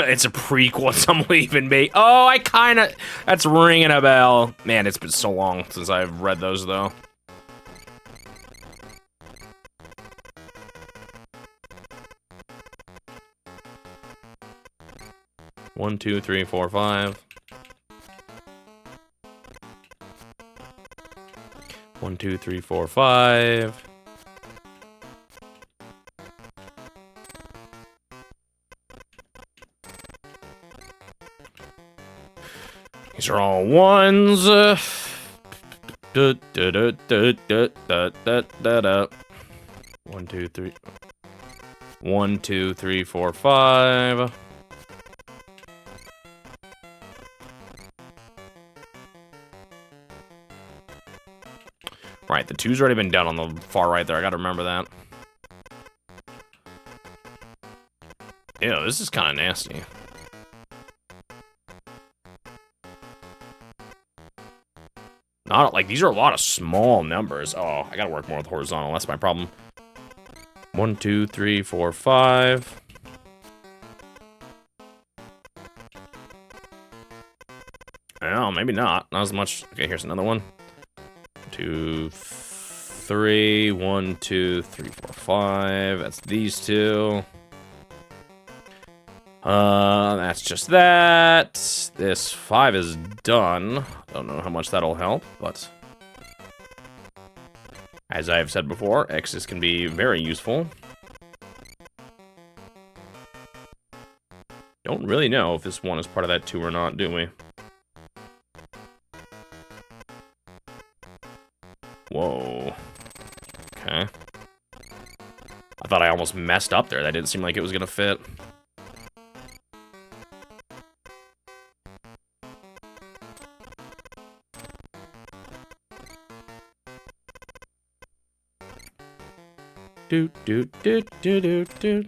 It's a prequel. Someone even made. Oh, I kind of. That's ringing a bell. Man, it's been so long since I've read those, though. One, two, three, four, five. 1, 2, 3, 4, 5. These are all ones. 1, 2, 3. 1, 2, 3, 4, 5. Right, the 2's already been done on the far right there. I gotta remember that. Ew, this is kind of nasty. Not like these are a lot of small numbers. Oh, I gotta work more with horizontal. That's my problem. 1, 2, 3, 4, 5. Oh, maybe not. Not as much. Okay, here's another one. 2, 3. 1, 2, 3, 4, 5. That's these two. That's just that. This 5 is done. Don't know how much that'll help, but as I have said before, X's can be very useful. Don't really know if this one is part of that 2 or not, do we? Whoa. Okay. I thought I almost messed up there. That didn't seem like it was gonna fit. Do do do do do do.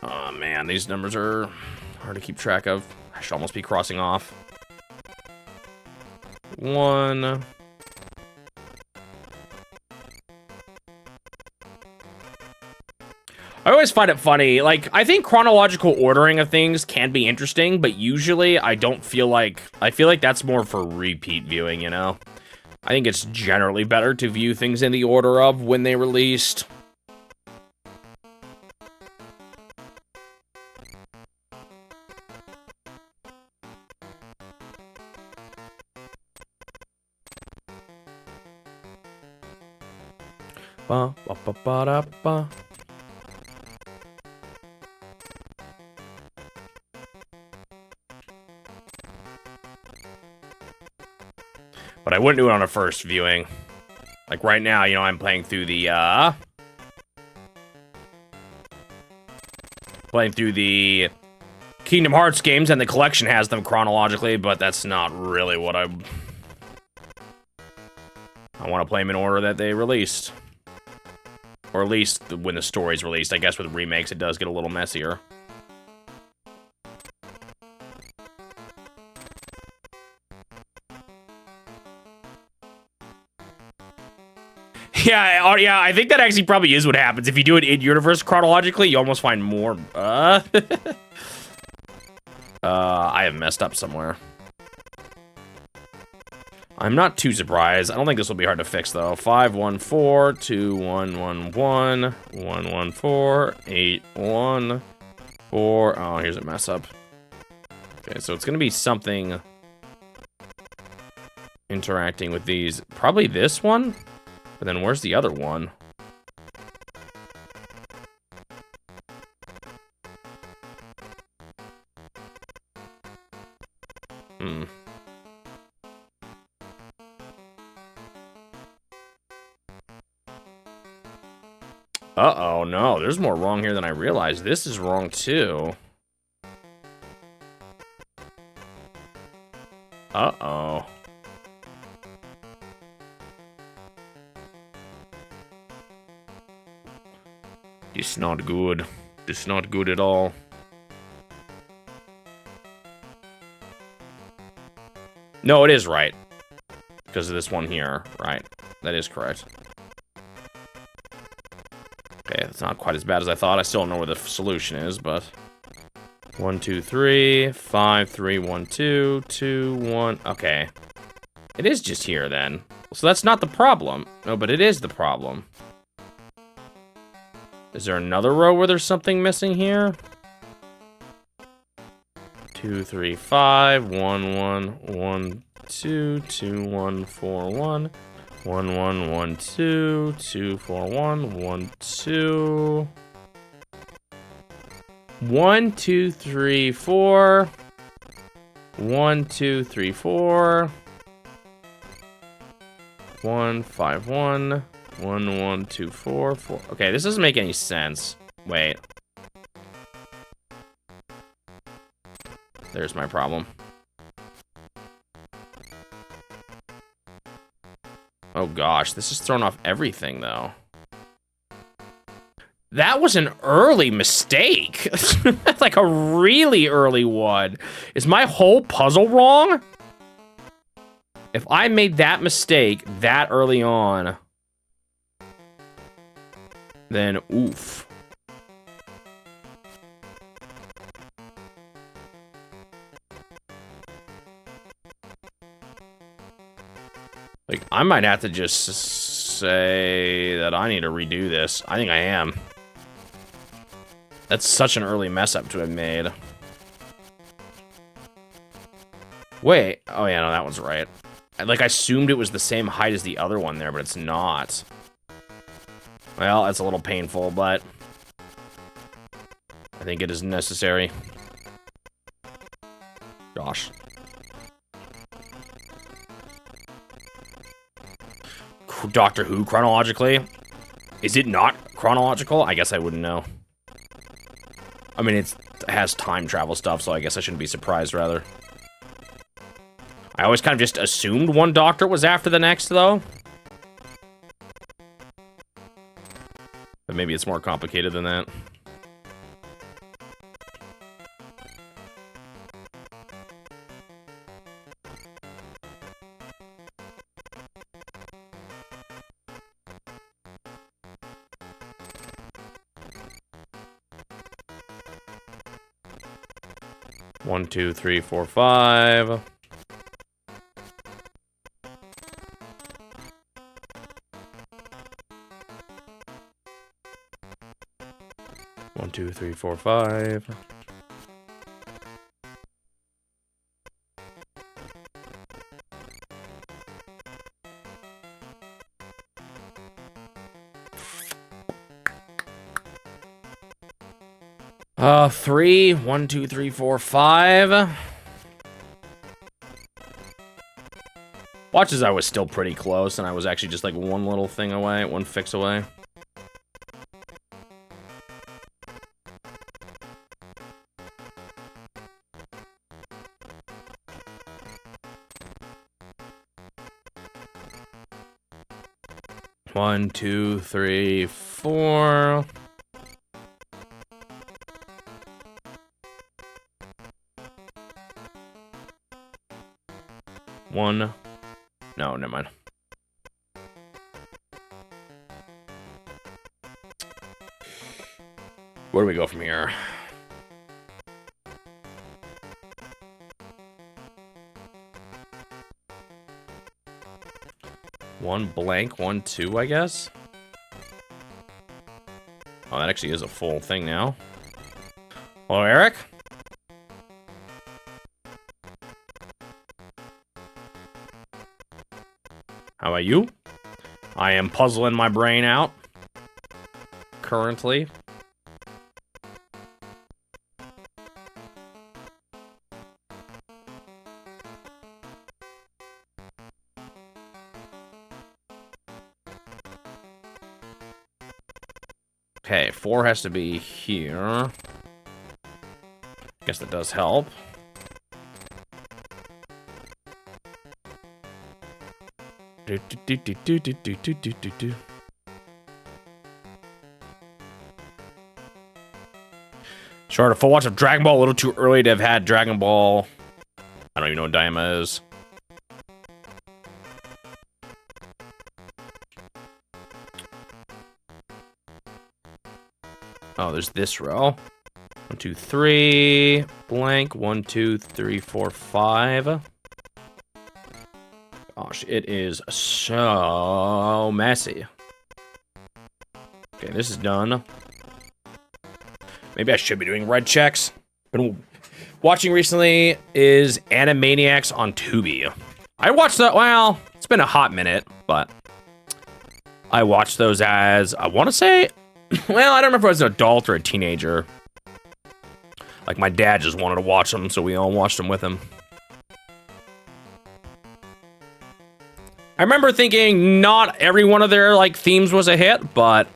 Oh man, these numbers are hard to keep track of. I should almost be crossing off. 1. I always find it funny. Like, I think chronological ordering of things can be interesting, but usually I don't feel like... I feel like that's more for repeat viewing, you know? I think it's generally better to view things in the order of when they released. Ba ba ba ba da ba. But I wouldn't do it on a first viewing. Like right now, you know, I'm playing through the Kingdom Hearts games, and the collection has them chronologically, but that's not really what I want to play them in order that they released. Or at least when the story's released. I guess with remakes, it does get a little messier. Yeah, I think that actually probably is what happens. If you do it in universe chronologically, you almost find more. I have messed up somewhere. I'm not too surprised. I don't think this will be hard to fix though. 5, 1, 4, 2, 1, 1, 1, 1, 1, 4, 8, 1, 4. Oh, here's a mess up. Okay, so it's gonna be something interacting with these. Probably this one? But then where's the other one? Hmm. Uh-oh, no. There's more wrong here than I realized. This is wrong, too. Uh-oh. This not good. This not good at all. No, it is right. Because of this one here. Right. That is correct. Okay, it's not quite as bad as I thought. I still don't know where the solution is, but... 1, 2, 3, 5, 3, 1, 2, 2, 1. Okay. It is just here, then. So that's not the problem. No, but it is the problem. Is there another row where there's something missing here? 2, 3, 5, 1, 1, 1, 2, 2, 1, 4, 1. 1, 1, 1, 2, 2, 4, 1, 1, 2. 1, 2, 3, 4. 1, 2, 3, 4. 1, 5, 1. 1, 1, 2, 4, 4. Okay, this doesn't make any sense. Wait. There's my problem. Oh gosh, this is throwing off everything, though. That was an early mistake. Like a really early one. Is my whole puzzle wrong? If I made that mistake that early on, then oof. Like, I might have to just say that I need to redo this. I think I am. That's such an early mess up to have made. Wait. Oh, yeah, no, that one's right. Like, I assumed it was the same height as the other one there, but it's not. Well, that's a little painful, but I think it is necessary. Gosh. Doctor Who chronologically? Is it not chronological? I guess I wouldn't know. I mean, it has time travel stuff, so I guess I shouldn't be surprised, rather. I always kind of just assumed one Doctor was after the next, though. But maybe it's more complicated than that. One, 2, 3, 4, 5. One, 2, 3, 4, 5. Three. 1, 2, 3, 4, 5. Watch as I was still pretty close, and I was actually just like one little thing away, one fix away. One, 2, 3, 4. One. No, never mind. Where do we go from here? One blank, 1, 2, I guess. Oh, that actually is a full thing now. Hello, Eric? How about you? I am puzzling my brain out. Currently. Okay, 4 has to be here. Guess that does help. Short a full watch of Dragon Ball. A little too early to have had Dragon Ball. I don't even know what Daima is. Oh, there's this row. 1, 2, 3. Blank. 1, 2, 3, 4, 5. Gosh, it is so messy. Okay, this is done. Maybe I should be doing red checks. Been watching recently is Animaniacs on Tubi. I watched that, well, it's been a hot minute, but I watched those as, I want to say, well, I don't remember if I was an adult or a teenager. Like, my dad just wanted to watch them, so we all watched them with him. I remember thinking not every one of their, like, themes was a hit, but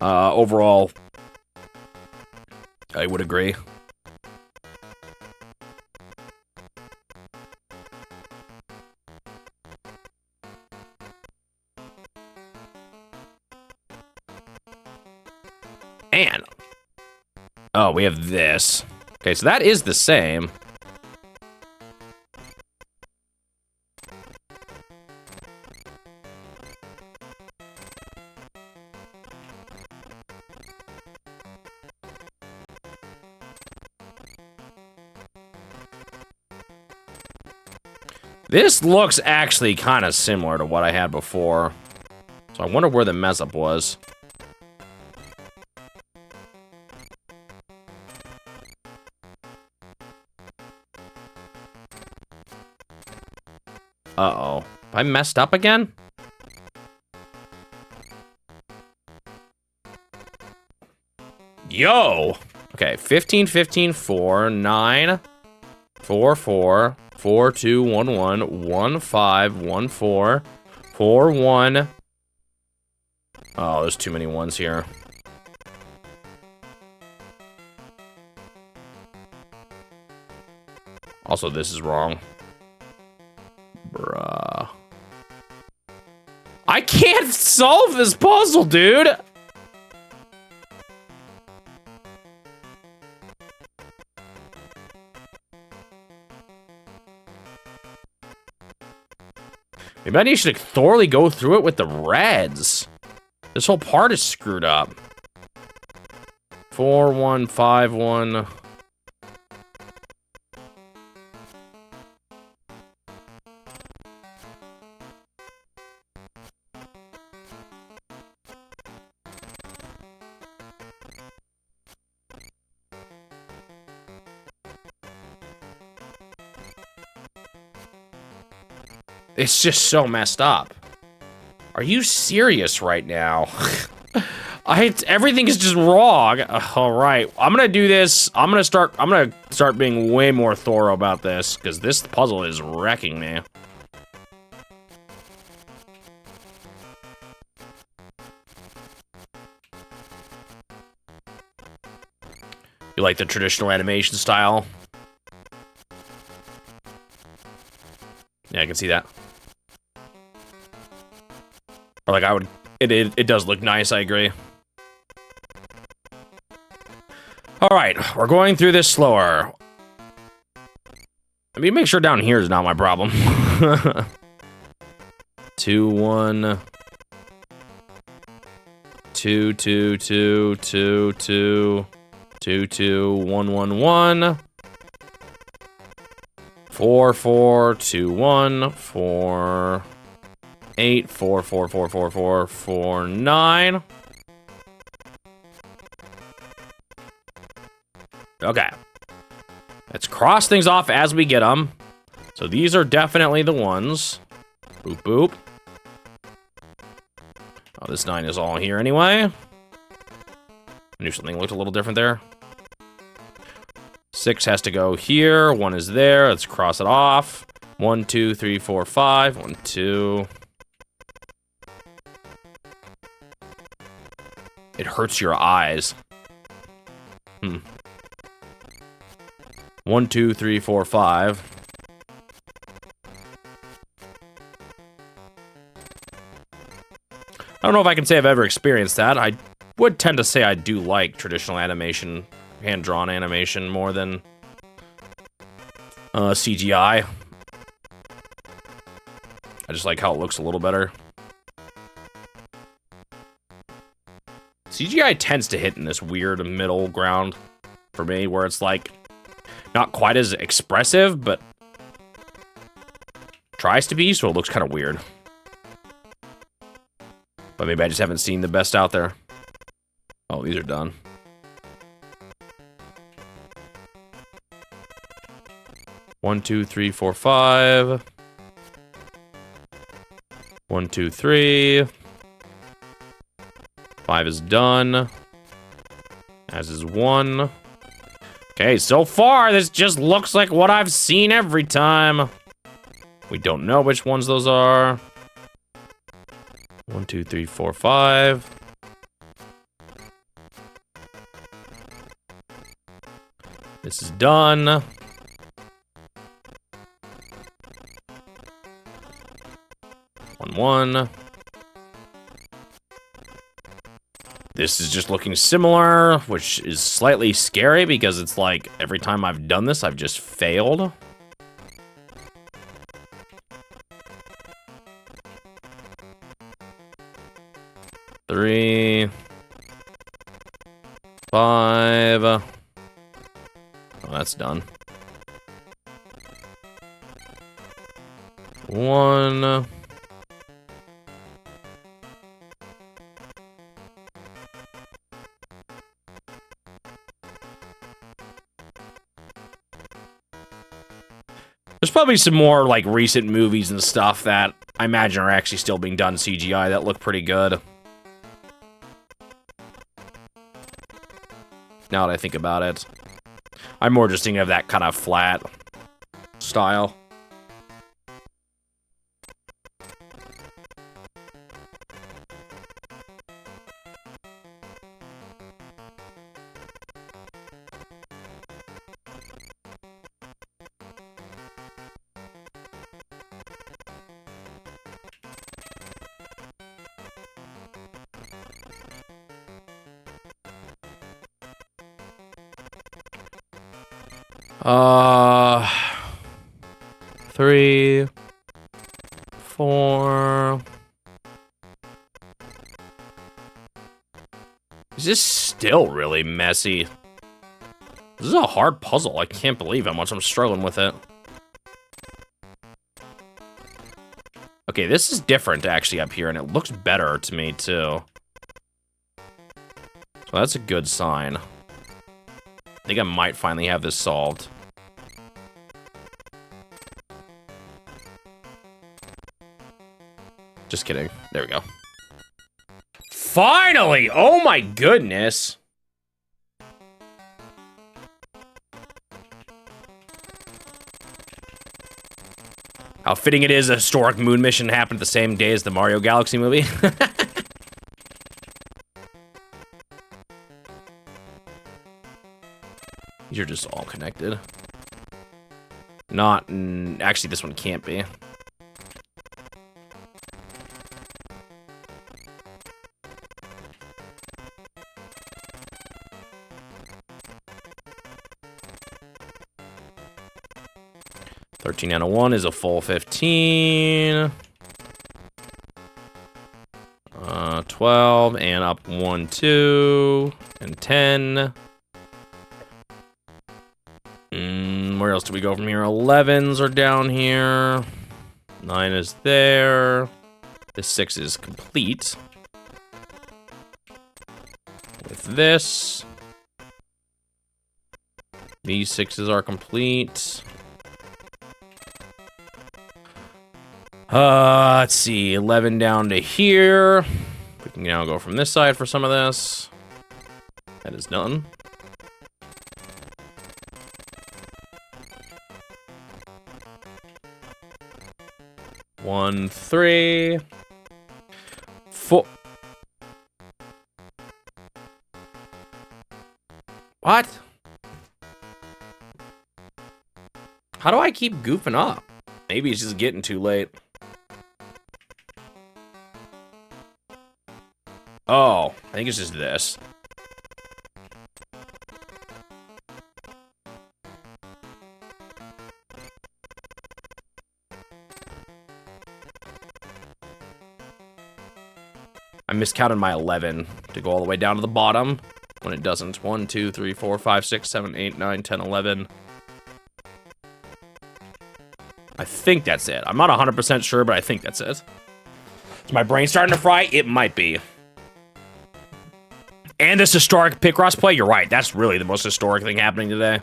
overall, I would agree. And, oh, we have this. Okay, so that is the same. This looks actually kind of similar to what I had before. So I wonder where the mess up was. Uh-oh. Have I messed up again? Yo! Okay, 15, 15, 4, 9, 4, 4, 4, 2, 1, 1, 1, 5, 1, 4, 4, 1. Oh, there's too many ones here. Also, this is wrong. Bruh. I can't solve this puzzle, dude! Maybe I should thoroughly go through it with the reds. This whole part is screwed up. 4, 1, 5, 1. It's just so messed up. Are you serious right now? Everything is just wrong. All right, I'm gonna do this. I'm gonna start being way more thorough about this because this puzzle is wrecking me. You like the traditional animation style? Yeah, I can see that. Or like I would, it does look nice, I agree. All right, we're going through this slower. Let me make sure down here is not my problem. 2, 1. 2, 2, 2, 2, 2. 2, 2, 1, 1, 1. 4, 4, 2, 1, 4, 8, 4, 4, 4, 4, 4, 4, 9. Okay. Let's cross things off as we get them. So these are definitely the ones. Boop, boop. Oh, this 9 is all here anyway. I knew something looked a little different there. 6 has to go here. 1 is there. Let's cross it off. 1, 2, 3, 4, 5. 1, 2. It hurts your eyes. 1, 2, 3, 4, 5. I don't know if I can say I've ever experienced that. I would tend to say I do like traditional animation, hand-drawn animation, more than CGI. I just like how it looks a little better. CGI tends to hit in this weird middle ground for me, where it's like not quite as expressive, but tries to be, so it looks kind of weird. But maybe I just haven't seen the best out there. Oh, these are done. One, 2, 3, 4, 5. 1, 2, 3. 5 is done. As is 1. Okay, so far, this just looks like what I've seen every time. We don't know which ones those are. 1, 2, 3, 4, 5. This is done. One. This is just looking similar, which is slightly scary because it's like every time I've done this, I've just failed. Three. 5. Oh, that's done. 1. There's probably some more, like, recent movies and stuff that I imagine are actually still being done CGI that look pretty good. Now that I think about it. I'm more just thinking of that kind of flat style. Uh, 3, 4. This is still really messy. This is a hard puzzle. I can't believe how much I'm struggling with it. Okay, this is different actually up here, and it looks better to me too. So that's a good sign. I think I might finally have this solved. Just kidding. There we go. Finally! Oh my goodness! How fitting it is a historic moon mission happened the same day as the Mario Galaxy movie. These are just all connected. Not... actually, this one can't be. $13 out of 1 is a full 15. 12 and up 1, 2 and 10. Where else do we go from here? 11s are down here. 9 is there. This 6 is complete. With this. These 6s are complete. Let's see, 11 down to here. We can now go from this side for some of this. That is done. One, 3, 4. What? How do I keep goofing up? Maybe it's just getting too late. Oh, I think it's just this. I miscounted my 11 to go all the way down to the bottom when it doesn't. 1, 2, 3, 4, 5, 6, 7, 8, 9, 10, 11. I think that's it. I'm not 100% sure, but I think that's it. Is my brain starting to fry? It might be. And this historic Picross play, you're right. That's really the most historic thing happening today.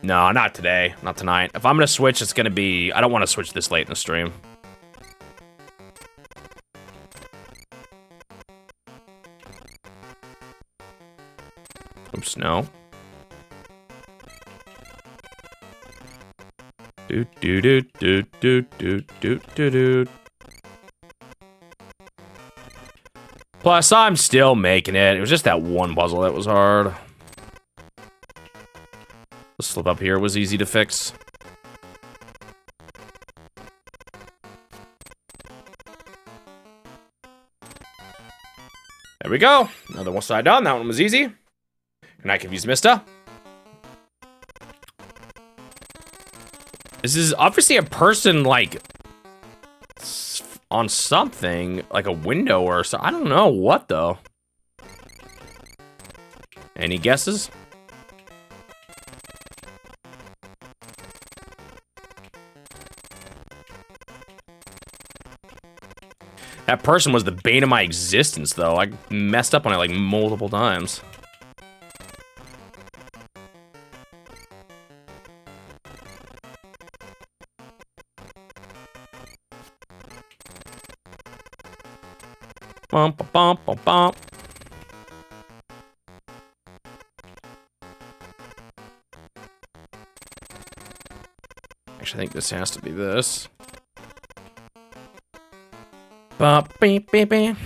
No, not today. Not tonight. If I'm gonna switch, it's gonna be... I don't want to switch this late in the stream. Oops, no. Do do do do do do do do do. Plus, I'm still making it. It was just that one puzzle that was hard. The slip up here was easy to fix. There we go. Another one side done. That one was easy. And I confused Mista. This is obviously a person, like, on something, like a window or so. I don't know what, though. Any guesses? That person was the bane of my existence, though. I messed up on it, like, multiple times. Bump, bump, bump, bump. Actually, I think this has to be this. Bump, beep, beep, beep.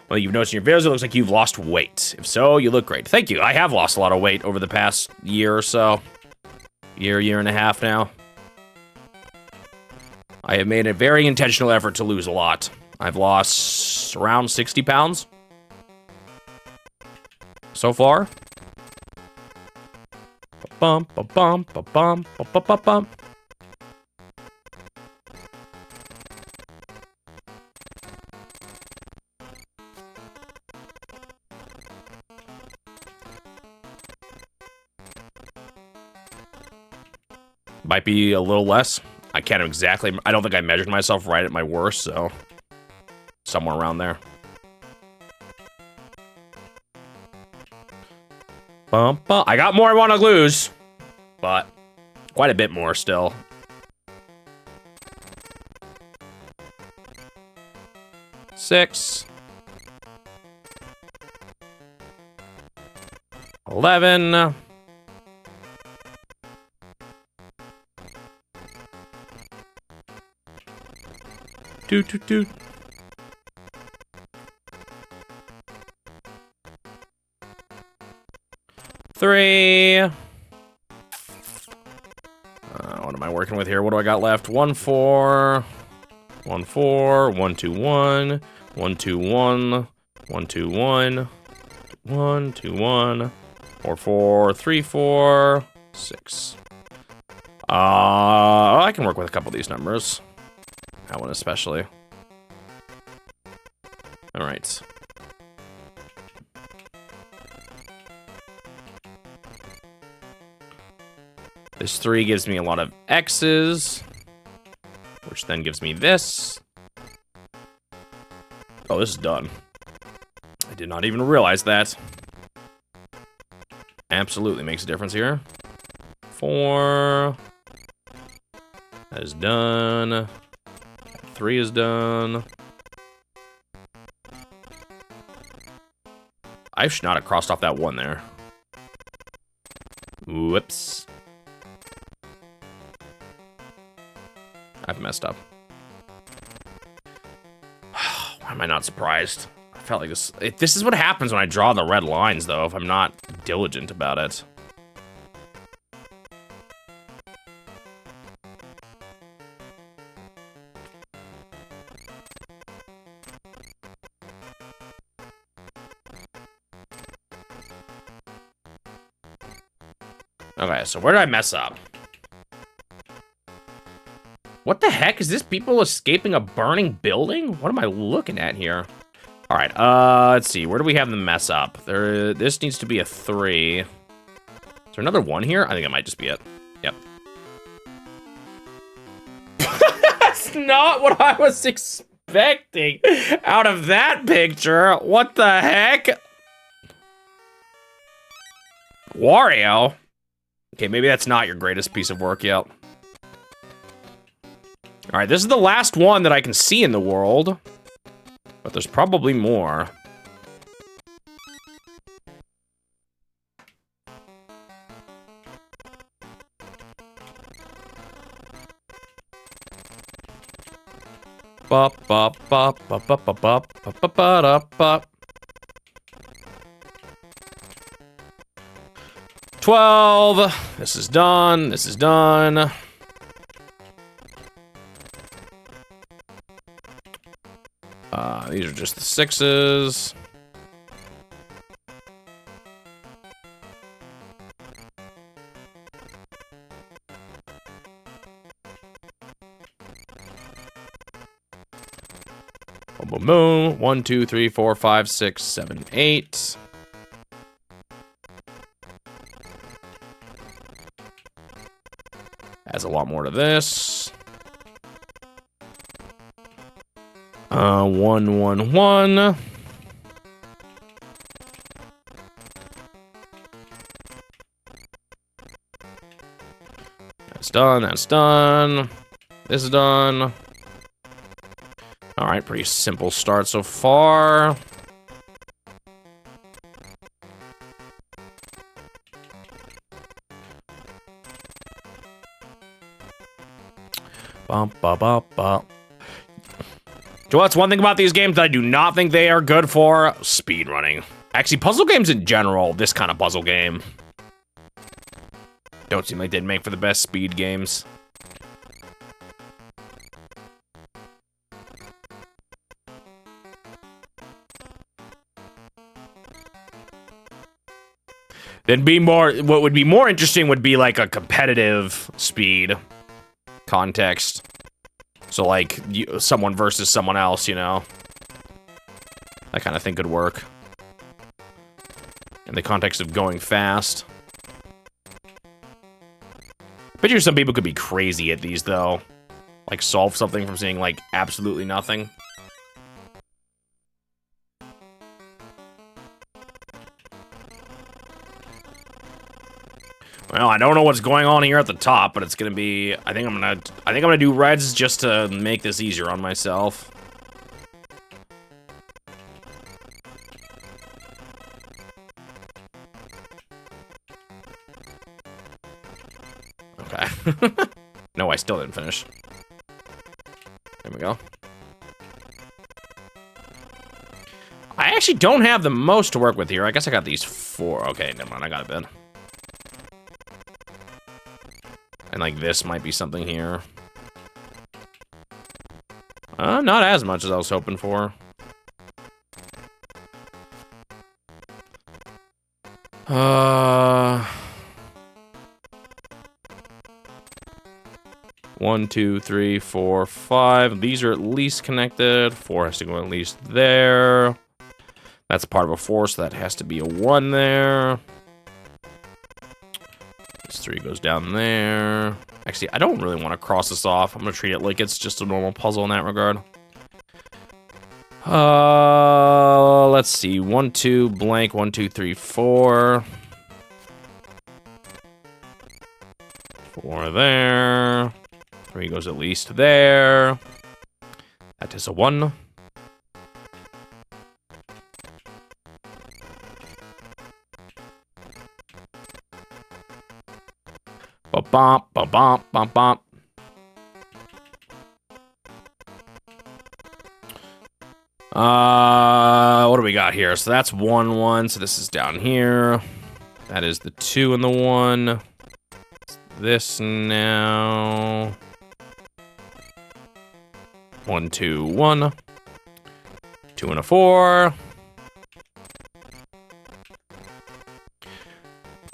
Well, you've noticed in your videos, it looks like you've lost weight. If so, you look great. Thank you. I have lost a lot of weight over the past year or so. Year and a half now. I have made a very intentional effort to lose a lot. I've lost around 60 pounds so far. Bump, bump, bump, bump, bump, bump, bump, bump. Might be a little less. I can't exactly. I don't think I measured myself right at my worst, so somewhere around there. Bump, bump. I got more I want to lose, but quite a bit more still. Six. 11. 2, 2, 2. 3. What am I working with here? What do I got left? 1, 4. 1, 4. 1, 2, 1. 1, 2, 1. 1, 2, 1. 1, 2, 1. 4, 4, 3, 4, 6. I can work with a couple of these numbers. That one especially. All right. This 3 gives me a lot of X's, which then gives me this. Oh, this is done. I did not even realize that. Absolutely makes a difference here. 4. That is done. 3 is done. I should not have crossed off that 1 there. Whoops. I've messed up. Why am I not surprised? I felt like this. This is what happens when I draw the red lines, though, if I'm not diligent about it. Okay, so where did I mess up? What the heck? Is this people escaping a burning building? What am I looking at here? All right, let's see. Where do we have the mess up? This needs to be a 3. Is there another 1 here? I think it might just be it. Yep. That's not what I was expecting out of that picture. What the heck? Wario? Okay, maybe that's not your greatest piece of work yet. All right, this is the last one that I can see in the world, but there's probably more. Bop bop bop bop bop bop bop bop bop bop. 12. This is done. This is done. These are just the 6s. Boom, boom, boom. 1, 2, 3, 4, 5, 6, 7, 8. Adds a lot more to this. 1, 1, 1. That's done. That's done. This is done. All right, pretty simple start so far. Bum, ba, ba, ba. So that's one thing about these games that I do not think they are good for: speedrunning. Actually, puzzle games in general, this kind of puzzle game, don't seem like they'd make for the best speed games. What would be more interesting would be like a competitive speed context. So like someone versus someone else, you know? That kind of thing could work. In the context of going fast. I bet you some people could be crazy at these though. Like solve something from seeing like absolutely nothing. Well, I don't know what's going on here at the top, but it's gonna be. I think I'm gonna do reds just to make this easier on myself. Okay. No, I still didn't finish. There we go. I actually don't have the most to work with here. I guess I got these 4. Okay, never mind. I got a bit. And like this might be something here. Not as much as I was hoping for. One, two, three, four, five. These are at least connected. 4 has to go at least there. That's part of a 4, so that has to be a 1 there. This 3 goes down there. Actually, I don't really want to cross this off. I'm going to treat it like it's just a normal puzzle in that regard. Let's see. 1, 2, blank. 1, 2, 3, 4. 4 there. 3 goes at least there. That is a 1. Ba-bomp, ba-bomp, bump-bump. What do we got here? So that's 1, 1. So this is down here. That is the 2 and the 1. This now. 1, 2, 1. 2 and a 4.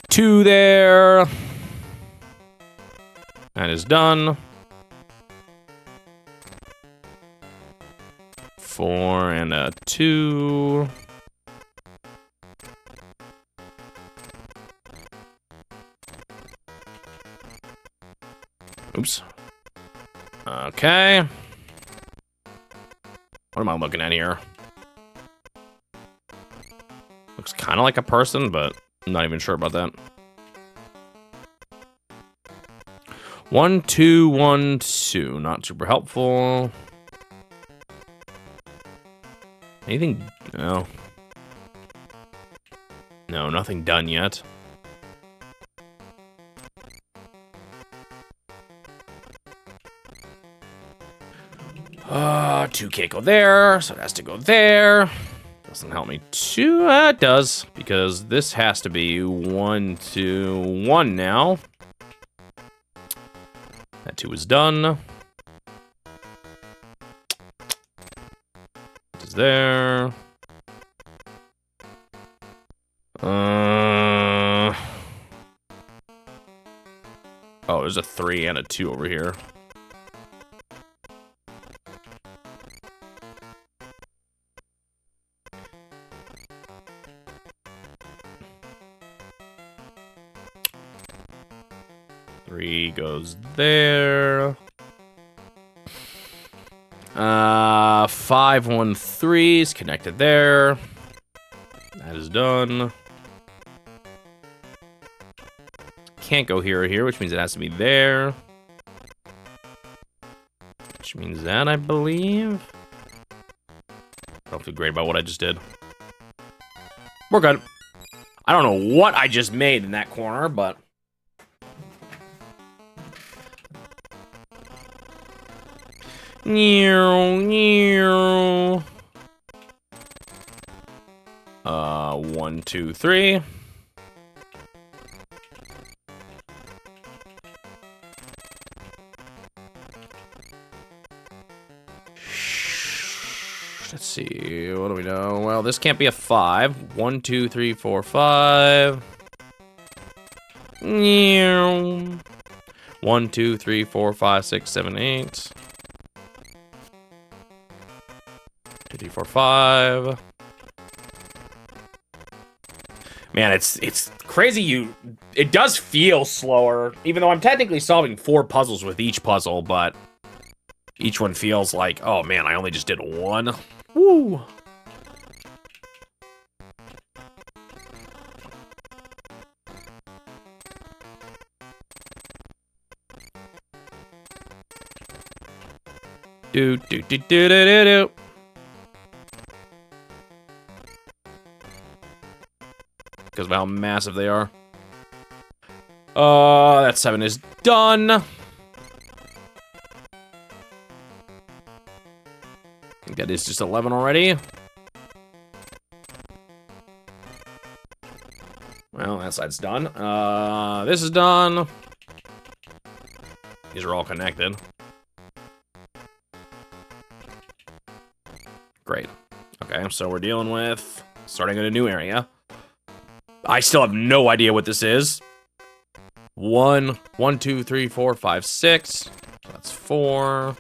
2 there. That is done. 4 and a 2. Oops. Okay. What am I looking at here? Looks kind of like a person, but I'm not even sure about that. 1, 2, 1, 2. Not super helpful. Anything? No. No, nothing done yet. 2 can't go there, so it has to go there. Doesn't help me too. It does, because this has to be 1, 2, 1 now. That 2 is done. It is there. Oh, there's a 3 and a 2 over here. Goes there. 5, 1, 3 is connected there. That is done. Can't go here or here, which means it has to be there. Which means that, I believe. I don't feel great about what I just did. We're good. I don't know what I just made in that corner, but... Meow. 1, 2, 3. Let's see, what do we know? Well, this can't be a 5. 1, 2, 3, 4, 5. Meow. 1, 2, 3, 4, 5, 6, 7, 8. 2, 3, 4, 5. Man, it's crazy. It does feel slower, even though I'm technically solving 4 puzzles with each puzzle, but each one feels like, oh man, I only just did 1. Woo! Do do do do do do do. Because of how massive they are. That 7 is done. I think that is just 11 already. Well, that side's done. This is done. These are all connected. Great. Okay, so we're dealing with starting in a new area. I still have no idea what this is. 1, 1, 2, 3, 4, 5, 6. That's 4.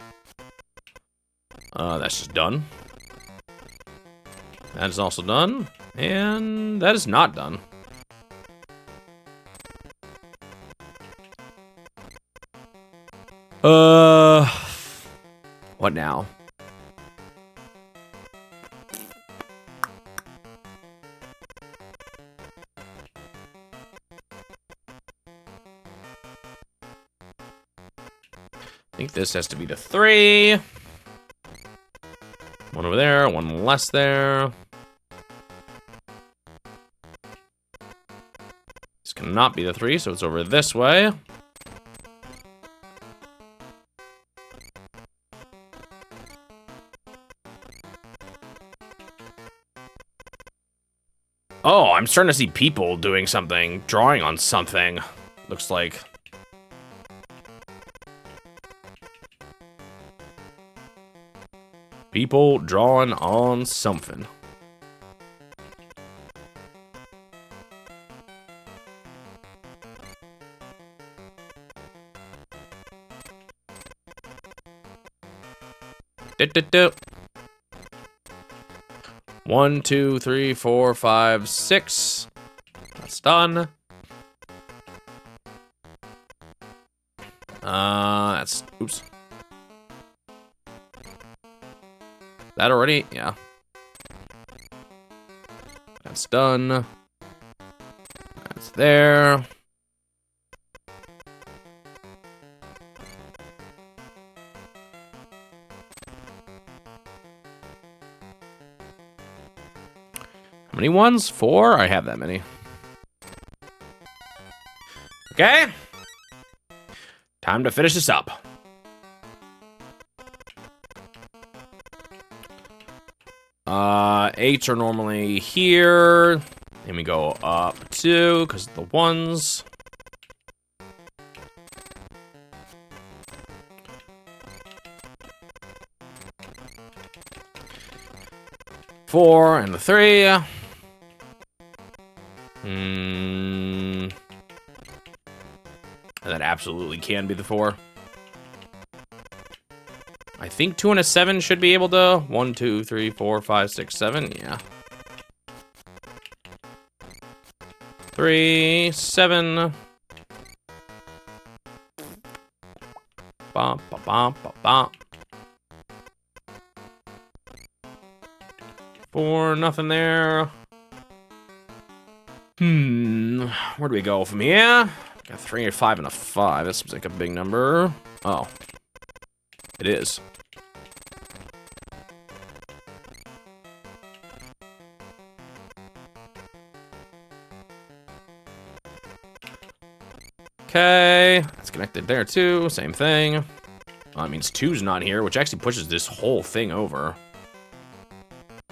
That's just done. That is also done. And that is not done. What now? I think this has to be the 3. One over there, one less there. This cannot be the 3, so it's over this way. Oh, I'm starting to see people doing something, drawing on something. Looks like. People drawing on something. Do. 1, 2, 3, 4, 5, 6. That's done. That's oops. That already? Yeah. That's done. That's there. How many ones? 4? I have that many. Okay. Time to finish this up. Eights are normally here. And we go up 2 because of the 1s. Four and the 3. And that absolutely can be the 4. I think 2 and a 7 should be able to. 1, 2, 3, 4, 5, 6, 7. Yeah. 3, 7. Bop, bop, bop, bop, bop. 4, nothing there. Where do we go from here? Got 3, a 5, and a 5. That seems like a big number. Oh. It is. Okay, it's connected there too, same thing. That means 2's not here, which actually pushes this whole thing over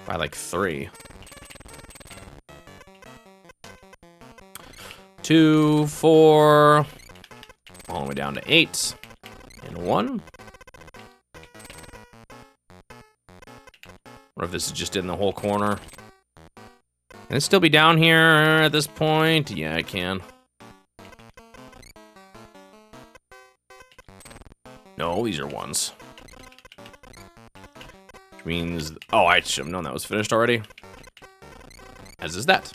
by like 3. 2, 4, all the way down to 8, and 1. Or if this is just in the whole corner. Can it still be down here at this point? Yeah, it can. No, these are 1s. Which means... Oh, I should have known that was finished already. As is that.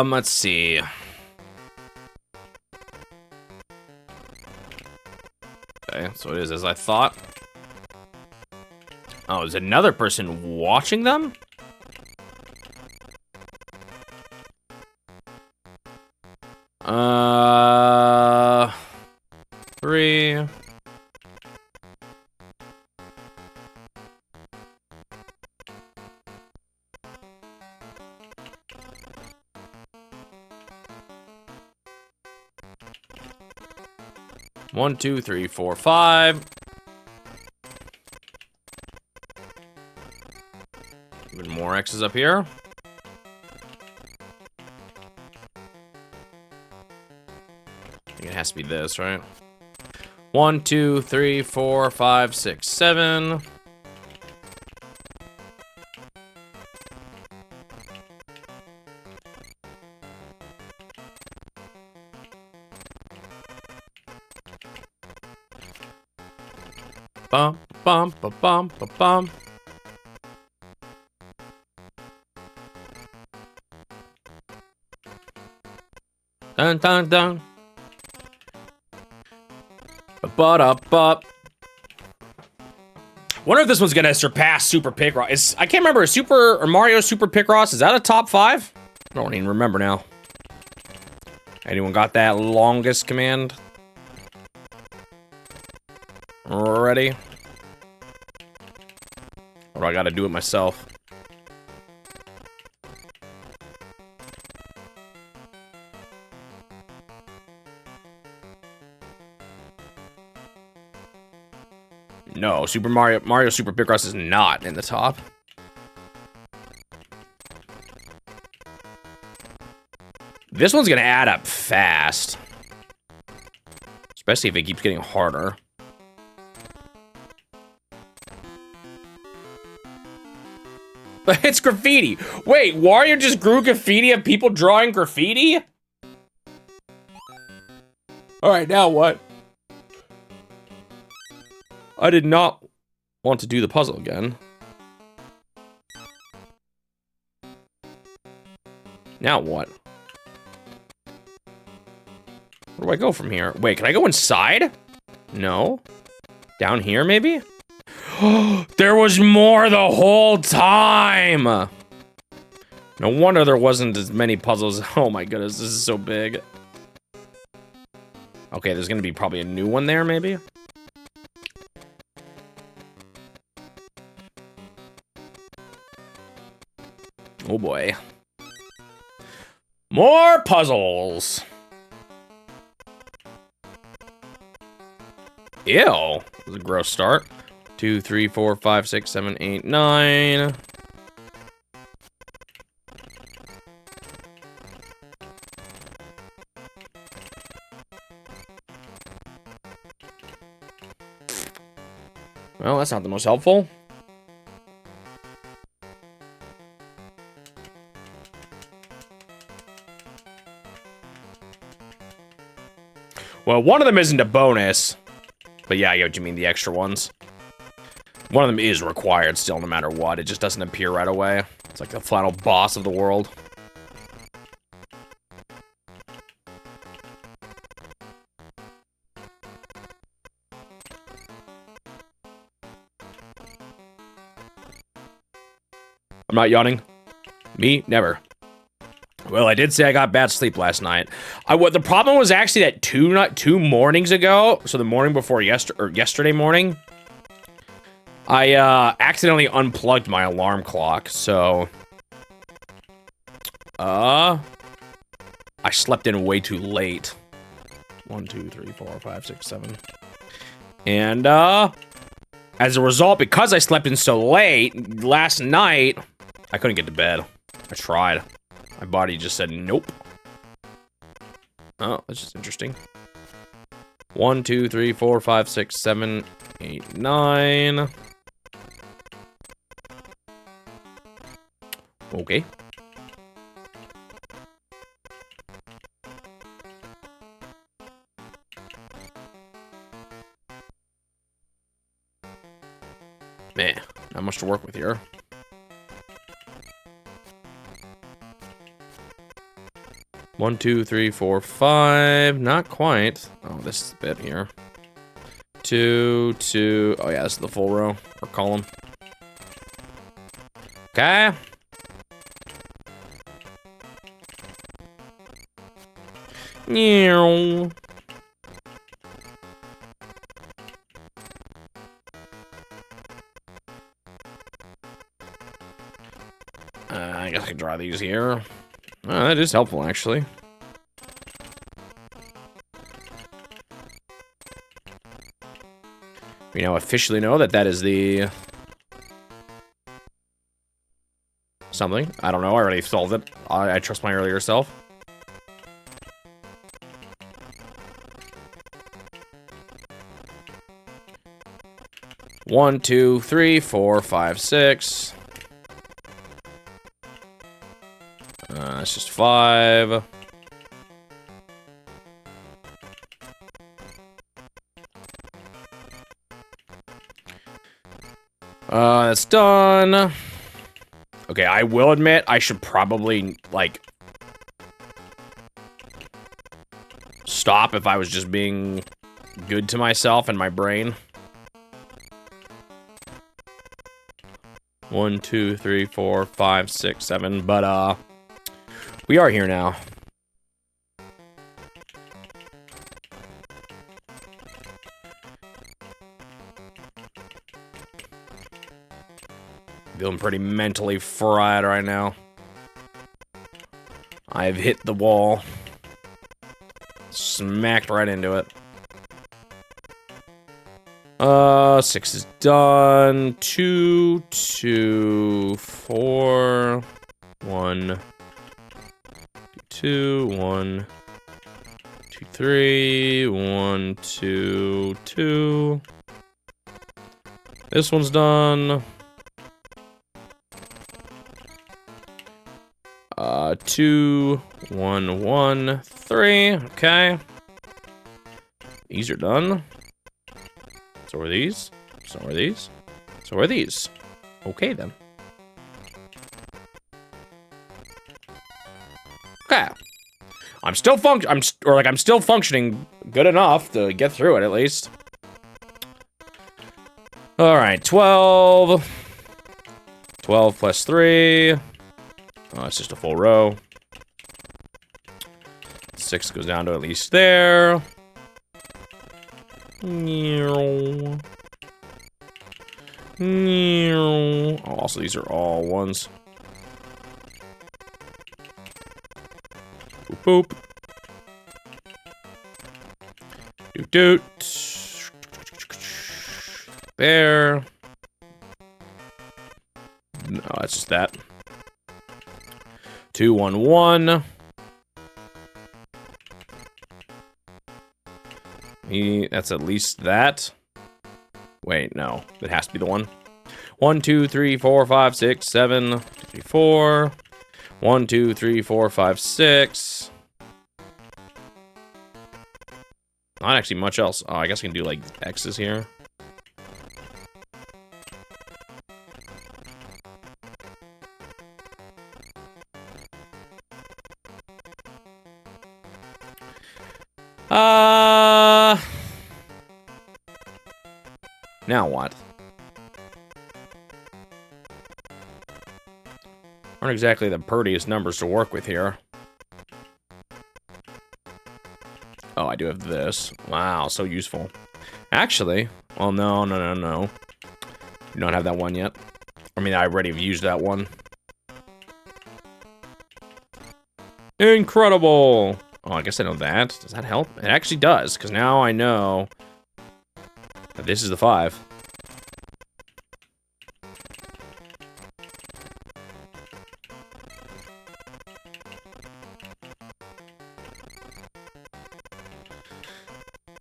Let's see. Okay, so it is as I thought. Oh, is another person watching them? Three. One, 2, 3, 4, 5. Even more X's up here. I think it has to be this, right? 1, 2, 3, 4, 5, 6, 7. Bum, bum, ba, bum, ba, bum. Dun, dun, dun. Ba-da-ba. Wonder if this one's gonna surpass Super Picross. I can't remember, Super or Mario Super Picross, is that a top 5? I don't even remember now. Anyone got that longest command? Ready? Or do I gotta do it myself? No, Mario Super Picross is not in the top. This one's gonna add up fast. Especially if it keeps getting harder. But it's graffiti. Wait, Wario just grew graffiti of people drawing graffiti? Alright, now what? I did not want to do the puzzle again. Now what? Where do I go from here? Wait, can I go inside? No. Down here, maybe? There was more the whole time! No wonder there wasn't as many puzzles. Oh my goodness, this is so big. Okay, there's gonna be probably a new one there, maybe? Oh boy. More puzzles! Ew. That was a gross start. 2, 3, 4, 5, 6, 7, 8, 9. Well, that's not the most helpful. Well, one of them isn't a bonus. But yeah, I get what you mean, the extra ones. One of them is required still, no matter what. It just doesn't appear right away. It's like the final boss of the world. I'm not yawning. Me? Never. Well, I did say I got bad sleep last night. The problem was actually that two mornings ago, so the morning before yesterday morning, I accidentally unplugged my alarm clock, so I slept in way too late. 1, 2, 3, 4, 5, 6, 7. And as a result, because I slept in so late last night, I couldn't get to bed. I tried. My body just said nope. Oh, that's just interesting. 1, 2, 3, 4, 5, 6, 7, 8, 9. Okay. Man, not much to work with here. One, 2, 3, 4, 5. Not quite. Oh, this bit here. 2, 2. Oh yeah, this is the full row or column. Okay. Meow. I guess I can draw these here. That is helpful, actually. We now officially know that that is the... something. I don't know, I already solved it. I trust my earlier self. 1, 2, 3, 4, 5, 6. That's just 5. That's done. Okay, I will admit I should probably, like, stop if I was just being good to myself and my brain. 1, 2, 3, 4, 5, 6, 7. But, we are here now. Feeling pretty mentally fried right now. I've hit the wall. Smacked right into it. 6 is done. 2, 2, 4, 1, 2, 1, 2, 3, 1, 2, 2. This one's done. 2, 1, 1, 3. Okay. These are done. So are these. So are these. So are these. Okay then. Okay. I'm still functioning good enough to get through it at least. All right, 12. 12 plus 3. Oh, it's just a full row. 6 goes down to at least there. Oh, also, these are all ones. Boop, boop. Doot, doot. There. No, that's just that. 2, 1, 1. That's at least that. Wait, no. It has to be the one. 1, 2, 3, 4, 5, 6, 7, 3, 4. 1, 2, 3, 4, 5, 6. Not actually much else. Oh, I guess I can do like X's here. Now what? Aren't exactly the prettiest numbers to work with here. Oh, I do have this. Wow, so useful. Actually, well, no. You don't have that one yet. I mean, I already have used that one. Incredible! Oh, I guess I know that. Does that help? It actually does, because now I know that this is the 5.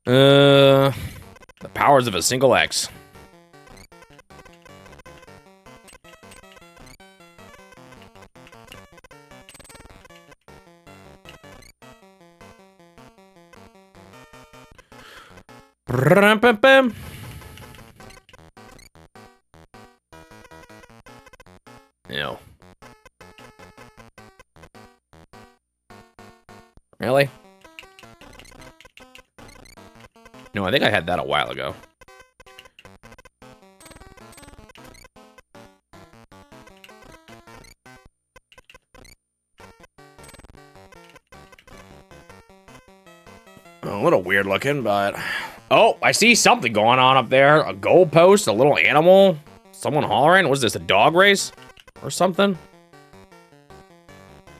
The powers of a single X. Ew. Really? No, I think I had that a while ago. A little weird looking, but... Oh, I see something going on up there. A goalpost, a little animal. Someone hollering. What is this, a dog race? Or something?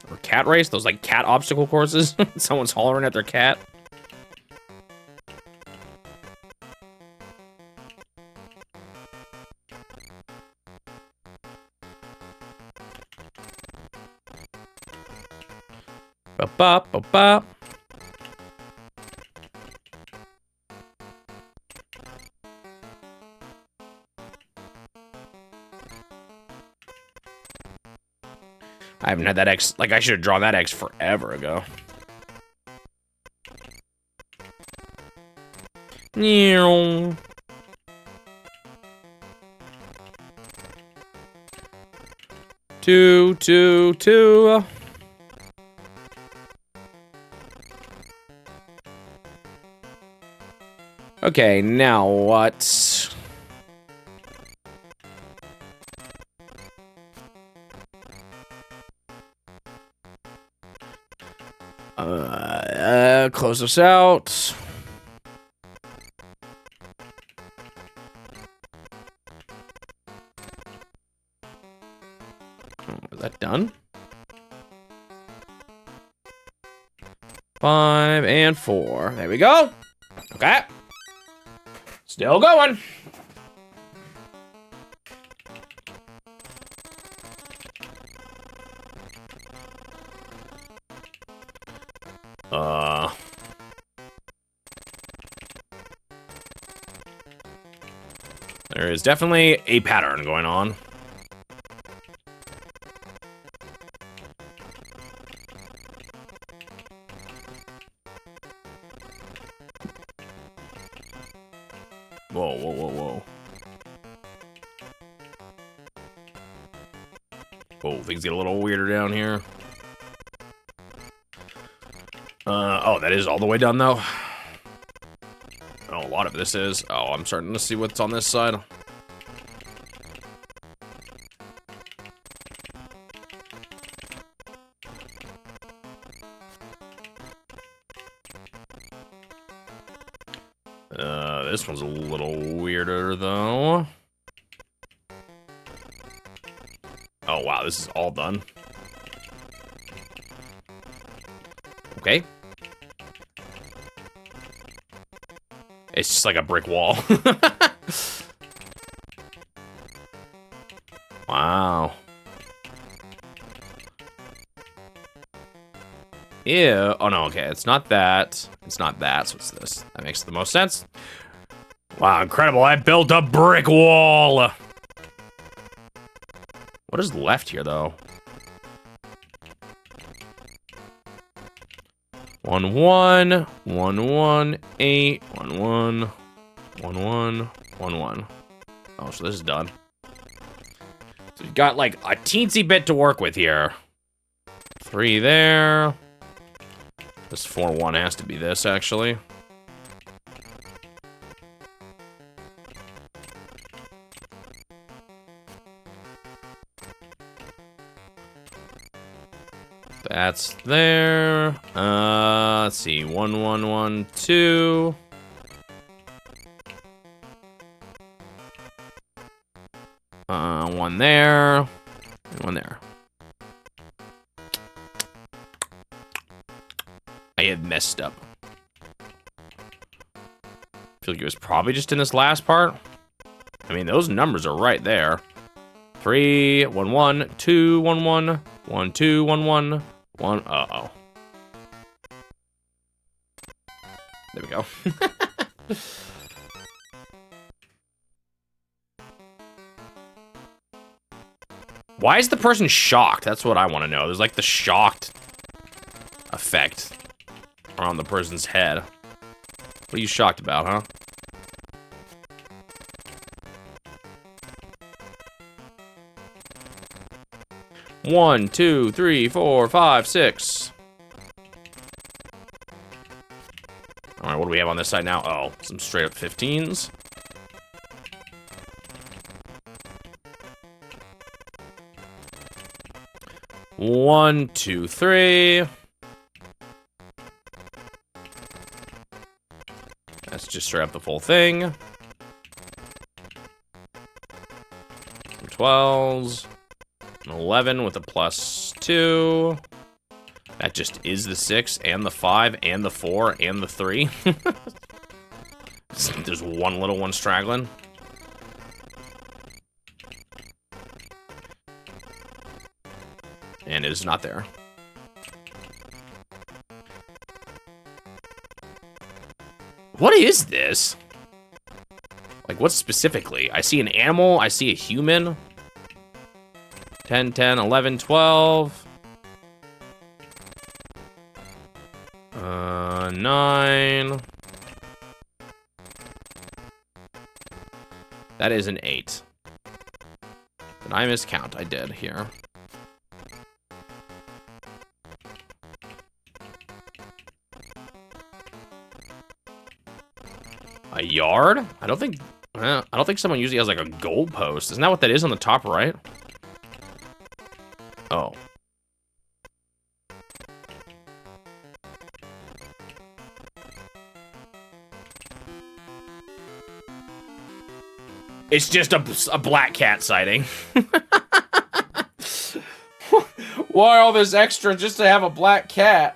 Or cat race? Those, like, cat obstacle courses? Someone's hollering at their cat. Ba-ba, ba-ba. I haven't had that X. Like, I should have drawn that X forever ago. Meow. Two. Okay, now what? Close this out. Is that done? 5 and 4. There we go. Okay. Still going. There is definitely a pattern going on. Whoa. Whoa, things get a little weirder down here. Oh, that is all the way done, though. Oh, a lot of this is. Oh, I'm starting to see what's on this side. This one's a little weirder, though. Oh, wow, this is all done. Okay. It's just like a brick wall. Wow. Ew. Oh, no, okay. It's not that. It's not that, so it's this. That makes the most sense. Wow, incredible. I built a brick wall. What is left here, though? 1 1 1 1 8 1 1 1 1 1 1. Oh, so this is done. So you've got like a teensy bit to work with here. 3 there. This 4 1 has to be this, actually. That's there. Let's see. 1 1 1 2. One there. And one there. I had messed up. I feel like it was probably just in this last part. I mean, those numbers are right there. 3 1 1 2 1 1 1 2 1 1 1. Uh-oh. There we go. Why is the person shocked? That's what I want to know. There's like the shocked effect on the person's head. What are you shocked about, huh? One, 2, 3, 4, 5, 6. All right, what do we have on this side now? Oh, some straight up 15s. One, 2, 3. That's just straight up the full thing. 12s. 11 with a +2. That just is the 6 and the 5 and the 4 and the 3. There's one little one straggling. And it is not there. What is this? Like, what specifically? I see an animal. I see a human. 10, 10, 11, 12. 9. That is an 8. Did I miscount? I did here. A yard? I don't think someone usually has like a goal post. Isn't that what that is on the top right? Oh. It's just a black cat sighting. Why all this extra just to have a black cat?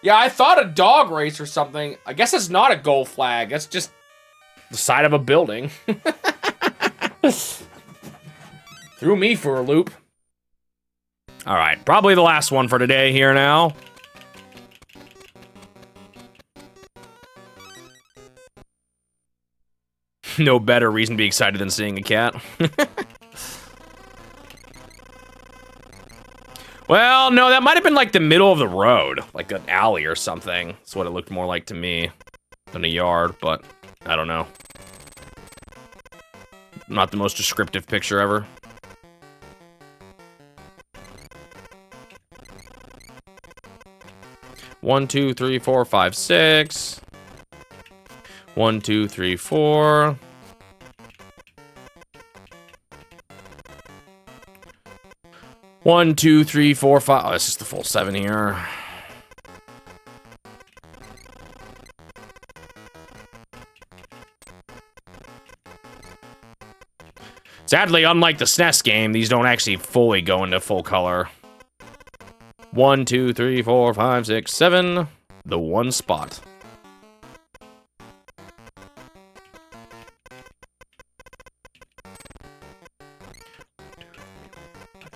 Yeah, I thought a dog race or something. I guess it's not a goal flag. That's just the side of a building. Threw me for a loop. All right, probably the last one for today here now. No better reason to be excited than seeing a cat. Well, no, that might have been like the middle of the road, like an alley or something. That's what it looked more like to me than a yard, but I don't know. Not the most descriptive picture ever. One, two, three, four, five, six. 1, 2, 3, 4. One, two, three, four, five. Oh, this is the full 7 here. Sadly, unlike the SNES game, these don't actually fully go into full color. 1, 2, 3, 4, 5, 6, 7. The one spot.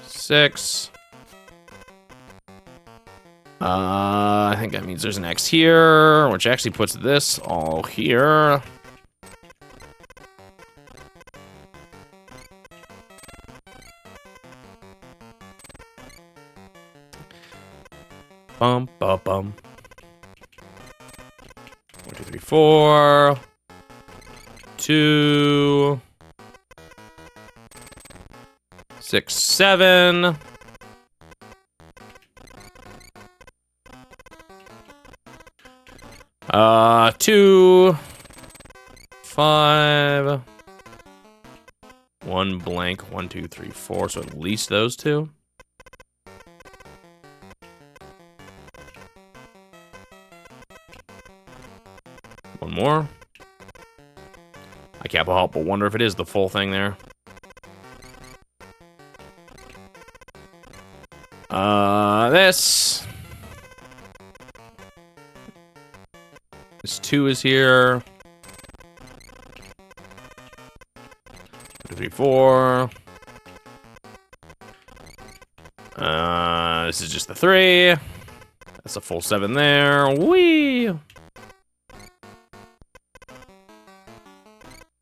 6. I think that means there's an X here, which actually puts this all here. Bum, bum, bum. 1, 2, 3, 4. 2. 6, 7. Two. 5. 1 blank. 1, 2, 3, 4. So at least those 2. One more. I can't help but wonder if it is the full thing there. This 2 is here. 2, 3, 4. This is just the 3. That's a full 7 there. Whee!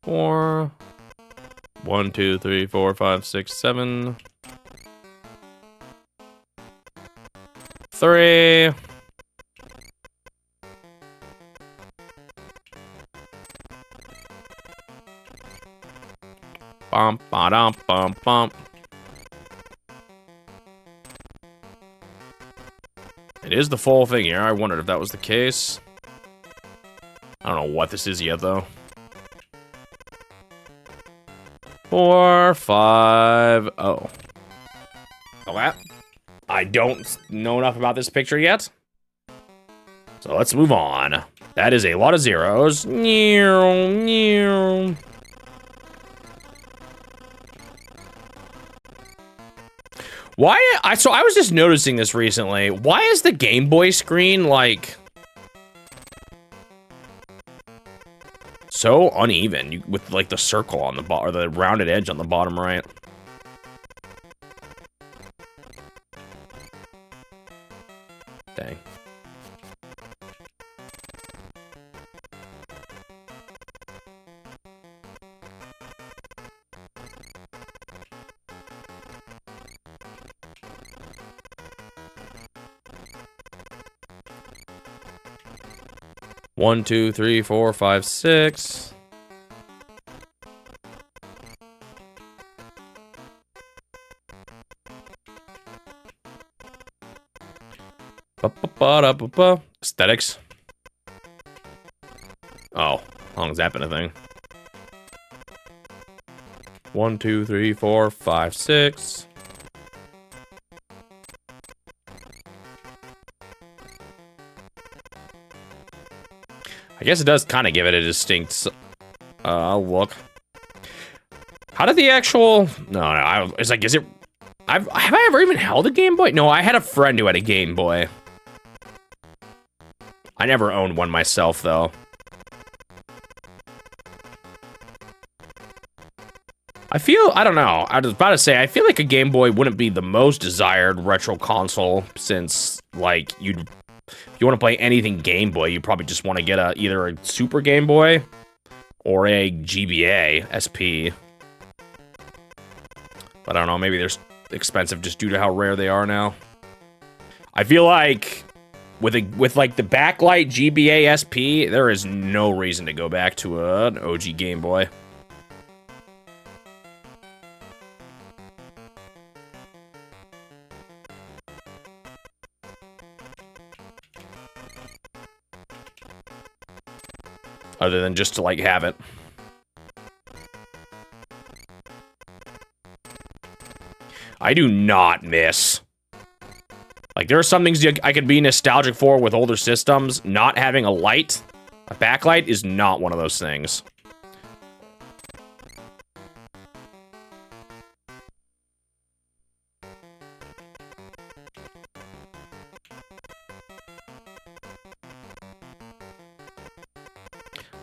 4. 1, 2, 3, 4, 5, 6, 7. 3. Bump, ba-dum, bump, bump. It is the full thing here. I wondered if that was the case. I don't know what this is yet, though. 4, 5. Oh. Oh, that. I don't know enough about this picture yet. So let's move on. That is a lot of zeros. Why? So I was just noticing this recently. Why is the Game Boy screen like so uneven with like the circle on the bottom or the rounded edge on the bottom right? Dang. 1, 2, 3, 4, 5, 6. Aesthetics. Oh, how long has that been a thing? 1, 2, 3, 4, 5, 6. I guess it does kind of give it a distinct look. How did the actual... No, it's like, is it... have I ever even held a Game Boy? No, I had a friend who had a Game Boy. I never owned one myself, though. I don't know. I was about to say, I feel like a Game Boy wouldn't be the most desired retro console, since, like, if you want to play anything Game Boy, you probably just want to get either a Super Game Boy or a GBA SP. But I don't know, maybe they're expensive just due to how rare they are now. I feel like with like the backlight GBA SP, there is no reason to go back to an OG Game Boy. Other than just to, like, have it. I do not miss. Like, there are some things I could be nostalgic for with older systems. Not having a light, a backlight, is not one of those things.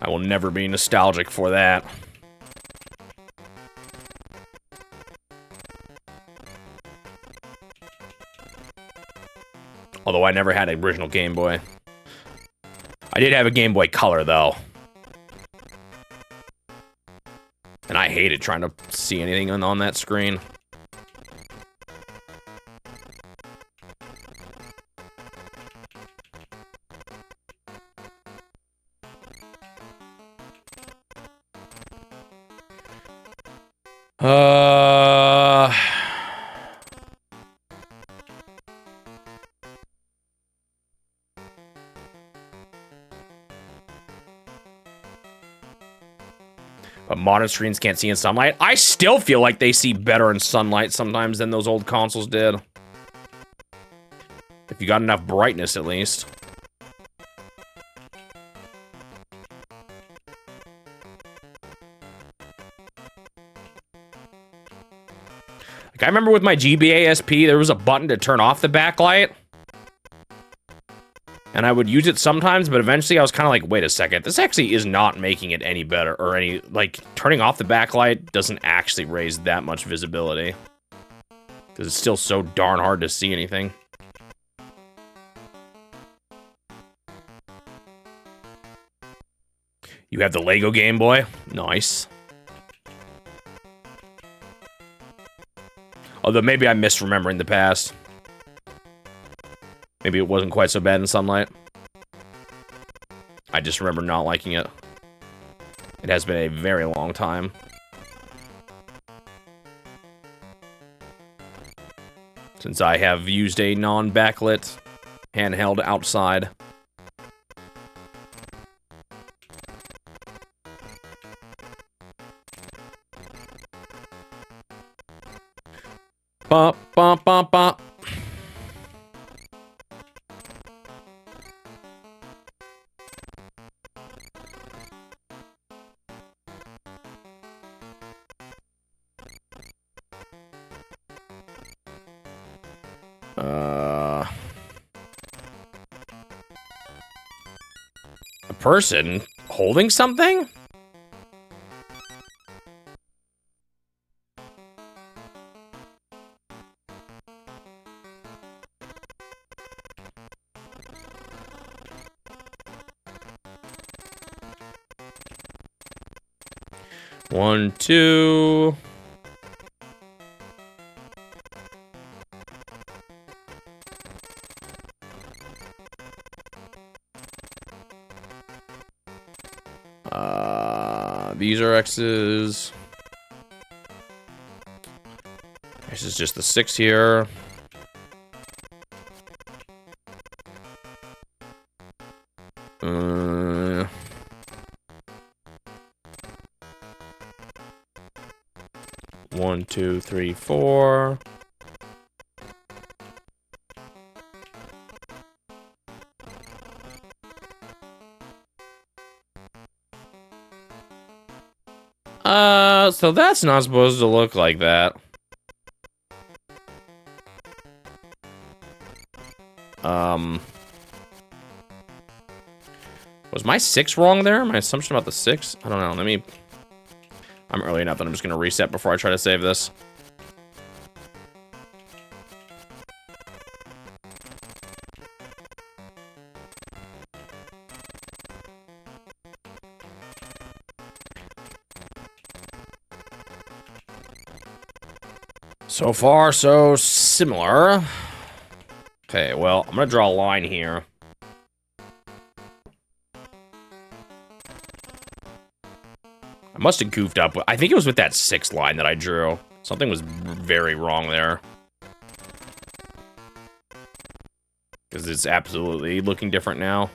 I will never be nostalgic for that. Although I never had an original Game Boy. I did have a Game Boy Color, though. And I hated trying to see anything on that screen. But modern screens can't see in sunlight. I still feel like they see better in sunlight sometimes than those old consoles did. If you got enough brightness, at least. Like, I remember with my GBA SP, there was a button to turn off the backlight. And I would use it sometimes, but eventually I was kind of like, wait a second, this actually is not making it any better, or any, like, turning off the backlight doesn't actually raise that much visibility. Because it's still so darn hard to see anything. You have the Lego Game Boy? Nice. Although maybe I'm misremembering the past. Maybe it wasn't quite so bad in sunlight. I just remember not liking it. It has been a very long time. Since I have used a non-backlit handheld outside. Bump, bump, bump, bump. A person holding something? One, two. These are X's. This is just the 6 here. One, two, three, four. So that's not supposed to look like that. Was my 6 wrong there? My assumption about the 6? I don't know. I'm early enough that I'm just gonna reset before I try to save this. So far, so similar. Okay, well, I'm gonna draw a line here. I must have goofed up. I think it was with that 6 line that I drew. Something was very wrong there. Because it's absolutely looking different now.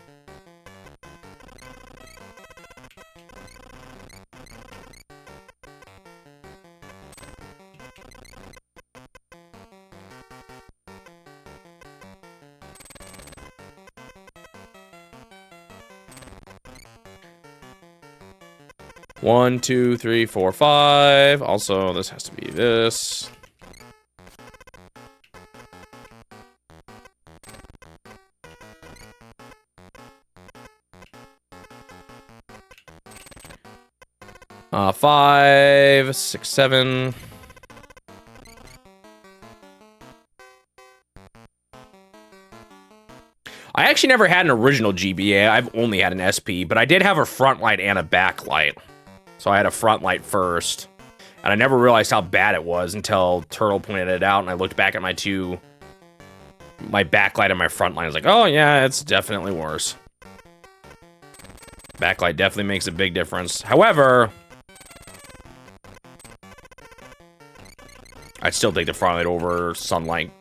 One, two, three, four, five. Also, this has to be this. Five, six, seven. I actually never had an original GBA. I've only had an SP, but I did have a front light and a back light. So I had a front light first, and I never realized how bad it was until Turtle pointed it out, and I looked back at my backlight and my front light. I was like, oh yeah, it's definitely worse. Backlight definitely makes a big difference. However, I'd still take the front light over sunlight.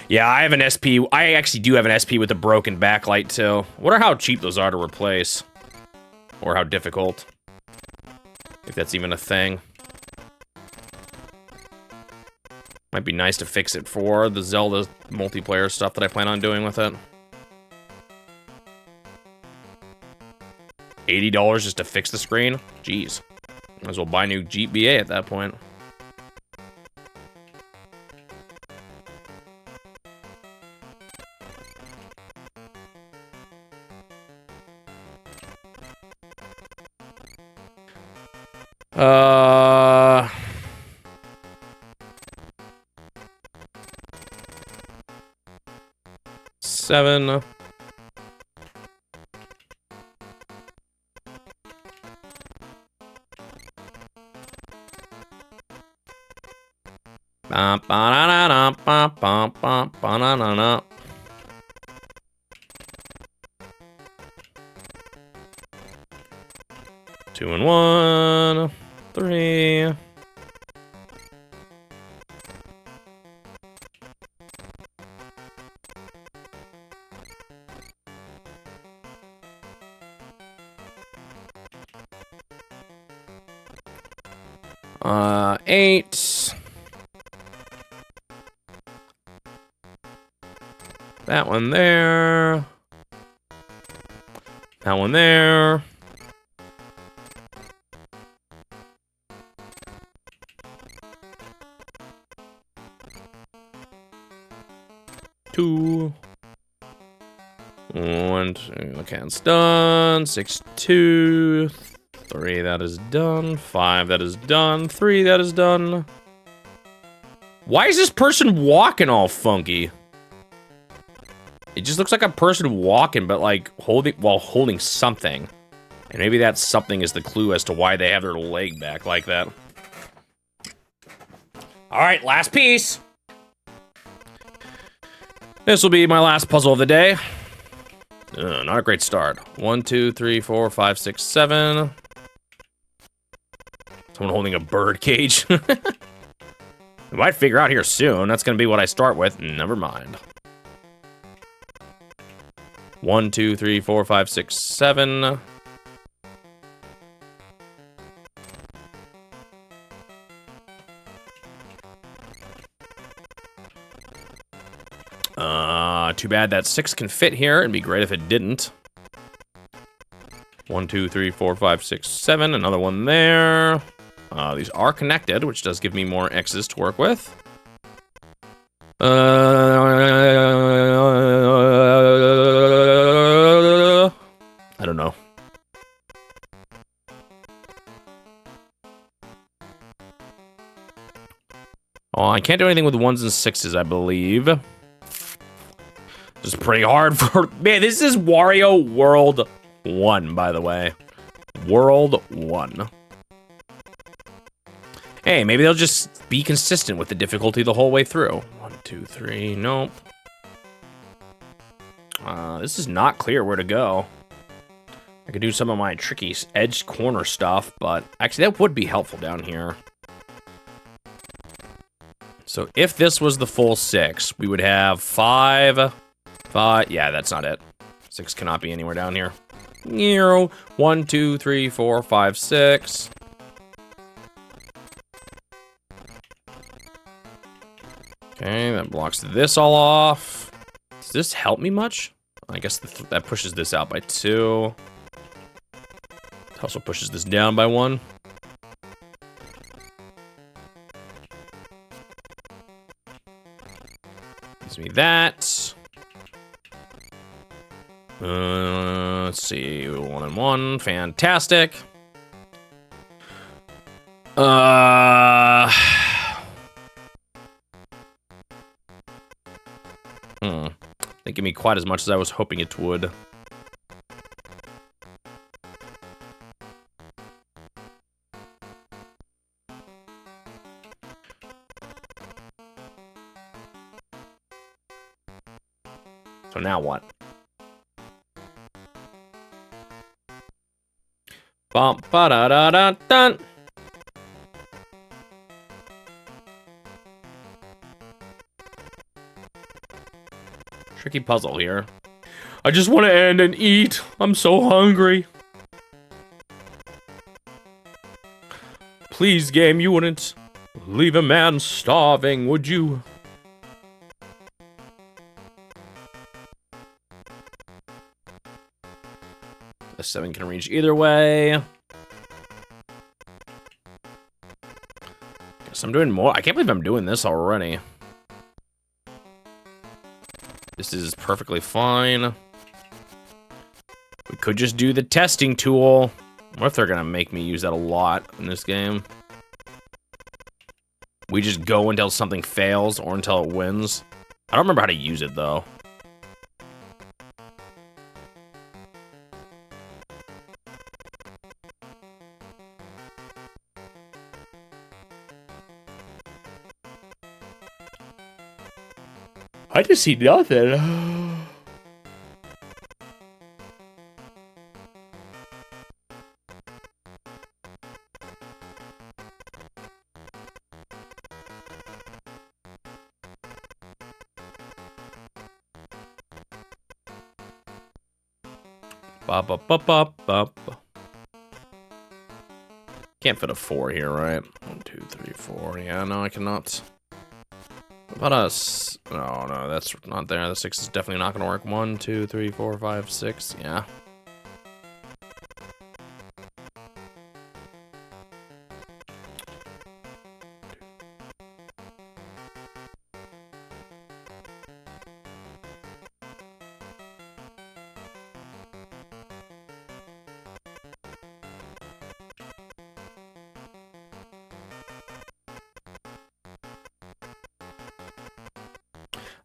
Yeah, I have an SP. I actually do have an SP with a broken backlight, too. I wonder how cheap those are to replace. Or how difficult. If that's even a thing. Might be nice to fix it for the Zelda multiplayer stuff that I plan on doing with it. $80 just to fix the screen? Jeez. Might as well buy a new GBA at that point. Seven. Two and one. Three. Eight. That one there. That one there. Two. One, two. Okay, it's done. 6, 2. 3, that is done. 5, that is done. 3, that is done. Why is this person walking all funky? It just looks like a person walking, but like holding something. And maybe that something is the clue as to why they have their leg back like that. All right, last piece. This will be my last puzzle of the day. Not a great start. 1, 2, 3, 4, 5, 6, 7. Someone holding a bird cage. We might figure out here soon. That's gonna be what I start with. Never mind. 1, 2, 3, 4, 5, 6, 7. Too bad that 6 can fit here. It'd be great if it didn't. 1, 2, 3, 4, 5, 6, 7. Another one there. These are connected, which does give me more X's to work with. I don't know. Oh, I can't do anything with 1s and 6s, I believe. This is pretty hard for... Man, this is Wario World 1, by the way. World 1. Hey, maybe they'll just be consistent with the difficulty the whole way through. 1, 2, 3, nope. This is not clear where to go. I could do some of my tricky edge corner stuff, but actually that would be helpful down here. So if this was the full 6, we would have 5... yeah, that's not it. 6 cannot be anywhere down here. 1, 2, 3, 4, 5, 6. Okay, that blocks this all off. Does this help me much? I guess that pushes this out by 2. It also pushes this down by 1. Gives me that. Let's see, 1 and 1, fantastic. Didn't give me quite as much as I was hoping it would. So now what? Bum ba da da da dun. Tricky puzzle here. I just want to end and eat. I'm so hungry. Please, game, you wouldn't leave a man starving, would you? The 7 can reach either way. Guess I'm doing more. I can't believe I'm doing this already. This is perfectly fine. We could just do the testing tool. What if they're gonna make me use that a lot in this game? We just go until something fails or until it wins. I don't remember how to use it though. I just see nothing. Ba, ba, ba, ba, ba. Can't fit a 4 here, right? 1, 2, 3, 4. Yeah, no, I cannot. What about us? Oh, no, that's not there. The 6 is definitely not going to work. 1, 2, 3, 4, 5, 6. Yeah.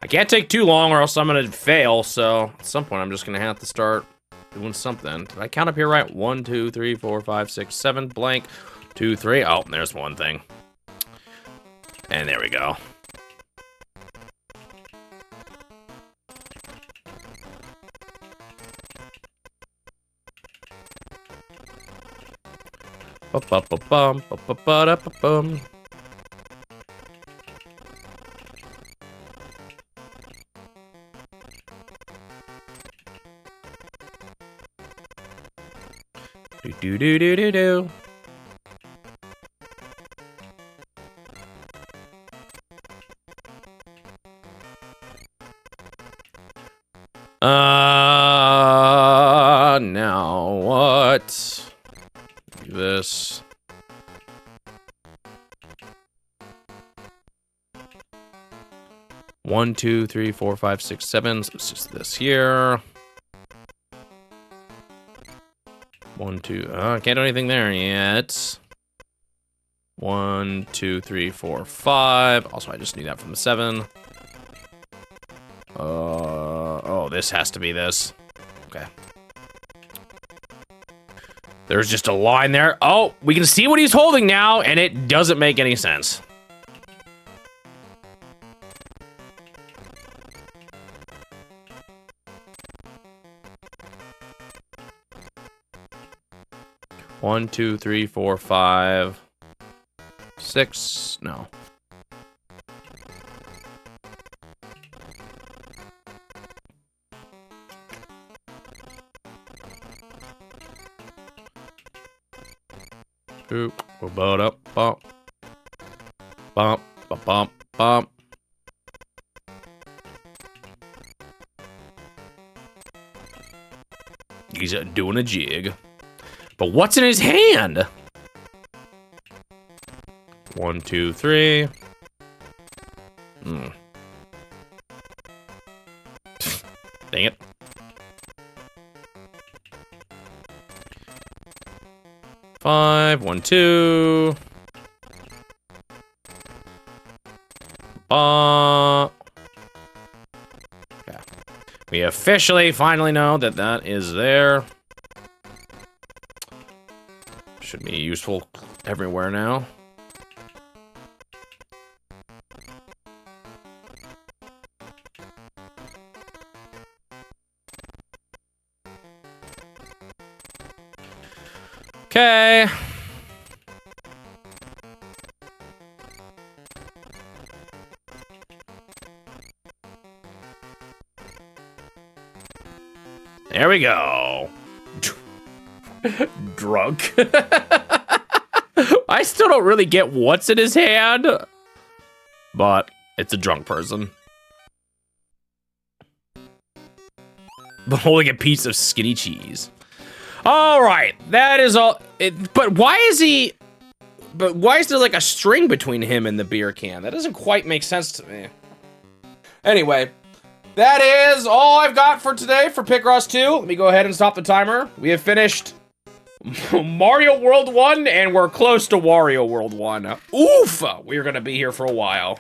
I can't take too long or else I'm gonna fail, so at some point I'm just gonna have to start doing something. Did I count up here right? 1, 2, 3, 4, 5, 6, 7, blank. 2, 3. Oh, there's one thing. And there we go. Ba-ba-ba-bum, ba-ba-ba-da-ba-bum. Do-do-do-do-do-do. Now what? Do this. One, two, three, four, five, six, seven. So it's just this here. One, two. I can't do anything there yet. 1, 2, 3, 4, 5. Also, I just need that from the 7. Oh, this has to be this. Okay. There's just a line there. Oh, we can see what he's holding now, and it doesn't make any sense. One, two, three, four, 5, 6. No. Oop. Bump up. Bump. Bump. Bump. Bump. Bump. He's doing a jig. But what's in his hand? 1, 2, 3. Dang it. Five, 1, 2. Yeah. We officially finally know that that is there. Should be useful everywhere now. Okay. There we go. Drunk. I still don't really get what's in his hand, but it's a drunk person. But holding a piece of skinny cheese. All right, that is all. But why is he? But why is there like a string between him and the beer can? That doesn't quite make sense to me. Anyway, that is all I've got for today for Picross 2. Let me go ahead and stop the timer. We have finished Mario World 1, and we're close to Wario World 1. Oof! We're gonna be here for a while.